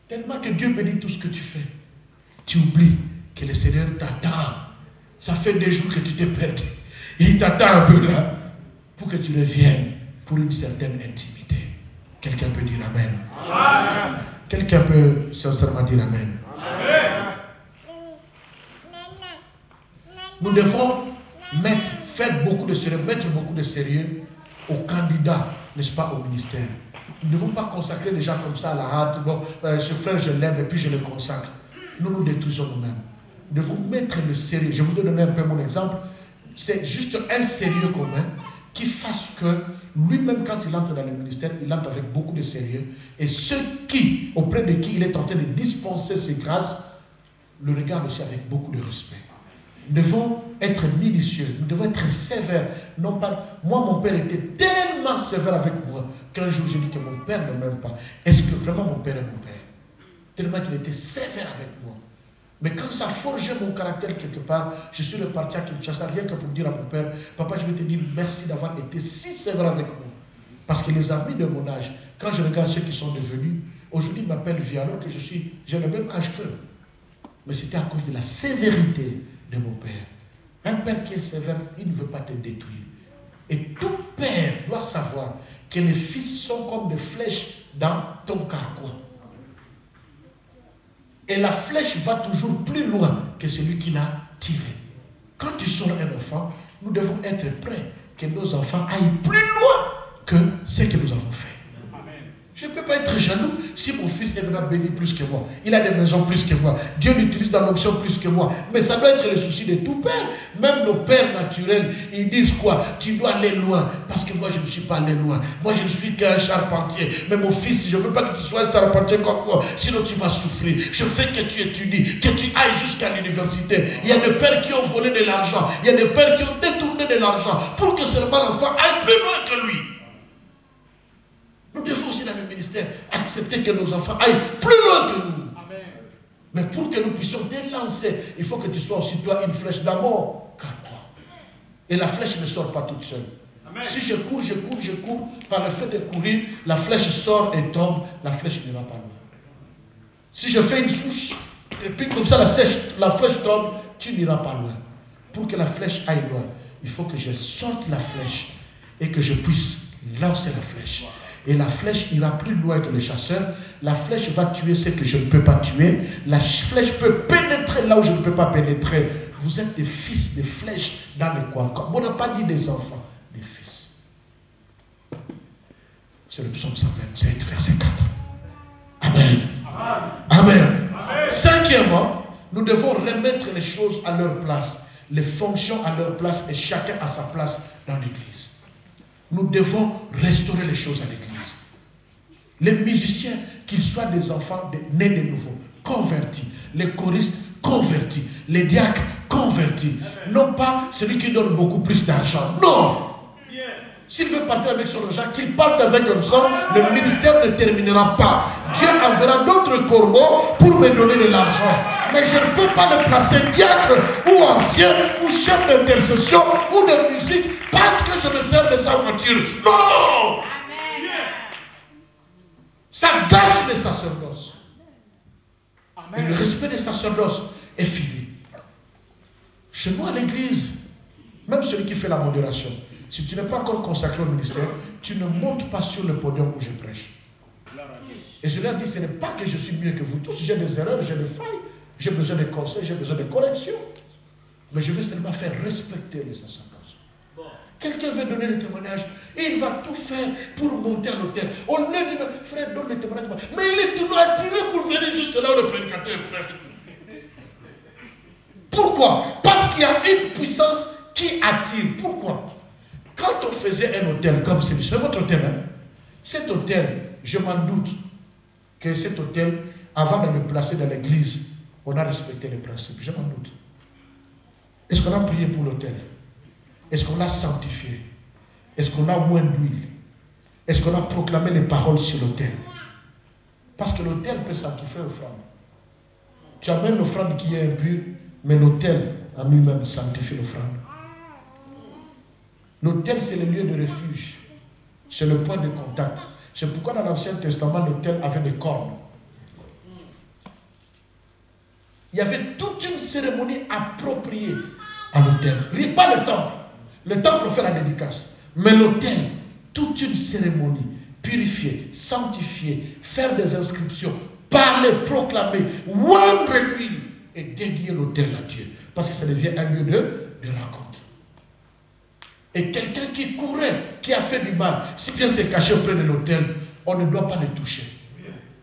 [SPEAKER 3] Tellement que Dieu bénit tout ce que tu fais. Tu oublies que le Seigneur t'attend. Ça fait des jours que tu t'es perdu. Et il t'attend un peu là pour que tu reviennes pour une certaine intimité. Quelqu'un peut dire Amen. Amen. Quelqu'un peut sincèrement dire Amen. Amen. Nous devons faire beaucoup de sérieux, mettre beaucoup de sérieux aux candidats, n'est-ce pas, au ministère. Nous ne devons pas consacrer les gens comme ça à la hâte. Bon, ce frère, je l'aime et puis je le consacre. Nous nous détruisons nous-mêmes. Nous devons mettre le sérieux. Je vous donne un peu mon exemple. C'est juste un sérieux commun qui fasse que lui-même, quand il entre dans le ministère, il entre avec beaucoup de sérieux. Et ceux auprès de qui il est en train de dispenser ses grâces, le regardent aussi avec beaucoup de respect. Nous devons être minutieux, nous devons être sévères. Non pas, moi, mon père était tellement sévère avec moi qu'un jour, j'ai dit que mon père ne m'aime pas. Est-ce que vraiment mon père est mon père? Tellement qu'il était sévère avec moi. Mais quand ça forgeait mon caractère quelque part, je suis reparti à Kinshasa, rien que pour dire à mon père, papa, je vais te dire merci d'avoir été si sévère avec moi. Parce que les amis de mon âge, quand je regarde ceux qui sont devenus, aujourd'hui ils m'appellent vieux alors que j'ai le même âge qu'eux. Mais c'était à cause de la sévérité de mon père. Un père qui est sévère, il ne veut pas te détruire. Et tout père doit savoir que les fils sont comme des flèches dans ton carquois. Et la flèche va toujours plus loin que celui qui l'a tiré. Quand tu sors un enfant, nous devons être prêts que nos enfants aillent plus loin que ce que nous avons fait. Je ne peux pas être jaloux si mon fils est maintenant béni plus que moi. Il a des maisons plus que moi. Dieu l'utilise dans l'onction plus que moi. Mais ça doit être le souci de tout père. Même nos pères naturels, ils disent quoi? Tu dois aller loin. Parce que moi, je ne suis pas allé loin. Moi, je ne suis qu'un charpentier. Mais mon fils, je ne veux pas que tu sois un charpentier comme moi. Sinon, tu vas souffrir. Je veux que tu étudies, que tu ailles jusqu'à l'université. Il y a des pères qui ont volé de l'argent. Il y a des pères qui ont détourné de l'argent pour que seulement l'enfant aille plus loin que lui. Nous devons aussi dans le ministère accepter que nos enfants aillent plus loin que nous. Amen. Mais pour que nous puissions délancer, il faut que tu sois aussi toi une flèche d'amour. Et la flèche ne sort pas toute seule. Amen. Si je cours, par le fait de courir, la flèche sort et tombe, la flèche n'ira pas loin. Si je fais une souche, et puis comme ça la flèche tombe, tu n'iras pas loin. Pour que la flèche aille loin, il faut que je sorte la flèche et que je puisse lancer la flèche. Et la flèche ira plus loin que le chasseur. La flèche va tuer ce que je ne peux pas tuer. La flèche peut pénétrer là où je ne peux pas pénétrer. Vous êtes des fils de flèches dans les coins. On n'a pas dit des enfants, des fils. C'est le psaume 127, verset 4. Amen. Amen. Amen. Cinquièmement, nous devons remettre les choses à leur place, les fonctions à leur place et chacun à sa place dans l'église. Nous devons restaurer les choses à l'église. Les musiciens, qu'ils soient des enfants nés de nouveau, convertis. Les choristes, convertis. Les diacres, convertis. Non pas celui qui donne beaucoup plus d'argent. Non! S'il veut partir avec son argent, qu'il parte avec un son, le ministère ne terminera pas. Dieu enverra d'autres corbeaux pour me donner de l'argent. Mais je ne peux pas le placer diacre ou ancien ou chef d'intercession ou de musique parce que je me sers de sa voiture. Non! Ça gâche les sacerdoces. Et le respect des sacerdoces est fini. Chez moi à l'église, même celui qui fait la modération, si tu n'es pas encore consacré au ministère, tu ne montes pas sur le podium où je prêche. Et je leur dis, ce n'est pas que je suis mieux que vous tous. J'ai des erreurs, j'ai des failles, j'ai besoin de conseils, j'ai besoin de corrections. Mais je veux seulement faire respecter les sacerdoces. Quelqu'un veut donner le témoignage et il va tout faire pour monter à l'autel. On lui dit, frère, donne le témoignage. Mais il est toujours attiré pour venir juste là où le prédicateur prêche. Pourquoi? Parce qu'il y a une puissance qui attire. Pourquoi? Quand on faisait un hôtel comme celui-ci, c'est votre hôtel, hein? Cet hôtel, je m'en doute que cet hôtel, avant de le placer dans l'église, on a respecté les principes. Je m'en doute. Est-ce qu'on a prié pour l'hôtel? Est-ce qu'on l'a sanctifié? Est-ce qu'on a oint d'huile? Est-ce qu'on a proclamé les paroles sur l'autel? Parce que l'autel peut sanctifier l'offrande. Tu amènes l'offrande qui est impure, mais l'autel en lui-même sanctifie l'offrande. L'autel, c'est le lieu de refuge. C'est le point de contact. C'est pourquoi dans l'Ancien Testament, l'autel avait des cornes. Il y avait toute une cérémonie appropriée à l'autel. Pas le temple. Le temple fait la dédicace. Mais l'autel, toute une cérémonie purifier, sanctifier, faire des inscriptions, parler, proclamer, rendre l'huile et dédier l'autel à Dieu. Parce que ça devient un lieu de rencontre. Et quelqu'un qui courait, qui a fait du mal, si vient se cacher auprès de l'autel, on ne doit pas le toucher.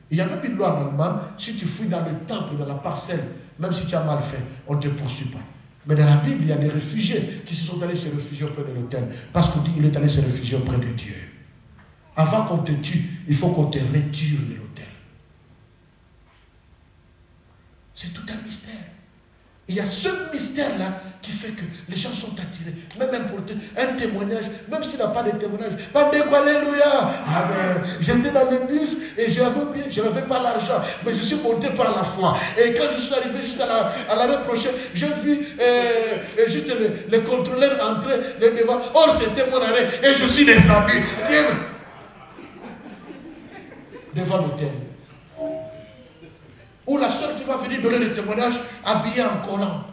[SPEAKER 3] Il y a même une loi en Allemagne, si tu fouilles dans le temple, dans la parcelle, même si tu as mal fait, on ne te poursuit pas. Mais dans la Bible, il y a des réfugiés qui se sont allés se réfugier auprès de l'autel. Parce qu'on dit qu'il est allé se réfugier auprès de Dieu. Avant qu'on te tue, il faut qu'on te retire de l'autel. C'est tout un mystère. Il y a ce mystère-là qui fait que les gens sont attirés. Même un témoignage, même s'il n'a pas de témoignage. Alléluia! Amen. J'étais dans l'église et je n'avais pas l'argent, mais je suis monté par la foi. Et quand je suis arrivé juste à l'année prochaine, j'ai vu juste le contrôleur entrer le devant. Oh, c'était mon arrêt et je suis descendu. Devant l'autel. Ou la soeur qui va venir donner le témoignage habillée en collant.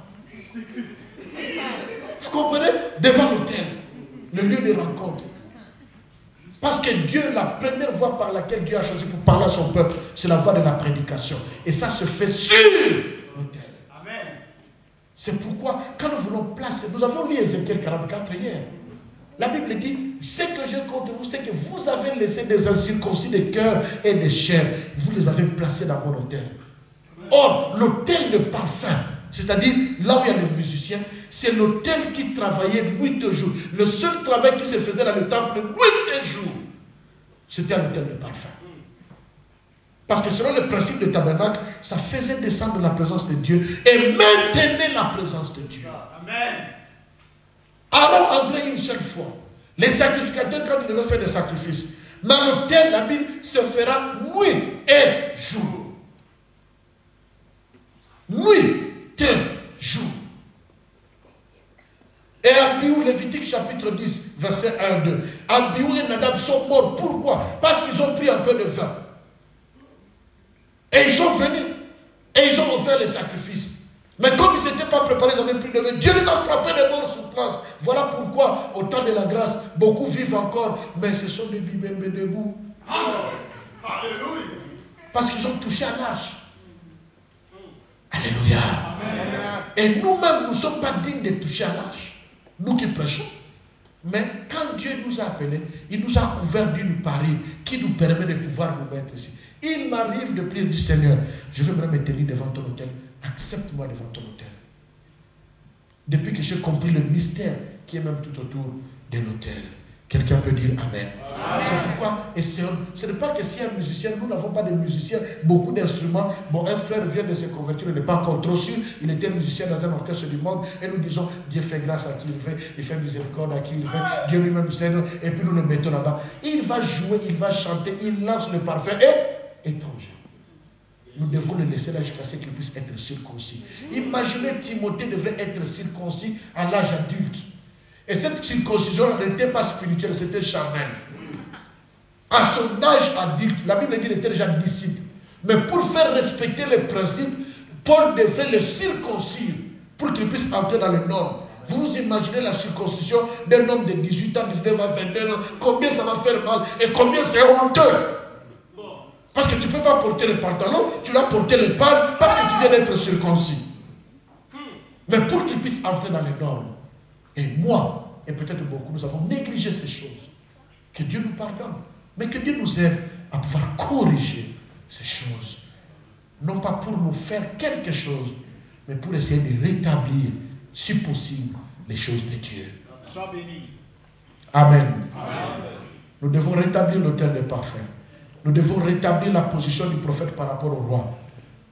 [SPEAKER 3] Vous comprenez? Devant l'autel, le lieu de rencontre. Parce que Dieu, la première voie par laquelle Dieu a choisi pour parler à son peuple, c'est la voie de la prédication. Et ça se fait sur l'autel. Amen. C'est pourquoi, quand nous voulons placer, nous avons lu Ézéchiel 44 hier. La Bible dit, ce que j'ai contre vous, c'est que vous avez laissé des incirconcis de cœur et de chair. Vous les avez placés dans mon autel. Or, l'autel de parfum, c'est-à-dire là où il y a les musiciens, c'est l'autel qui travaillait nuit et jour. Le seul travail qui se faisait dans le temple nuit et jour, c'était un autel de parfum. Parce que selon le principe du tabernacle, ça faisait descendre la présence de Dieu et maintenait la présence de Dieu. Amen. Aaron entrait une seule fois. Les sacrificateurs, quand ils devaient faire des sacrifices, mais l'autel, la Bible, se fera nuit et jour. Nuit et jour. Et Abiou, Lévitique chapitre 10, verset 1-2. Abiou et Nadab sont morts. Pourquoi? Parce qu'ils ont pris un peu de vin. Et ils sont venus. Et ils ont offert les sacrifices. Mais comme ils n'étaient pas préparés, ils avaient pris de vin. Dieu les a frappés de mort sur place. Voilà pourquoi, au temps de la grâce, beaucoup vivent encore. Mais ce sont des bibembés debout. Alléluia. Parce qu'ils ont touché à l'arche. Alléluia. Amen. Et nous-mêmes, nous ne sommes pas dignes de toucher à l'arche. Nous qui prêchons. Mais quand Dieu nous a appelés, il nous a couvert d'une parure qui nous permet de pouvoir nous mettre ici. Il m'arrive de prier du Seigneur, je veux me tenir devant ton autel. Accepte-moi devant ton autel. Depuis que j'ai compris le mystère qui est même tout autour de l'autel. Quelqu'un peut dire Amen. C'est pourquoi, et ce n'est pas que si un musicien, nous n'avons pas de musiciens, beaucoup d'instruments. Bon, un frère vient de se convertir, il n'est pas encore trop sûr, il était musicien dans un orchestre du monde, et nous disons, Dieu fait grâce à qui il veut, il fait miséricorde à qui il veut, Dieu lui-même sait, et puis nous le mettons là-bas. Il va jouer, il va chanter, il lance le parfum, et étranger. Nous devons le laisser là jusqu'à ce qu'il puisse être circoncis. Imaginez, Timothée devrait être circoncis à l'âge adulte. Et cette circoncision n'était pas spirituelle, c'était charnelle. À son âge adulte, la Bible dit qu'il était déjà disciple. Mais pour faire respecter les principes, Paul devait le circoncire pour qu'il puisse entrer dans les normes. Vous vous imaginez la circoncision d'un homme de 18 ans, 19 ans, 22 ans, combien ça va faire mal et combien c'est honteux. Parce que tu ne peux pas porter le pantalon, tu dois porter le pan parce que tu viens d'être circoncis. Mais pour qu'il puisse entrer dans les normes. Et moi, et peut-être beaucoup, nous avons négligé ces choses. Que Dieu nous pardonne. Mais que Dieu nous aide à pouvoir corriger ces choses. Non pas pour nous faire quelque chose, mais pour essayer de rétablir, si possible, les choses de Dieu. Amen. Amen. Nous devons rétablir l'autel des parfums. Nous devons rétablir la position du prophète par rapport au roi.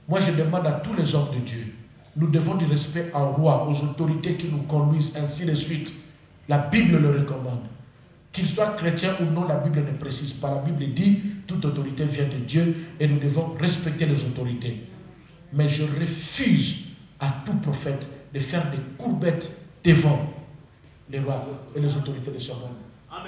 [SPEAKER 3] Moi, je demande à tous les hommes de Dieu, nous devons du respect au roi, aux autorités qui nous conduisent, ainsi de suite. La Bible le recommande. Qu'ils soient chrétiens ou non, la Bible ne précise pas. La Bible dit, toute autorité vient de Dieu et nous devons respecter les autorités. Mais je refuse à tout prophète de faire des courbettes devant les rois et les autorités de ce monde.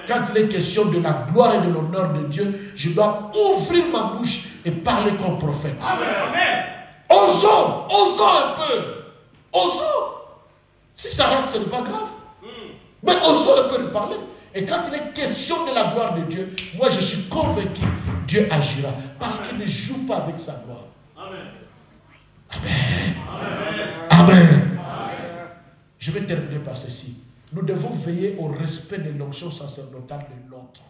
[SPEAKER 3] Quand il est question de la gloire et de l'honneur de Dieu, je dois ouvrir ma bouche et parler comme prophète. Amen. Osons un peu. Osons. Si ça rentre, ce n'est pas grave. Mais osons un peu de parler. Et quand il est question de la gloire de Dieu, moi je suis convaincu, Dieu agira. Parce qu'il ne joue pas avec sa gloire.
[SPEAKER 2] Amen.
[SPEAKER 3] Amen.
[SPEAKER 2] Amen.
[SPEAKER 3] Amen. Je vais terminer par ceci. Nous devons veiller au respect de l'onction sacerdotale de l'autre.